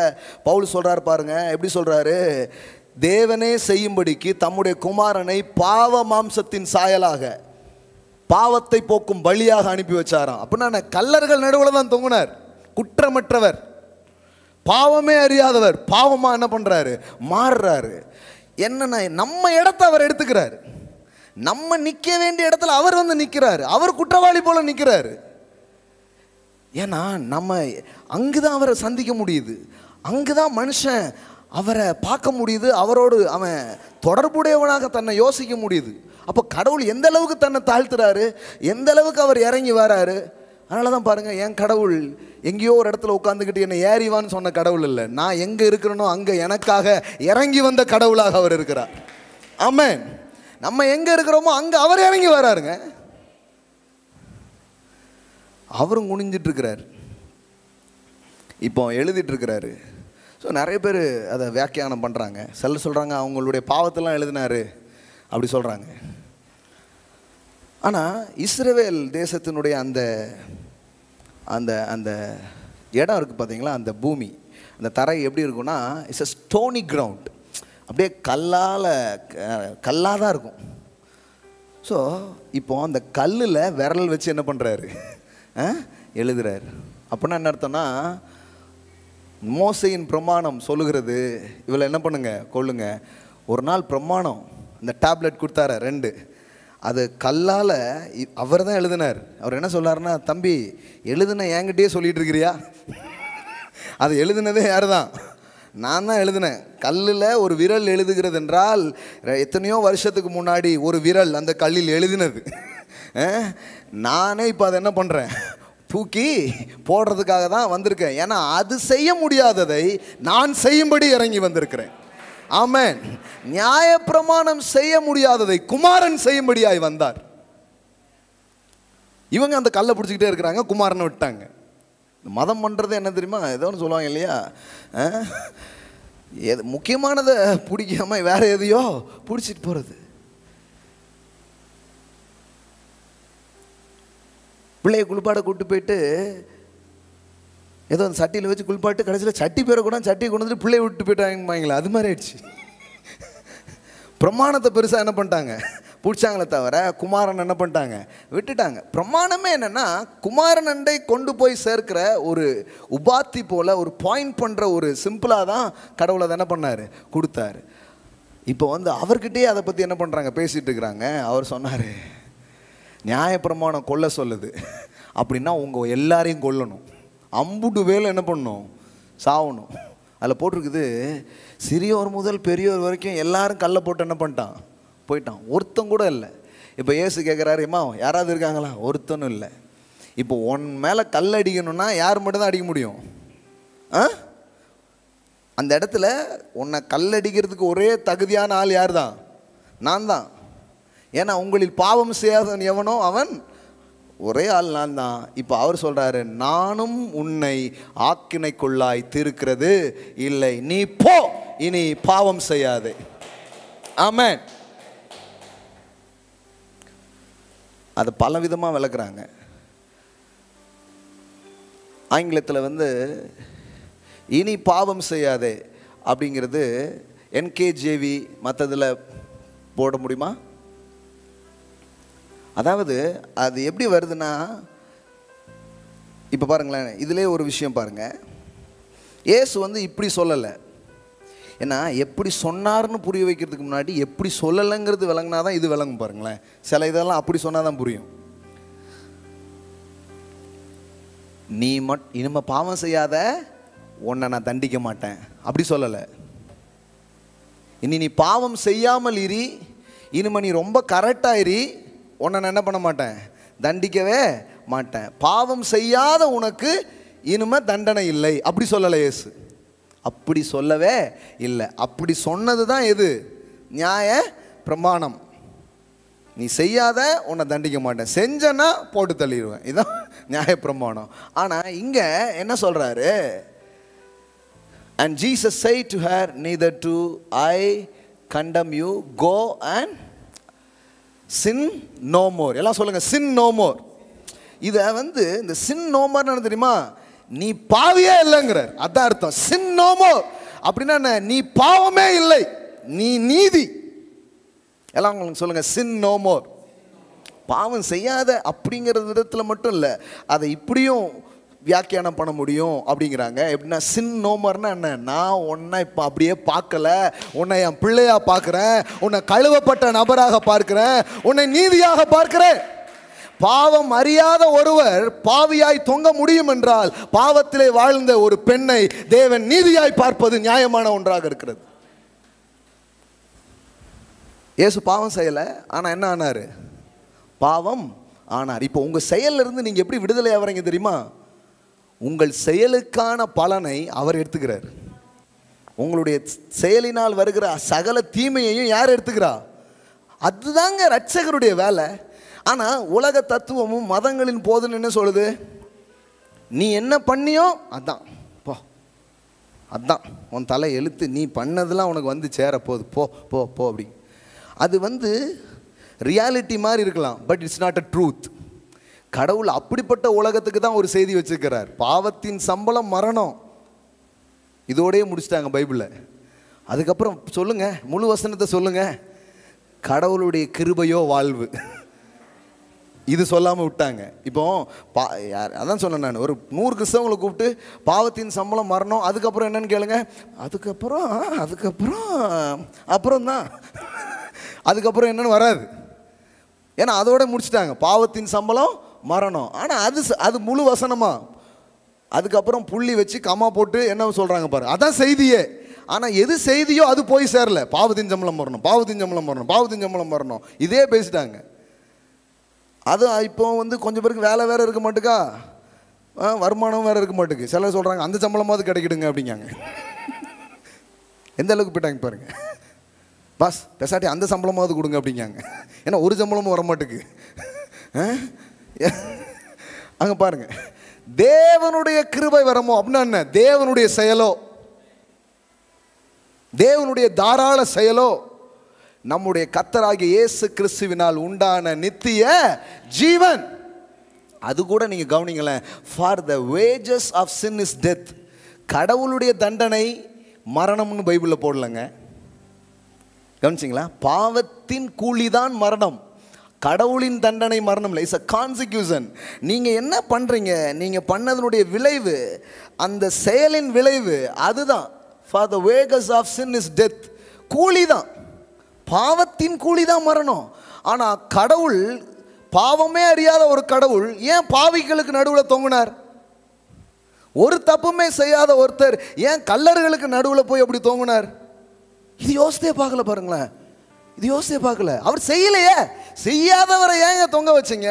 பவுல் சொல்கிறார் பாருங்க. எப்படி சொல்கிறாரு? தேவனே செய்யும்படிக்கு தம்முடைய குமாரனை பாவ மாம்சத்தின் சாயலாக பாவத்தை போக்கும் பலியாக அனுப்பி வச்சாராம். அப்படின்னா கல்லர்கள் நடுவில் தான் தொங்குனார். குற்றமற்றவர், பாவமே அறியாதவர், பாவமாக என்ன பண்ணுறாரு? மாறுறாரு. என்னன்னா நம்ம இடத்த அவர் எடுத்துக்கிறார். நம்ம நிற்க வேண்டிய இடத்துல அவர் வந்து நிற்கிறாரு. அவர் குற்றவாளி போல நிற்கிறாரு. ஏன்னா நம்ம அங்குதான் அவரை சந்திக்க முடியுது. அங்குதான் மனுஷன் அவரை பார்க்க முடியுது. அவரோடு அவன் தொடர்புடையவனாக தன்னை யோசிக்க முடியுது. அப்போ கடவுள் எந்த அளவுக்கு தன்னை தாழ்த்துறாரு, எந்த அளவுக்கு அவர் இறங்கி வராரு. அதனால தான் பாருங்கள், என் கடவுள் எங்கேயோ ஒரு இடத்துல உட்காந்துக்கிட்டு என்னை ஏறிவான்னு சொன்ன கடவுள் இல்லை. நான் எங்கே இருக்கிறேனோ அங்கே எனக்காக இறங்கி வந்த கடவுளாக அவர் இருக்கிறார். ஆமென். நம்ம எங்கே இருக்கிறோமோ அங்கே அவர் இறங்கி வராருங்க. அவரும் குனிஞ்சிட்டு இருக்கிறார், இப்போ எழுதிட்டு இருக்கிறாரு. ஸோ நிறைய பேர் அதை வியாக்கியானம் பண்ணுறாங்க. சிலர் சொல்கிறாங்க அவங்களுடைய பாவத்தெல்லாம் எழுதினாரு அப்படி சொல்கிறாங்க. ஆனால் இஸ்ரவேல் தேசத்தினுடைய அந்த அந்த அந்த இடம் இருக்குது பார்த்தீங்களா, அந்த பூமி, அந்த தரை எப்படி இருக்குன்னா, இட்ஸ் அ ஸ்டோனி கிரவுண்ட். அப்படியே கல்லாக தான் இருக்கும். ஸோ இப்போ அந்த கல்லில் விரல் வச்சு என்ன பண்ணுறாரு? எழுதுறாரு. அப்படின்னா என்ன அர்த்தம்னா, மோசையின் பிரமாணம் சொல்லுகிறது இவளை என்ன பண்ணுங்க, கொள்ளுங்க. ஒரு நாள் பிரமாணம் இந்த டேப்லெட் கொடுத்தார 2, அது கல்லால் அவர் தான் எழுதினார். அவர் என்ன சொல்லாருன்னா, தம்பி எழுதுன என்கிட்டயே சொல்லிட்டு இருக்கிறியா? அது எழுதுனதே யார் தான்? நான் தான் எழுதினேன். கல்லில் ஒரு விரல் எழுதுகிறது என்றால் எத்தனையோ வருஷத்துக்கு முன்னாடி ஒரு விரல் அந்த கல்லில் எழுதினது. நானே இப்போ அதை என்ன பண்ணுறேன், தூக்கி போடுறதுக்காக தான் வந்திருக்கேன். ஏன்னா அது செய்ய முடியாததை நான் செய்யும்படி இறங்கி வந்திருக்கிறேன். ஆமென். நியாயப்பிரமாணம் செய்ய முடியாததை குமாரன் செய்யும்படியாய் வந்தார். இவங்க அந்த கல்லை பிடிச்சிக்கிட்டே இருக்கிறாங்க, குமாரனை விட்டாங்க. மதம் பண்ணுறது என்ன தெரியுமா, ஏதோ ஒன்று சொல்லுவாங்க இல்லையா, முக்கியமானதை பிடிக்காம வேற எதையோ பிடிச்சிட்டு போகிறது. பிள்ளையை குளிப்பாட கூப்பிட்டு போயிட்டு ஏதோ அந்த சட்டியில் வச்சு குளிப்பாட்டு கடைசியில் சட்டி பேரை கூட சட்டியை கொண்டு வந்து பிள்ளையை விட்டு போயிட்டாங்கங்களா, அது மாதிரி ஆயிடுச்சு. பிரமாணத்தை பெருசாக என்ன பண்ணிட்டாங்க, பிடிச்சாங்களே தவிர குமாரன் என்ன பண்ணிட்டாங்க, விட்டுட்டாங்க. பிரமாணமே என்னென்னா, குமாரனண்டை கொண்டு போய் சேர்க்கிற ஒரு உபாத்தி போல், ஒரு பாயிண்ட் பண்ணுற ஒரு சிம்பிளாக தான் கடவுளை அதை என்ன பண்ணார், கொடுத்தாரு. இப்போ வந்து அவர்கிட்டயே அதை பற்றி என்ன பண்ணுறாங்க, பேசிகிட்டு இருக்கிறாங்க. அவர் சொன்னார், நியாயப்பிரமாணம் கொல்ல சொல்லுது அப்படின்னா உங்கள் எல்லாரையும் கொல்லணும், அம்புட்டு வேலை என்ன பண்ணணும், சாவணும். அதில் போட்டிருக்குது, சிறியோர் முதல் பெரியோர் வரைக்கும் எல்லாரும் கல்லை போட்டு என்ன பண்ணிட்டான், போயிட்டான். ஒருத்தன் கூட இல்லை. இப்போ ஏசு கேட்குறாரு, அம்மா யாராவது இருக்காங்களா? ஒருத்தனும் இல்லை. இப்போ உன் மேலே கல் அடிக்கணும்னா யார் மட்டும் தான் அடிக்க முடியும்? அந்த இடத்துல உன்னை கல் அடிக்கிறதுக்கு ஒரே தகுதியான ஆள் யார் தான்? நான் தான். ஏன்னா உங்களில் பாவம் செய்யாதவன் எவனோ அவன் ஒரே ஆள் நான் தான். இப்போ அவர் சொல்கிறாரு, நானும் உன்னை ஆக்கினைக்குள்ளாய் தீர்க்கிறது இல்லை, நீ போ, இனி பாவம் செய்யாதே. ஆமென். அது பல விதமாக விளக்குறாங்க. ஆங்கிலத்தில் வந்து இனி பாவம் செய்யாதே அப்படிங்கிறது NKJV மற்றதில் போட முடியுமா? அதாவது அது எப்படி வருதுன்னா, இப்போ பாருங்களேன், இதிலே ஒரு விஷயம் பாருங்கள். இயேசு வந்து இப்படி சொல்லலை. ஏன்னா எப்படி சொன்னார்னு புரிய வைக்கிறதுக்கு முன்னாடி எப்படி சொல்லலைங்கிறது விளங்கினா தான் இது விளங்கும். பாருங்களேன், சில இதெல்லாம் அப்படி சொன்னால் தான் புரியும். நீ இனிமே பாவம் செய்யாத, உன்னை நான் தண்டிக்க மாட்டேன் அப்படி சொல்லலை. இனி நீ பாவம் செய்யாமல் இரு, இனிமே நீ ரொம்ப கரெக்டாயிரி, உன்னை நான் என்ன பண்ண மாட்டேன், தண்டிக்கவே மாட்டேன். பாவம் செய்யாத உனக்கு இனிமே தண்டனை இல்லை அப்படி சொல்லலை இயேசு. அப்படி சொல்லவே இல்லை. அப்படி சொன்னது தான் எது? நியாய பிரமாணம். நீ செய்யாத உன்னை தண்டிக்க மாட்டேன், செஞ்சனா போட்டு தள்ளிடுவேன். இதுதான் நியாயப்பிரமாணம். ஆனால் இங்கே என்ன சொல்கிறாரு? And Jesus said to her, neither do I condemn you, go and sin no more. எல்லாம் சொல்லுங்க, sin no more. இதை இந்த sin no more என்ன தெரியுமா? நீ பாவியே இல்லைங்கிறார். அதான் அர்த்தம் sin no more. அப்படின்னா என்ன? நீ பாவமே இல்லை, நீ நீதி. எல்லாம் உங்களுக்கு சொல்லுங்க, sin no more. பாவம் செய்யாத அப்படிங்கிற விதத்தில் மட்டும் இல்லை, அதை இப்படியும் வியாக்கியானம் பண்ண முடியும் அப்படிங்கிறாங்க. எப்படின்னா sin no moreனா என்ன? நான் உன்னை இப்போ அப்படியே பார்க்கல, உன்னை என் பிள்ளையா பார்க்குறேன், உன்னை கழுவப்பட்ட நபராக பார்க்கிறேன், உன்னை நீதியாக பார்க்கிறேன். பாவம் அறியாத ஒருவர் பாவியாய் தொங்க முடியும் என்றால், பாவத்திலே வாழ்ந்த ஒரு பெண்ணை தேவன் நீதியாய் பார்ப்பது நியாயமான ஒன்றாக இருக்கிறது. இயேசு பாவம் செய்யலை, ஆனால் என்ன ஆனார்? பாவம் ஆனார். இப்போ உங்கள் செயலிருந்து நீங்கள் எப்படி விடுதலை ஆவறீங்க தெரியுமா? உங்கள் செயலுக்கான பலனை அவர் எடுத்துக்கிறார். உங்களுடைய செயலினால் வருகிற சகல தீமையையும் யார் எடுத்துக்கிறா? அதுதாங்க ரட்சகருடைய வேலை. ஆனால் உலக தத்துவமும் மதங்களின் போதுன்னு என்ன சொல்லுது? நீ என்ன பண்ணியோ அதான் போ, அதான் உன் தலை எழுத்து, நீ பண்ணதெல்லாம் உனக்கு வந்து சேர போகுது, போ போ போ அப்படி. அது ரியாலிட்டி மாதிரி இருக்கலாம், but it's not a truth. கடவுள் அப்படிப்பட்ட உலகத்துக்கு தான் ஒரு செய்தி வச்சுருக்கிறார். பாவத்தின் சம்பளம் மரணம். இதோடயே முடிச்சிட்டாங்க பைபிளில். அதுக்கப்புறம் சொல்லுங்க, முழு வசனத்தை சொல்லுங்க, கடவுளுடைய கிருபையோ வாழ்வு. இது சொல்லாமல் விட்டாங்க. இப்போ அதான் சொன்னேன் நான், ஒரு 100 கிறிஸ்தவங்களை கூப்பிட்டு பாவத்தின் சம்பளம் மரணம், அதுக்கப்புறம் என்னன்னு கேளுங்க, அதுக்கப்புறம் தான் அதுக்கப்புறம் என்னன்னு வராது. ஏன்னா அதோட முடிச்சுட்டாங்க, பாவத்தின் சம்பளம் மரணம். ஆனால் அது முழு வசனமா? அதுக்கப்புறம் புள்ளி வச்சு கம்மா போட்டு என்ன சொல்கிறாங்க பாரு, அதான் செய்தியே. ஆனால் எது செய்தியோ அது போய் சேரல. பாவத்தின் சம்பளம் மரணம், பாவத்தின் சம்பளம் மரணம், பாவத்தின் சம்பளம் மரணம், இதே பேசிட்டாங்க. அது இப்போ கொஞ்சம் பேருக்கு வேலை வேறு இருக்க மாட்டுக்கா, வருமானம் வேறு இருக்க மாட்டுக்கு. சிலர் சொல்கிறாங்க அந்த சம்பளமாவது கிடைக்கிடுங்க அப்படிங்காங்க. எந்த அளவுக்கு போயிட்டாங்க பாருங்க. பாஸ் பெசாட்டி அந்த சம்பளமாவது கொடுங்க அப்படிங்காங்க. ஏன்னா ஒரு சம்பளமும் வர மாட்டுக்கு. அங்கே பாருங்க, தேவனுடைய கிருபை வரமோ அப்படின்னா என்ன? தேவனுடைய செயலோ, தேவனுடைய தாராள செயலோ, நம்முடைய கர்த்தராகிய இயேசு கிறிஸ்துவினால் உண்டான நித்திய ஜீவன். அது கூட நீங்க கவனிங்களேன். For the wages of sin is death. கடவுளுடைய தண்டனை மரணம்னு பைபிளில் போடலங்க. கவனிச்சிங்களா? பாவத்தின் கூலிதான் மரணம், கடவுளின் தண்டனை மரணம் இல்லை. It's a consequence. நீங்கள் என்ன பண்ணுறீங்க, நீங்கள் பண்ணதனுடைய விளைவு, அந்த செயலின் விளைவு அதுதான். For the wages of sin is death. கூலி தான், பாவத்தின் கூலி தான் மரணம். ஆனால் கடவுள், பாவமே அறியாத ஒரு கடவுள் ஏன் பாவிகளுக்கு நடுவில் தொங்கினார்? ஒரு தப்புமே செய்யாத ஒருத்தர் ஏன் கல்லர்களுக்கு நடுவில் போய் அப்படி தொங்கினார்? இது யோசித்தே பார்க்கல பாருங்களேன், இது யோசித்தே பார்க்கல. அவர் செய்யலையே, செய்யாதவரை ஏன் தொங்க வச்சிங்க?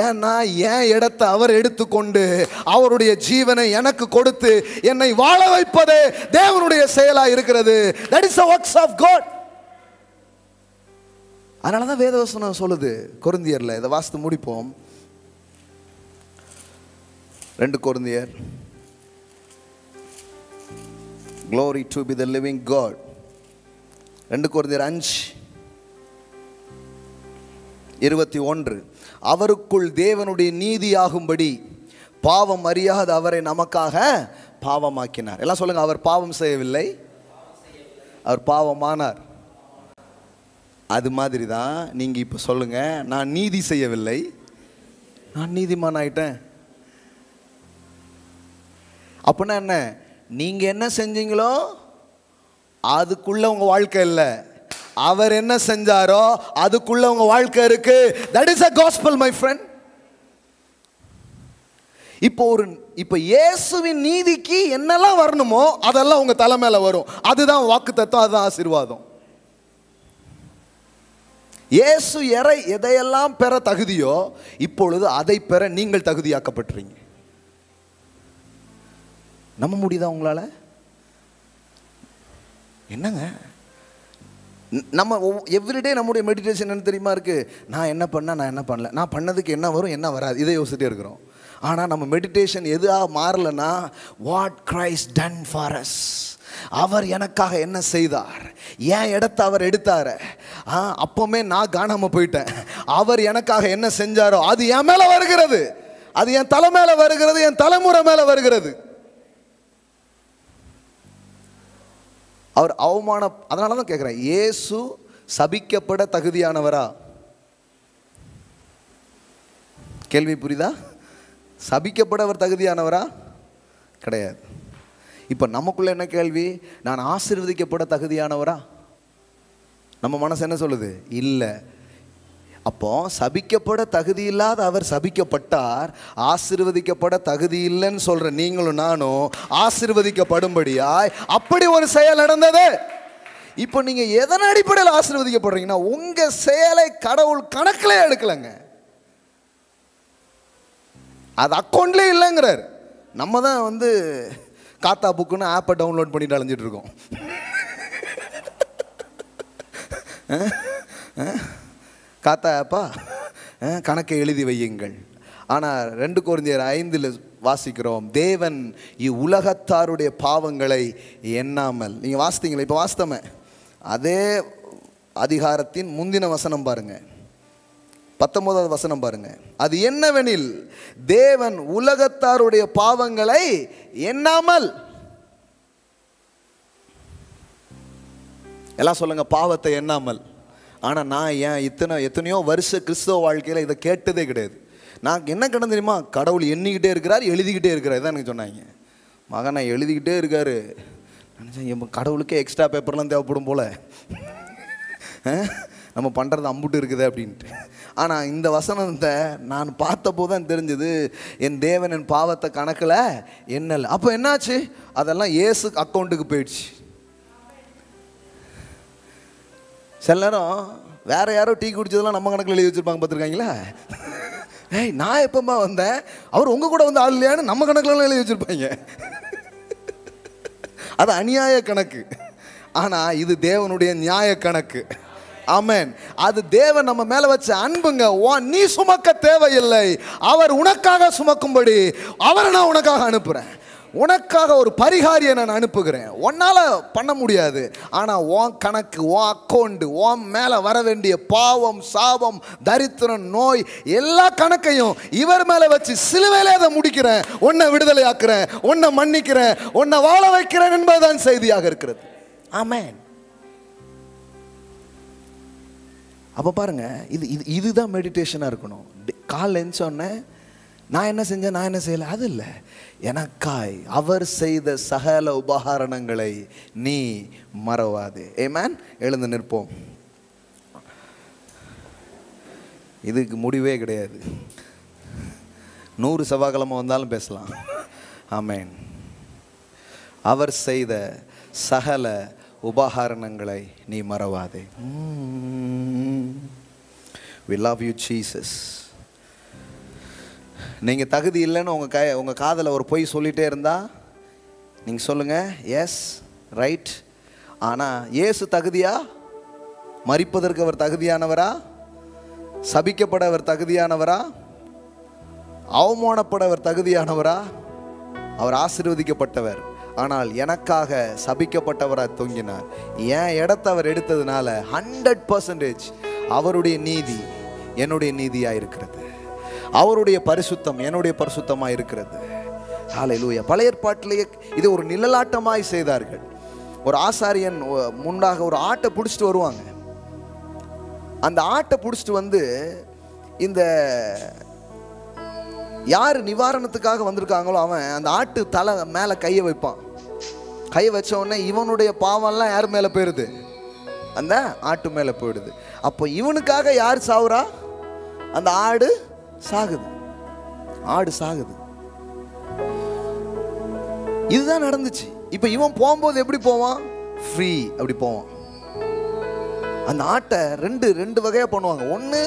ஏன்னா என் இடத்தை அவர் எடுத்துக்கொண்டு அவருடைய ஜீவனை எனக்கு கொடுத்து என்னை வாழ வைப்பதே தேவனுடைய செயலாக இருக்கிறது. That is the works of God. அதனால தான் வேதவசனம் சொல்லுது கொரிந்தியர்ல, இதை வாசித்து முடிப்போம். 2 கொரிந்தியர். Glory to be the living God. 2 கொரிந்தியர் 5:21. அவருக்குள் தேவனுடைய நீதியாகும்படி பாவம் அறியாத அவரை நமக்காக பாவமாக்கினார். எல்லாம் சொல்லுங்க, அவர் பாவம் செய்யவில்லை, அவர் பாவமானார். அது மாதிரி தான் நீங்கள் இப்போ சொல்லுங்க, நான் நீதி செய்யவில்லை, நான் நீதிமான் ஆயிட்டேன். அப்படின்னா என்ன? நீங்கள் என்ன செஞ்சீங்களோ அதுக்குள்ள உங்கள் வாழ்க்கை இல்லை, அவர் என்ன செஞ்சாரோ அதுக்குள்ள உங்க வாழ்க்கை இருக்கு. That is a gospel, my friend. இப்போ இயேசுவின் நீதிக்கு என்னெல்லாம் வரணுமோ அதெல்லாம் உங்க தலை மேல வரும். அதுதான் வாக்குத்தத்தம், அதுதான் ஆசீர்வாதம். இயேசு எதையெல்லாம் பெற தகுதியோ இப்பொழுது அதை பெற நீங்கள் தகுதியாக்கப்பட்டுறீங்க. நம்ப முடியுதா உங்களால? என்னங்க நம்ம எவ்ரிடே நம்முடைய மெடிடேஷன் என்ன தெரியுமா இருக்குது? நான் என்ன பண்ணேன், நான் என்ன பண்ணல, நான் பண்ணதுக்கு என்ன வரும், என்ன வராது, இதை யோசிச்சுட்டே இருக்கிறோம். ஆனால் நம்ம மெடிடேஷன் எதுவாக மாறலைன்னா, what Christ done for us, அவர் எனக்காக என்ன செய்தார், என் இடத்த அவர் எடுத்தார், அப்போமே நான் காணாமல் போயிட்டேன், அவர் எனக்காக என்ன செஞ்சாரோ அது என் மேலே வருகிறது, அது என் தலை மேலே வருகிறது, என் தலைமுறை மேலே வருகிறது. அவர் அதனால தான் கேட்குறேன், இயேசு சபிக்கப்பட தகுதியானவரா? கேள்வி புரியுதா? சபிக்கப்பட அவர் தகுதியானவரா? கிடையாது. இப்போ நமக்குள்ள என்ன கேள்வி? நான் ஆசீர்வதிக்கப்பட தகுதியானவரா? நம்ம மனசு என்ன சொல்லுது? இல்லை. அப்போ சபிக்கப்பட தகுதி இல்லாத அவர் சபிக்கப்பட்டார், ஆசீர்வதிக்கப்பட தகுதி இல்லைன்னு சொல்ற நீங்களும் நானும் ஆசீர்வதிக்கப்படும்படியாய் அப்படி ஒரு செயல் நடந்தது. இப்போ நீங்க எதன் அடிப்படையில் ஆசீர்வதிக்கப்படுறீங்கன்னா, உங்க செயலை கடவுள் கணக்கிலே எடுக்கலங்க, அது அக்கௌண்ட்லேயே இல்லைங்கிறார். நம்ம தான் காத்தா புக்குன்னு ஆப்பை டவுன்லோட் பண்ணிட்டு அலைஞ்சிட்டு இருக்கோம். காத்தா ஆப்பா, கணக்கை எழுதி வையுங்கள். ஆனால் 2 கொரிந்தியர் 5 வாசிக்கிறோம், தேவன் இவ்வுலகத்தாருடைய பாவங்களை எண்ணாமல். நீங்கள் வாசித்தீங்களா? இப்போ வாசித்தமே அதே அதிகாரத்தின் முந்தின வசனம் பாருங்க, 19வது வசனம் பாருங்க. அது என்னவெனில், தேவன் உலகத்தாருடைய பாவங்களை எண்ணாமல். எல்லாம் சொல்லுங்க, பாவத்தை எண்ணாமல். ஆனால் நான் எத்தனையோ வருஷ கிறிஸ்தவ வாழ்க்கையில் இதை கேட்டதே கிடையாது. நான் என்ன கிடந்து தெரியுமா, கடவுள் எண்ணிக்கிட்டே இருக்கிறார், எழுதிக்கிட்டே இருக்கிறார். இதான் எனக்கு சொன்னாங்க. மகனை எழுதிக்கிட்டே இருக்காரு. நினச்சேன் கடவுளுக்கே எக்ஸ்ட்ரா பேப்பர்லாம் தேவைப்படும் போல, நம்ம பண்ணுறது அம்புட்டு இருக்குது அப்படின்ட்டு. ஆனால் இந்த வசனத்தை நான் பார்த்தபோது தான் தெரிஞ்சது, என் தேவன் என் பாவத்தை கணக்கில் எண்ணலை. அப்போ என்னாச்சு? அதெல்லாம் இயேசு அக்கௌண்ட்டுக்கு போயிடுச்சு. சில நேரம் வேற யாரோ டீ குடிச்சதெல்லாம் நம்ம கணக்கில் எழுதி வச்சுருப்பாங்க, பார்த்துருக்காங்களா? நான் எப்பமா வந்தேன், அவர் உங்கள் கூட ஆள் இல்லையான்னு நம்ம கணக்கிலலாம் எழுதி வச்சுருப்பாங்க. அது அநியாய கணக்கு. ஆனால் இது தேவனுடைய நியாய கணக்கு. ஆமென். அது தேவன் நம்ம மேல வச்ச அன்புங்க. நீ சுமக்க தேவையில்லை, அவர் உனக்காக சுமக்கும்படி அவரை நான் உனக்காக அனுப்புறேன். உனக்காக ஒரு பரிகாரியை நான் அனுப்புகிறேன். உன்னால பண்ண முடியாது, ஆனா உன் கணக்கு, உன் அக்கௌண்ட், உன் மேல வர வேண்டிய பாவம், சாபம், தரித்திரம், நோய் எல்லா கணக்கையும் இவர் மேல வச்சு சிலுவையிலே அதை முடிக்கிறேன். உன்னை விடுதலை ஆக்குறேன், உன்னை மன்னிக்கிறேன், உன்னை வாழ வைக்கிறேன் என்பதுதான் செய்தியாக இருக்கிறது. ஆமென். அப்போ பாருங்க, இதுதான் மெடிடேஷனாக இருக்கணும். காலைல எழுந்தோடனே நான் என்ன செஞ்சேன், நான் என்ன செய்யலை, அது இல்லை. எனக்காய் அவர் செய்த சகல உபகாரணங்களை நீ மறவாதே. ஆமென். எழுந்து நிற்போம். இதுக்கு முடிவே கிடையாது. 100 செவ்வாய்க்கிழமை வந்தாலும் பேசலாம். ஆமென். அவர் செய்த சகல உபகாரணங்களை நீ மறவாதே. We love you Jesus. நீங்கள் தகுதி இல்லைன்னு உங்கள் காதில் ஒரு பொய் சொல்லிகிட்டே இருந்தால் நீங்கள் சொல்லுங்கள், எஸ் ரைட். ஆனால் இயேசு தகுதியா? மரிப்பதற்கு அவர் தகுதியானவரா? சபிக்கப்பட அவர் தகுதியானவரா? அவமானப்பட அவர் தகுதியானவரா? அவர் ஆசீர்வதிக்கப்பட்டவர். ஆனால் எனக்காக சபிக்கப்பட்டவராக தொங்கினார். என் இடத்தை அவர் எடுத்ததுனால 100% அவருடைய நீதி என்னுடைய நீதியாக இருக்கிறது. அவருடைய பரிசுத்தம் என்னுடைய பரிசுத்தமாக இருக்கிறது. ஹல்லேலூயா. பழைய ஏற்பாட்டிலேயே இது ஒரு நிழலாட்டமாய் செய்தார்கள். ஒரு ஆசாரியன் முன்னாக ஒரு ஆட்டை பிடிச்சிட்டு வருவாங்க. அந்த ஆட்டை பிடிச்சிட்டு இந்த யார் நிவாரணத்துக்காக வந்திருக்காங்களோ அவன் அந்த ஆட்டு தலை மேலே கையை வைப்பான். கையை வச்ச உடனே இவனுடைய பாவம்லாம் யார் மேலே போயிடுது? அந்த ஆட்டு மேலே போயிடுது. அப்போ இவனுக்காக யார் சாவுறா? அந்த ஆடு சாகுது. ஆடு சாகுது. இதுதான் நடந்துச்சு. இப்போ இவன் போகும்போது எப்படி போவான்? ஃப்ரீ அப்படி போவான். அந்த ஆட்டை ரெண்டு வகையாக பண்ணுவாங்க. ஒன்று,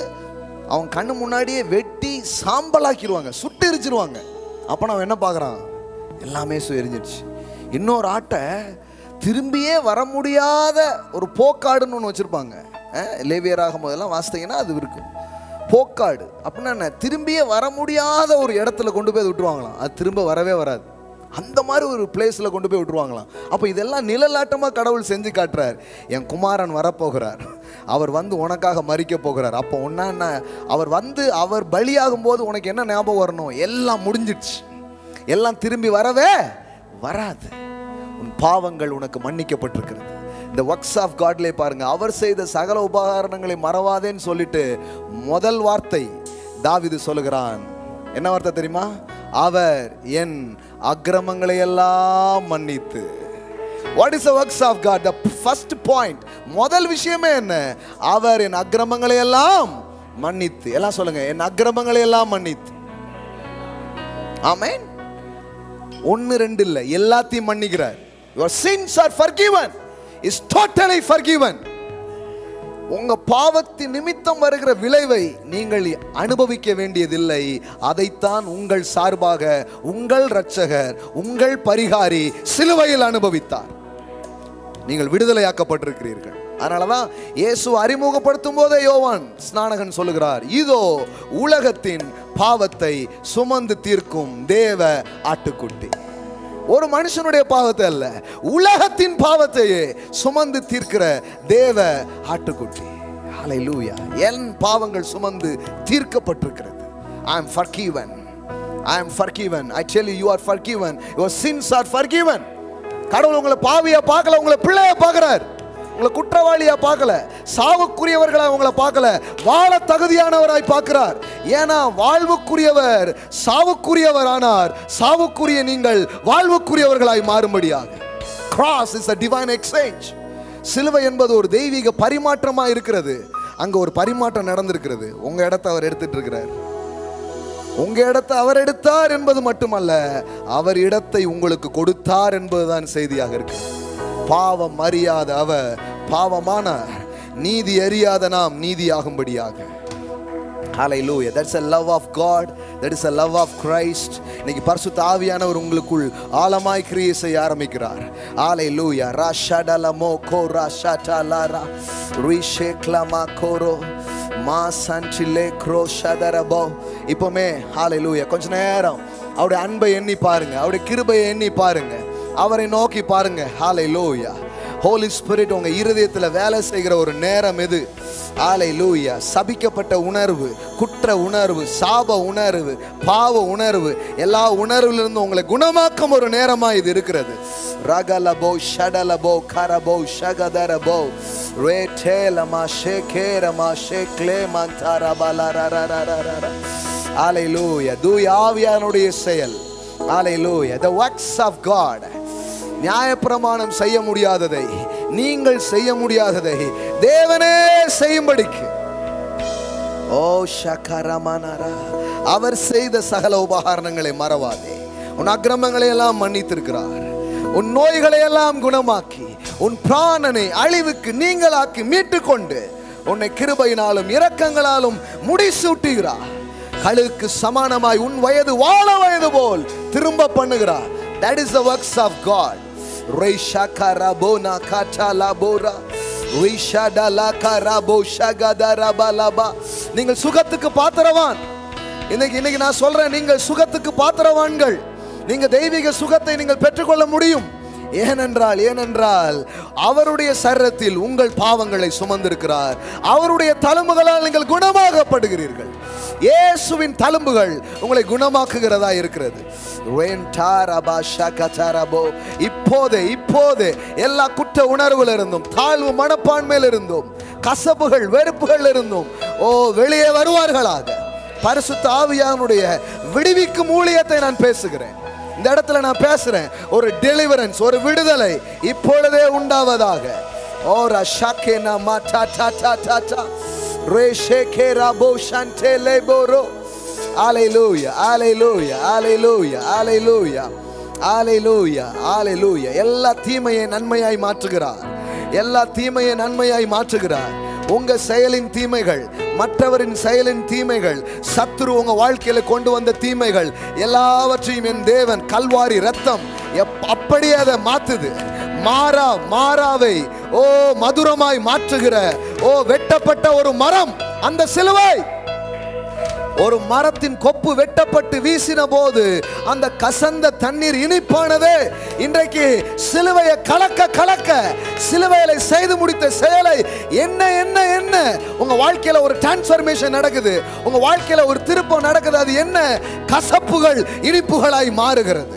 அவன் கண்ணு முன்னாடியே வெட்டி சாம்பலாக்கிடுவாங்க, சுட்டு எரிச்சிருவாங்க. அப்போ நான் என்ன பார்க்குறான்? எல்லாமே எரிஞ்சிடுச்சு. இன்னொரு ஆட்டை திரும்பியே வர முடியாத ஒரு போக்காடுன்னு ஒன்று வச்சுருப்பாங்க. லேவியராகும் போதெல்லாம் வாசித்தீங்கன்னா அது இருக்கும். போக்காடு அப்படின்னா என்ன? திரும்பியே வர முடியாத ஒரு இடத்துல கொண்டு போய் விட்டுருவாங்களாம். அது திரும்ப வரவே வராது. அந்த மாதிரி ஒரு பிளேஸில் கொண்டு போய் விட்டுருவாங்களாம். அப்போ இதெல்லாம் நிழலாட்டமாக கடவுள் செஞ்சு காட்டுறார். என் குமாரன் வரப்போகிறார், அவர் வந்து உனக்காக மரிக்க போகிறார். அப்போ ஒன்னா அவர் வந்து அவர் பலியாகும் போது உனக்கு என்ன ஞாபகம் வரணும்? எல்லாம் முடிஞ்சிடுச்சு, எல்லாம் திரும்பி வரவே வராது. உன் பாவங்கள் உனக்கு மன்னிக்கப்பட்டிருக்கிறது. இந்த ஒர்க்ஸ் ஆஃப் காட்லே பாருங்க, அவர் செய்த சகல உபகாரணங்களை மறவாதேன்னு சொல்லிட்டு முதல் வார்த்தை தாவீது சொல்லுகிறான். என்ன வார்த்தை தெரியுமா? அவர் என் அக்கிரமங்களை எல்லாம் மன்னித்து. What is the works of God? The first point, முதல் விஷயமே என்ன? அவர் என் அக்கிரமங்களை எல்லாம் மன்னித்து. எல்லாம் சொல்லுங்க, என் அக்கிரமங்களை எல்லாம் மன்னித்து. ஆமென். 1 2 இல்ல, எல்லாத்தையும் மன்னிக்கிறார். Your sins are forgiven. Is totally forgiven. உங்க பாவத்தின் நிமித்தம் வருகிற விளைவை நீங்கள் அனுபவிக்க வேண்டியதில்லை. அதைத்தான் உங்கள் சார்பாக உங்கள் இரட்சகர், உங்கள் பரிகாரி சிலுவையில் அனுபவித்தார். நீங்கள் விடுதலையாக்கப்பட்டிருக்கிறீர்கள். அதனாலதான் இயேசு அறிமுகப்படுத்தும் போதே யோவான் ஸ்நானகன் சொல்லுகிறார், இதோ உலகத்தின் பாவத்தை சுமந்து தீர்க்கும் தேவ ஆட்டுக்குட்டி. ஒரு மனுஷனுடைய பாவத்தை அல்ல, உலகத்தின் பாவத்தையே சுமந்து தீர்க்கிற தேவ ஆட்டுக்குட்டி. ஹல்லேலூயா. என் பாவங்கள் சுமந்து தீர்க்கப்பட்டிருக்கிறது. I am forgiven. I am forgiven. I tell you, you are forgiven. Your sins are forgiven. கடவுள் உங்களை பாவியா பார்க்கல, உங்களை பிள்ளையா பார்க்கிறார். உங்களை குற்றவாளியா பார்க்கல, சாவுக்குரியவர்களா உங்களை பார்க்கல, வாழ தகுதியானவராய் பார்க்கிறார். ஏன்னா வாழ்வுக்குரியவர் சாவுக்குரியவர் ஆனார், சாவுக்குரிய நீங்கள் வாழ்வுக்குரியவர்களாய் மாறும்படியாக. Cross is a divine exchange. சிலுவை என்பது ஒரு தெய்வீக பரிமாற்றமா இருக்கிறது. அங்க ஒரு பரிமாற்றம் நடந்திருக்கிறது. உங்க இடத்தை அவர் எடுத்துட்டு இருக்கிறார். உங்க இடத்தை அவர் எடுத்தார் என்பது மட்டுமல்ல, அவர் இடத்தை உங்களுக்கு கொடுத்தார் என்பதுதான் செய்தியாக இருக்கு. பாவம் அறியாத அவர் பாவமானார், நீதி அறியாத நாம் நீதியாகும்படியாக. Hallelujah. That's a love of God. That is a love of Christ. இன்னைக்கு பரிசுத்த ஆவியானவர் உங்களுக்குள் ஆழமாய் கிரியை செய்ய ஆரம்பிக்கிறார். Hallelujah. Rashadalamo kora shatalara risheklama koro மாசன்டிலே க்ரோஷதரபோ. இப்போமே ஹalleluya, கொஞ்ச நேரம் அவருடைய அன்பை எண்ணி பாருங்க, அவருடைய கிருபையை எண்ணி பாருங்க, அவரை நோக்கி பாருங்க. ஹalleluya. ஹோலி ஸ்பிரிட் உங்க இருதயத்தில் வேலை செய்கிற ஒரு நேரம் இது. ஹalleluya. சபிக்கப்பட்ட உணர்வு, குற்ற உணர்வு, சாப உணர்வு, பாவ உணர்வு, எல்லா உணர்விலிருந்து உங்களை குணமாக்கும் ஒரு நேரமா இது இருக்கிறது. ரகலபோ ஷடலபோ கரபோ ஷகதரபோ ரேட்டேலமா ஷேகேரமா ஷேக்லே மந்தரபலரரரரர. ஹalleluya. தூய ஆவியானுடைய செயல். ஹalleluya. The works of God. நியாயப்பிரமாணம் செய்ய முடியாததை, நீங்கள் செய்ய முடியாததை தேவனே செய்யும்படிக்கு. ஓ ஷகரமனரா. அவர் செய்த சகல உபகாரணங்களை மறவாதே. உன் அக்கிரமங்களை எல்லாம் மன்னித்திருக்கிறார். உன் நோய்களை எல்லாம் குணமாக்கி, உன் பிராணனை அழிவுக்கு நீங்களாக்கி மீட்டுக்கொண்டு, உன்னை கிருபையினாலும் இரக்கங்களாலும் முடிசூட்டுகிறார். கழுகுக்கு சமானமாய் உன் வயது வாழ வயது போல் திரும்ப பண்ணுகிறார். That is the works of God. Reishakarabona katalabora rishadalakarabo shagadarabalaba. நீங்கள் சுகத்துக்கு பாத்திரவான். இன்னைக்கு நான் சொல்றேன், நீங்கள் சுகத்துக்கு பாத்திரவான்கள். நீங்க தெய்வீக சுகத்தை நீங்கள் பெற்றுக்கொள்ள முடியும். ஏனென்றால் அவருடைய சரீரத்தில் உங்கள் பாவங்களை சுமந்திருக்கிறார். அவருடைய தழும்புகளால் நீங்கள் குணமாக்கப்படுகிறீர்கள். இயேசுவின் தழும்புகள் உங்களை குணமாக்குகிறதா இருக்கிறது. இப்போதே எல்லா குற்ற உணர்வுல இருந்தும், தாழ்வு மனப்பான்மையில் இருந்தும், கசப்புகள் வெறுப்புகள் இருந்தும் வெளியே வருவார்களாக. பரிசுத்த ஆவியானுடைய விடுவிக்கும் ஊழியத்தை நான் பேசுகிறேன். இந்த இடத்துல நான் பேசுறேன், ஒரு டெலிவரன்ஸ், ஒரு விடுதலை இப்பொழுதே உண்டாவதாக. ஓரா ஷாக்கேனா மாட்டா டா டா டா டா ரேஷேகேரா போஷான்டேலே போரோ. ஹalleluya, ஹalleluya, ஹalleluya, ஹalleluya, ஹalleluya, ஹalleluya. எல்லா தீமையை நன்மையாய் மாற்றுகிறார். எல்லா தீமையை நன்மையாய் மாற்றுகிறார். உங்க செயலின் தீமைகள், மற்றவரின் செயலின் தீமைகள், சத்துரு உங்க வாழ்க்கையில கொண்டு வந்த தீமைகள் எல்லாவற்றையும் என் தேவன் கல்வாரி ரத்தம் அப்படியே அதை மாறாவை ஓ மதுரமாய் மாற்றுகிற ஓ வெட்டப்பட்ட ஒரு மரம். அந்த சிலுவை ஒரு மரத்தின் கொப்பு வெட்டப்பட்டு வீசின போது அந்த கசந்த தண்ணீர் இனிப்பானது. இன்றைக்கு சிலுவையை கலக்க சிலுவையில செய்து முடித்த செயலை என்ன என்ன என்ன உங்க வாழ்க்கையில ஒரு டிரான்ஸ்ஃபர்மேஷன் நடக்குது, உங்க வாழ்க்கையில ஒரு திருப்பம் நடக்குது. அது என்ன? கசப்புகள் இனிப்புகளாய் மாறுகிறது.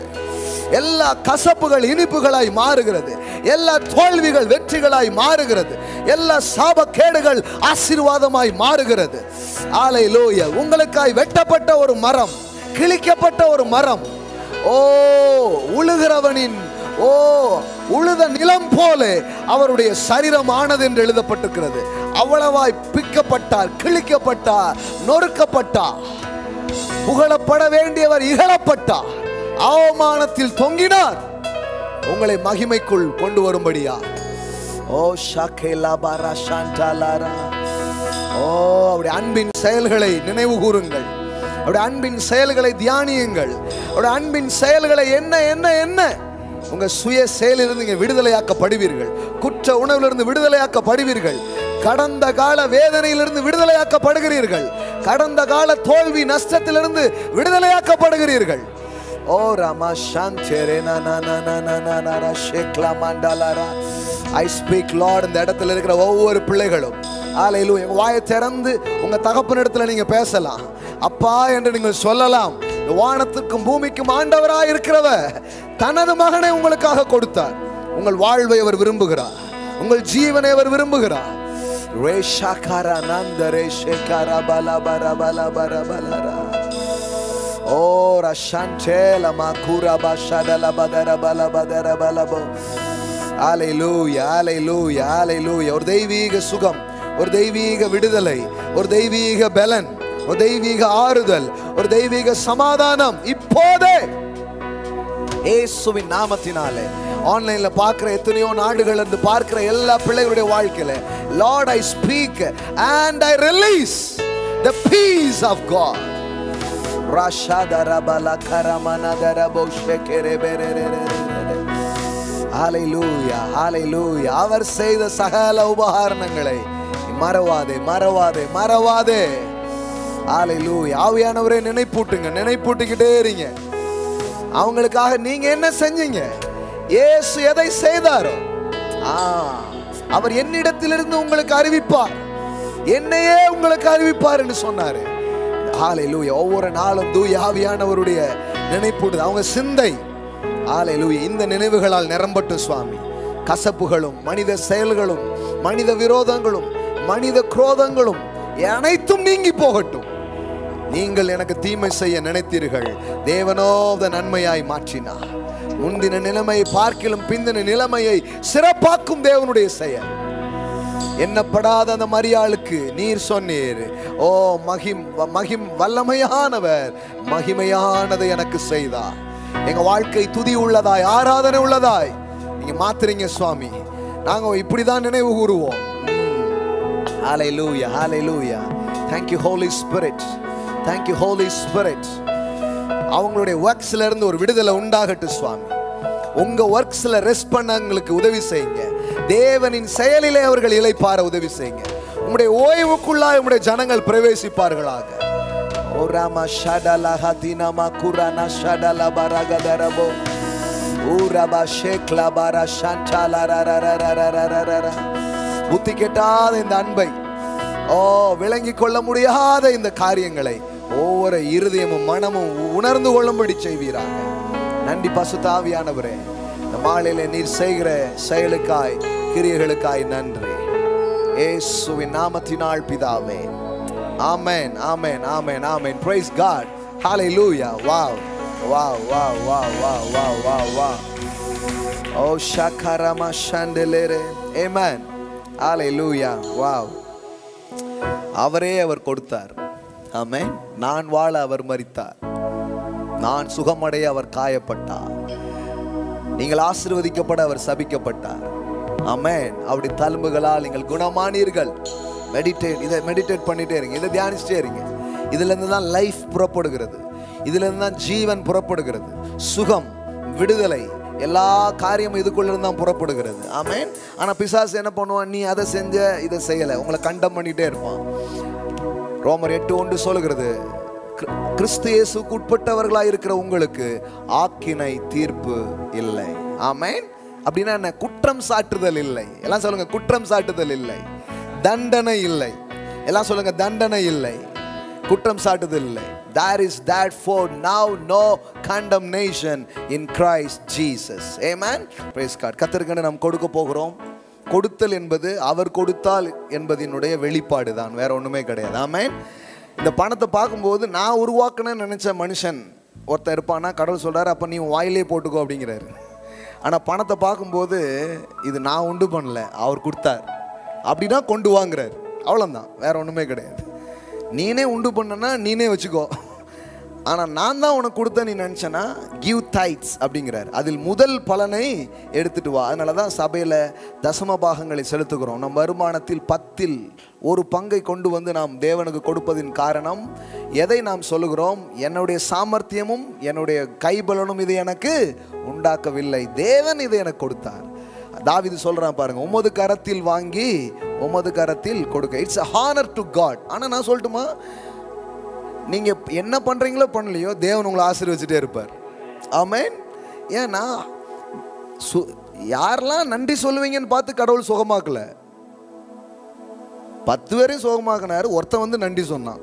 எல்லா கசப்புகள் இனிப்புகளாய் மாறுகிறது. எல்லா தோல்விகள் வெற்றிகளாய் மாறுகிறது. எல்லா சாபக்கேடுகள் ஆசீர்வாதமாய் மாறுகிறது. அல்லேலூயா. உங்களுக்காய் வெட்டப்பட்ட ஒரு மரம், கிழிக்கப்பட்ட ஒரு மரம். ஓ உழுகிறவனின் ஓ உழுத நிலம் போல அவருடைய சரீரம் ஆனது என்று எழுதப்பட்டிருக்கிறது. அவ்வளவாய் பிக்கப்பட்டார், கிழிக்கப்பட்டார், நொறுக்கப்பட்டார். புகழப்பட வேண்டியவர் இகழப்பட்டார், அவமானத்தில் தொங்கினார். உங்களை மகிமைக்குள் கொண்டு வரும்படியா. ஓ ஷகேலாபாரா ஷாண்டாலாரா. ஓ அவருடைய அன்பின் செயல்களை நினைவு கூறுங்கள். அவருடைய அன்பின் செயல்களை தியானியுங்கள். அவருடைய அன்பின் செயல்களை என்ன என்ன என்ன உங்க சுய செயலிலிருந்து நீங்க விடுதலையாக்கப்படுவீர்கள். குற்ற உணர்விலிருந்து விடுதலையாக்கப்படுவீர்கள். கடந்த கால வேதனையிலிருந்து விடுதலையாக்கப்படுகிறீர்கள். கடந்த கால தோல்வி நஷ்டத்திலிருந்து விடுதலையாக்கப்படுகிறீர்கள். ஓ ராமா சாந்தேரே நா நா நா நா நா நா நா ஷேக்லா மண்டலாரா. I speak Lord. இந்த இடத்துல இருக்கிற ஒவ்வொரு பிள்ளைகளும் அல்லேலூயா வாயை திறந்து உங்க தகப்பனிடத்துல நீங்க பேசலாம். அப்பா என்று நீங்கள் சொல்லலாம். வானத்துக்கும் பூமிக்கும் ஆண்டவராய் இருக்கிறவர் தனது மகனை உங்களுக்காக கொடுத்தார். உங்கள் வாழ்வை அவர் விரும்புகிறார். உங்கள் ஜீவனை அவர் விரும்புகிறார். ரேஷாகாரா நந்தரே ஷேகாரா பலா பரா பலா பரா பலரா. ஓ ரஷாண்டேல மாகுரா பாஷாடல பதர பல பதர பலபோ. அல்லேலூயா அல்லேலூயா அல்லேலூயா. ஒரு தெய்வீக சுகம், ஒரு தெய்வீக விடுதலை, ஒரு தெய்வீக பலன், ஒரு தெய்வீக ஆறுதல், ஒரு தெய்வீக சமாதானம் இப்போதே இயேசுவின் நாமத்தினாலே ஆன்லைன்ல பார்க்கிற எத்தனையோ நாடுகள் இருந்து பார்க்கிற எல்லா பிள்ளைகளுடைய வாழ்க்கையில Lord I speak and I release the peace of God. Rashadara karamana darabo shekere berere. ஹல்லேலூயா ஹல்லேலூயா. அவர் செய்த சகல உபகாரணங்களை மறவாதே மறவாதே மறவாதே. ஹல்லேலூயா. ஆவியானவரே நினைப்பூட்டுங்க, நினைப்பூட்டிக்கிட்டே இருங்க. அவங்களுக்காக நீங்க என்ன செஞ்சீங்க? இயேசு எதை செய்தாரோ அவர் என்னிடத்திலிருந்து உங்களுக்கு அறிவிப்பார், என்னையே உங்களுக்கு அறிவிப்பார் என்று சொன்னாரு. ஹல்லேலூயா. ஒவ்வொரு நாளும் தூய ஆவியானவருடைய நினைப்பூட்டு அவங்க சிந்தை ஹல்லேலூயா இந்த நினைவுகளால் நிரம்பட்டும் சுவாமி. கசப்புகளும் மனித செயல்களும் மனித விரோதங்களும் மனித குரோதங்களும் அனைத்தும் நீங்கி போகட்டும். நீங்கள் எனக்கு தீமை செய்ய நினைத்தீர்கள், தேவனோ அதை நன்மையாய் மாற்றினார். முந்தின நிலைமையை பார்க்கிலும் பிந்தின நிலைமையை சிறப்பாக்கும் தேவனுடைய செயல். எண்ணப்படாத அந்த மரியாளுக்கு நீர் சொன்னீர், ஓ மகிம் வல்லமையானவர் மகிமையானதை எனக்கு செய்தார். எங்க வாழ்க்கை துதி உள்ளதாய் ஆராதனை உள்ளதாய் நீங்க மாத்துறீங்க சுவாமி. நாங்க இப்படிதான் நினைவு கூறுவோம். ஹல்லேலூயா ஹல்லேலூயா. Thank you Holy Spirit. Thank you Holy Spirit. அவங்களுடைய ஒர்க்ஸ்ல இருந்து ஒரு விடுதலை உண்டாகட்டும் சுவாமி. உங்க ஒர்க்ஸ்ல ரெஸ்ட் பண்ணவங்களுக்கு உதவி செய்யுங்க. தேவனின் செயலிலே அவர்கள் இளைப்பாற உதவி செய்யுங்க. உங்களுடைய ஓய்வுக்குள்ளாய் உங்களுடைய ஜனங்கள் பிரவேசிப்பார்களாக. ஓ ராமா ஷடலா ஹதினாமா குரானா ஷடலா பரகதரபோ ஊரபா ஷேக்லா பரா ஷாண்டாலா ரரரரரரரரர. புத்தி கெட்டாத இந்த அன்பை, ஓ விளங்கி கொள்ள முடியாத இந்த காரியங்களை ஒவ்வொரு இருதயமும் மனமும் உணர்ந்து கொள்ளும்படி செய்வீராக. நன்றி பசுத்த ஆவியானவரே. இந்த மாலையில நீர் செய்கிற செயலுக்காய் கிரியைகளுக்காய் நன்றி. இயேசுவின் நாமத்தினால் பிதாவே. Amen, amen, amen, amen. Praise God. Hallelujah. Wow, wow, wow, wow, wow, wow, wow, wow. Oh, shakarama shandelere. Amen. Hallelujah. Wow. அவரே அவர் கொடுத்தார். ஆமென். நான் வாழ அவர் மரித்தார், நான் சுகமடைய அவர் காயப்பட்டார், நீங்கள் ஆசீர்வதிக்கப்பட அவர் சபிக்கப்பட்டார். ஆமென். அவருடைய தழும்புகளால் நீங்கள் குணமானீர்கள். இதை மெடிடேட் பண்ணிட்டே இருங்க, இதை தியானிச்சுட்டே இருங்க. இதுல இருந்து தான் லைஃப் புறப்படுகிறது, இதுல இருந்து தான் ஜீவன் புறப்படுகிறது. சுகம், விடுதலை எல்லா காரியமும் இதுக்குள்ள தான் புறப்படுகிறது. ஆமென். ஆனால் பிசாசு என்ன பண்ணுவான்? நீ அதை செஞ்ச இதை செய்யலை, உங்களை கண்டம் பண்ணிட்டே இருப்பான். ரோமர் 8:1 சொல்லுகிறது, கிறிஸ்து இயேசுவுக்கு உட்பட்டவர்களாக இருக்கிற உங்களுக்கு ஆக்கினை தீர்ப்பு இல்லை. ஆமென். அப்படின்னா என்ன? குற்றம் சாட்டுதல் இல்லை. எல்லாம் சொல்லுங்க, குற்றம் சாட்டுதல் இல்லை. தண்டனை இல்லை. எல்லாம் சொல்லுங்க, தண்டனை இல்லை, குற்றம் சாட்டுதல் இல்லை. There is therefore now no condemnation in Christ Jesus. Amen. Praise God. கர்த்தருக்கு நாம் கொடுக்க போகிறோம். கொடுத்தல் என்பது அவர் கொடுத்தால் என்பதினுடைய வெளிப்பாடு தான், வேற ஒண்ணுமே கிடையாது. ஆமென். இந்த பணத்தை பார்க்கும்போது நான் உருவாக்கணும்னு நினைச்ச மனுஷன் ஒருத்தர் இருப்பானா, கடவுள் சொல்றாரு அப்ப நீ வாயிலே போட்டுக்கோ அப்படிங்கிறாரு. ஆனா பணத்தை பார்க்கும்போது இது நான் உண்டு பண்ணல, அவர் கொடுத்தார் அப்படின்னா கொண்டு வாங்குறாரு. அவ்வளோதான், வேற ஒன்றுமே கிடையாது. நீனே உண்டு பண்ணனா நீனே வச்சுக்கோ, ஆனால் நான் தான் உனக்கு கொடுத்த நீ நினச்சனா கிவ் டைட்ஸ் அப்படிங்கிறார். அதில் முதல் பலனை எடுத்துட்டு வா. அதனால தான் சபையில் தசம பாகங்களை செலுத்துகிறோம். நம் வருமானத்தில் 10ல் 1 பங்கை கொண்டு வந்து நாம் தேவனுக்கு கொடுப்பதின் காரணம் எதை நாம் சொல்லுகிறோம்? என்னுடைய சாமர்த்தியமும் என்னுடைய கைபலனும் இதை எனக்கு உண்டாக்கவில்லை, தேவன் இதை எனக்கு கொடுத்தார். தாவீது சொல்றான் பாருங்க, உமது கரத்தில் வாங்கி உமது கரத்தில் கொடுக்க. It's a honor to God. ஆனால் நான் சொல்லட்டுமா, நீங்க என்ன பண்றீங்களோ பண்ணலையோ தேவன் உங்களை ஆசீர்வதிச்சுட்டே இருப்பார். ஆமென். ஏன்னா யாரெல்லாம் நன்றி சொல்லுவீங்கன்னு பார்த்து கடவுள் சுகமாக்கல, 10 பேரையும் சுகமாக்கினாரு, ஒருத்தன் வந்து நன்றி சொன்னான்.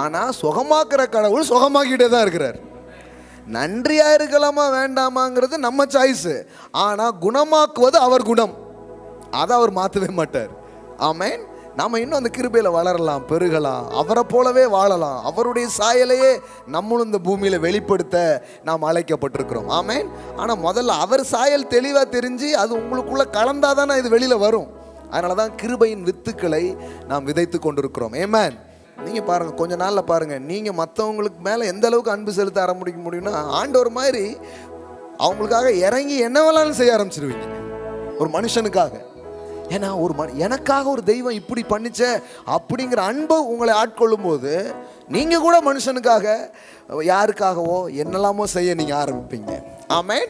ஆனா சுகமாக்குற கடவுள் சுகமாக்கிட்டே தான் இருக்கிறார். நன்றியா இருக்கலாமா வேண்டாமாங்கிறது நம்ம சாய்ஸ். ஆனா குணமாக்குவது அவர் குணம், அதை அவர் மாற்றவே மாட்டார். ஆமென். நாம இன்னும் அந்த கிருபையில வளரலாம், பெருகலாம், அவரை போலவே வாழலாம். அவருடைய சாயலையே நம்மளும் இந்த பூமியில வெளிப்படுத்த நாம் அழைக்கப்பட்டிருக்கிறோம். ஆமென். ஆனா முதல்ல அவர் சாயல் தெளிவா தெரிஞ்சு அது உங்களுக்குள்ள கலந்தாதானே இது வெளியில வரும். அதனாலதான் கிருபையின் வித்துக்களை நாம் விதைத்து கொண்டிருக்கிறோம். ஆமென். நீங்கள் பாருங்கள், கொஞ்ச நாளில் பாருங்கள், நீங்கள் மற்றவங்களுக்கு மேலே எந்த அளவுக்கு அன்பு செலுத்த ஆரம்பிக்க முடியும்னா ஆண்டவர் மாதிரி அவங்களுக்காக இறங்கி என்ன வேணாலும் செய்ய ஆரம்பிச்சிருவீங்க ஒரு மனுஷனுக்காக. ஏன்னா எனக்காக ஒரு தெய்வம் இப்படி பண்ணிச்ச அப்படிங்கிற அன்பை உங்களை ஆட்கொள்ளும் போது நீங்கள் கூட மனுஷனுக்காக யாருக்காகவோ என்னெல்லாமோ செய்ய நீங்கள் ஆரம்பிப்பீங்க. ஆமென்.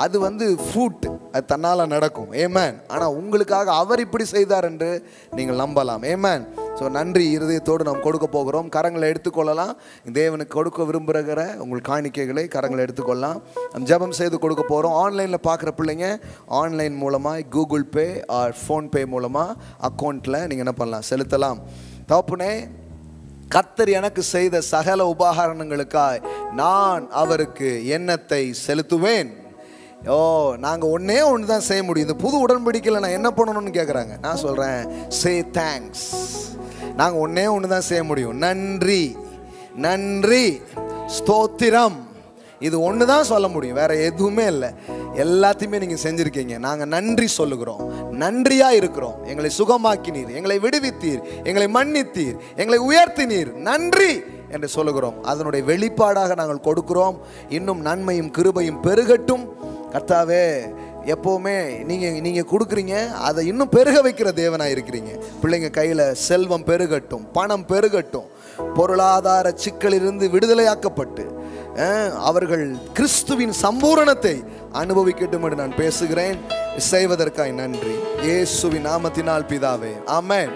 அது வந்து ஃப்ரூட், அது தன்னால் நடக்கும். ஏமேன். ஆனால் உங்களுக்காக அவர் இப்படி செய்தார் என்று நீங்கள் நம்பலாம். ஏமேன். ஸோ நன்றி இருதயத்தோடு நாம் கொடுக்க போகிறோம். கரங்களை எடுத்துக்கொள்ளலாம். தேவனுக்கு கொடுக்க விரும்புகிற உங்கள் காணிக்கைகளை கரங்களை எடுத்துக்கொள்ளலாம். நம்ம ஜெபம் செய்து கொடுக்க போகிறோம். ஆன்லைனில் பார்க்குற பிள்ளைங்க ஆன்லைன் மூலமாக கூகுள் பே ஆர் ஃபோன்பே மூலமாக அக்கௌண்ட்டில் நீங்கள் என்ன பண்ணலாம், செலுத்தலாம். தகப்பனே, கர்த்தர் எனக்கு செய்த சகல உபகாரணங்களுக்காய் நான் அவருக்கு எண்ணத்தை செலுத்துவேன். நாங்கள் ஒன்றே ஒன்று தான் செய்ய முடியும். இந்த புது உடன்படிக்கையில் நான் என்ன பண்ணணும்னு கேட்குறாங்க. நான் சொல்கிறேன், சே தேங்க்ஸ். நாங்கள் ஒன்றே ஒன்று தான் செய்ய முடியும். நன்றி, நன்றி, ஸ்தோத்திரம். இது ஒன்று தான் சொல்ல முடியும், வேற எதுவுமே இல்லை. எல்லாத்தையுமே நீங்கள் செஞ்சுருக்கீங்க. நாங்கள் நன்றி சொல்லுகிறோம், நன்றியாக இருக்கிறோம். எங்களை சுகமாக்கினீர், எங்களை விடுவித்தீர், எங்களை மன்னித்தீர், எங்களை உயர்த்தினீர், நன்றி என்று சொல்லுகிறோம். அதனுடைய வெளிப்பாடாக நாங்கள் கொடுக்கிறோம். இன்னும் நன்மையும் கிருபையும் பெருகட்டும். கர்த்தாவே, எப்போவுமே நீங்கள் கொடுக்குறீங்க, அதை இன்னும் பெருக வைக்கிற தேவனாக இருக்கிறீங்க. பிள்ளைங்க கையில் செல்வம் பெருகட்டும், பணம் பெருகட்டும், பொருளாதார சிக்கலிலிருந்து விடுதலையாக்கப்பட்டு அவர்கள் கிறிஸ்துவின் சம்பூரணத்தை அனுபவிக்கட்டும் என்று நான் பேசுகிறேன். செய்வதற்காய் நன்றி. இயேசுவின் நாமத்தினால் பிதாவே, ஆமென்.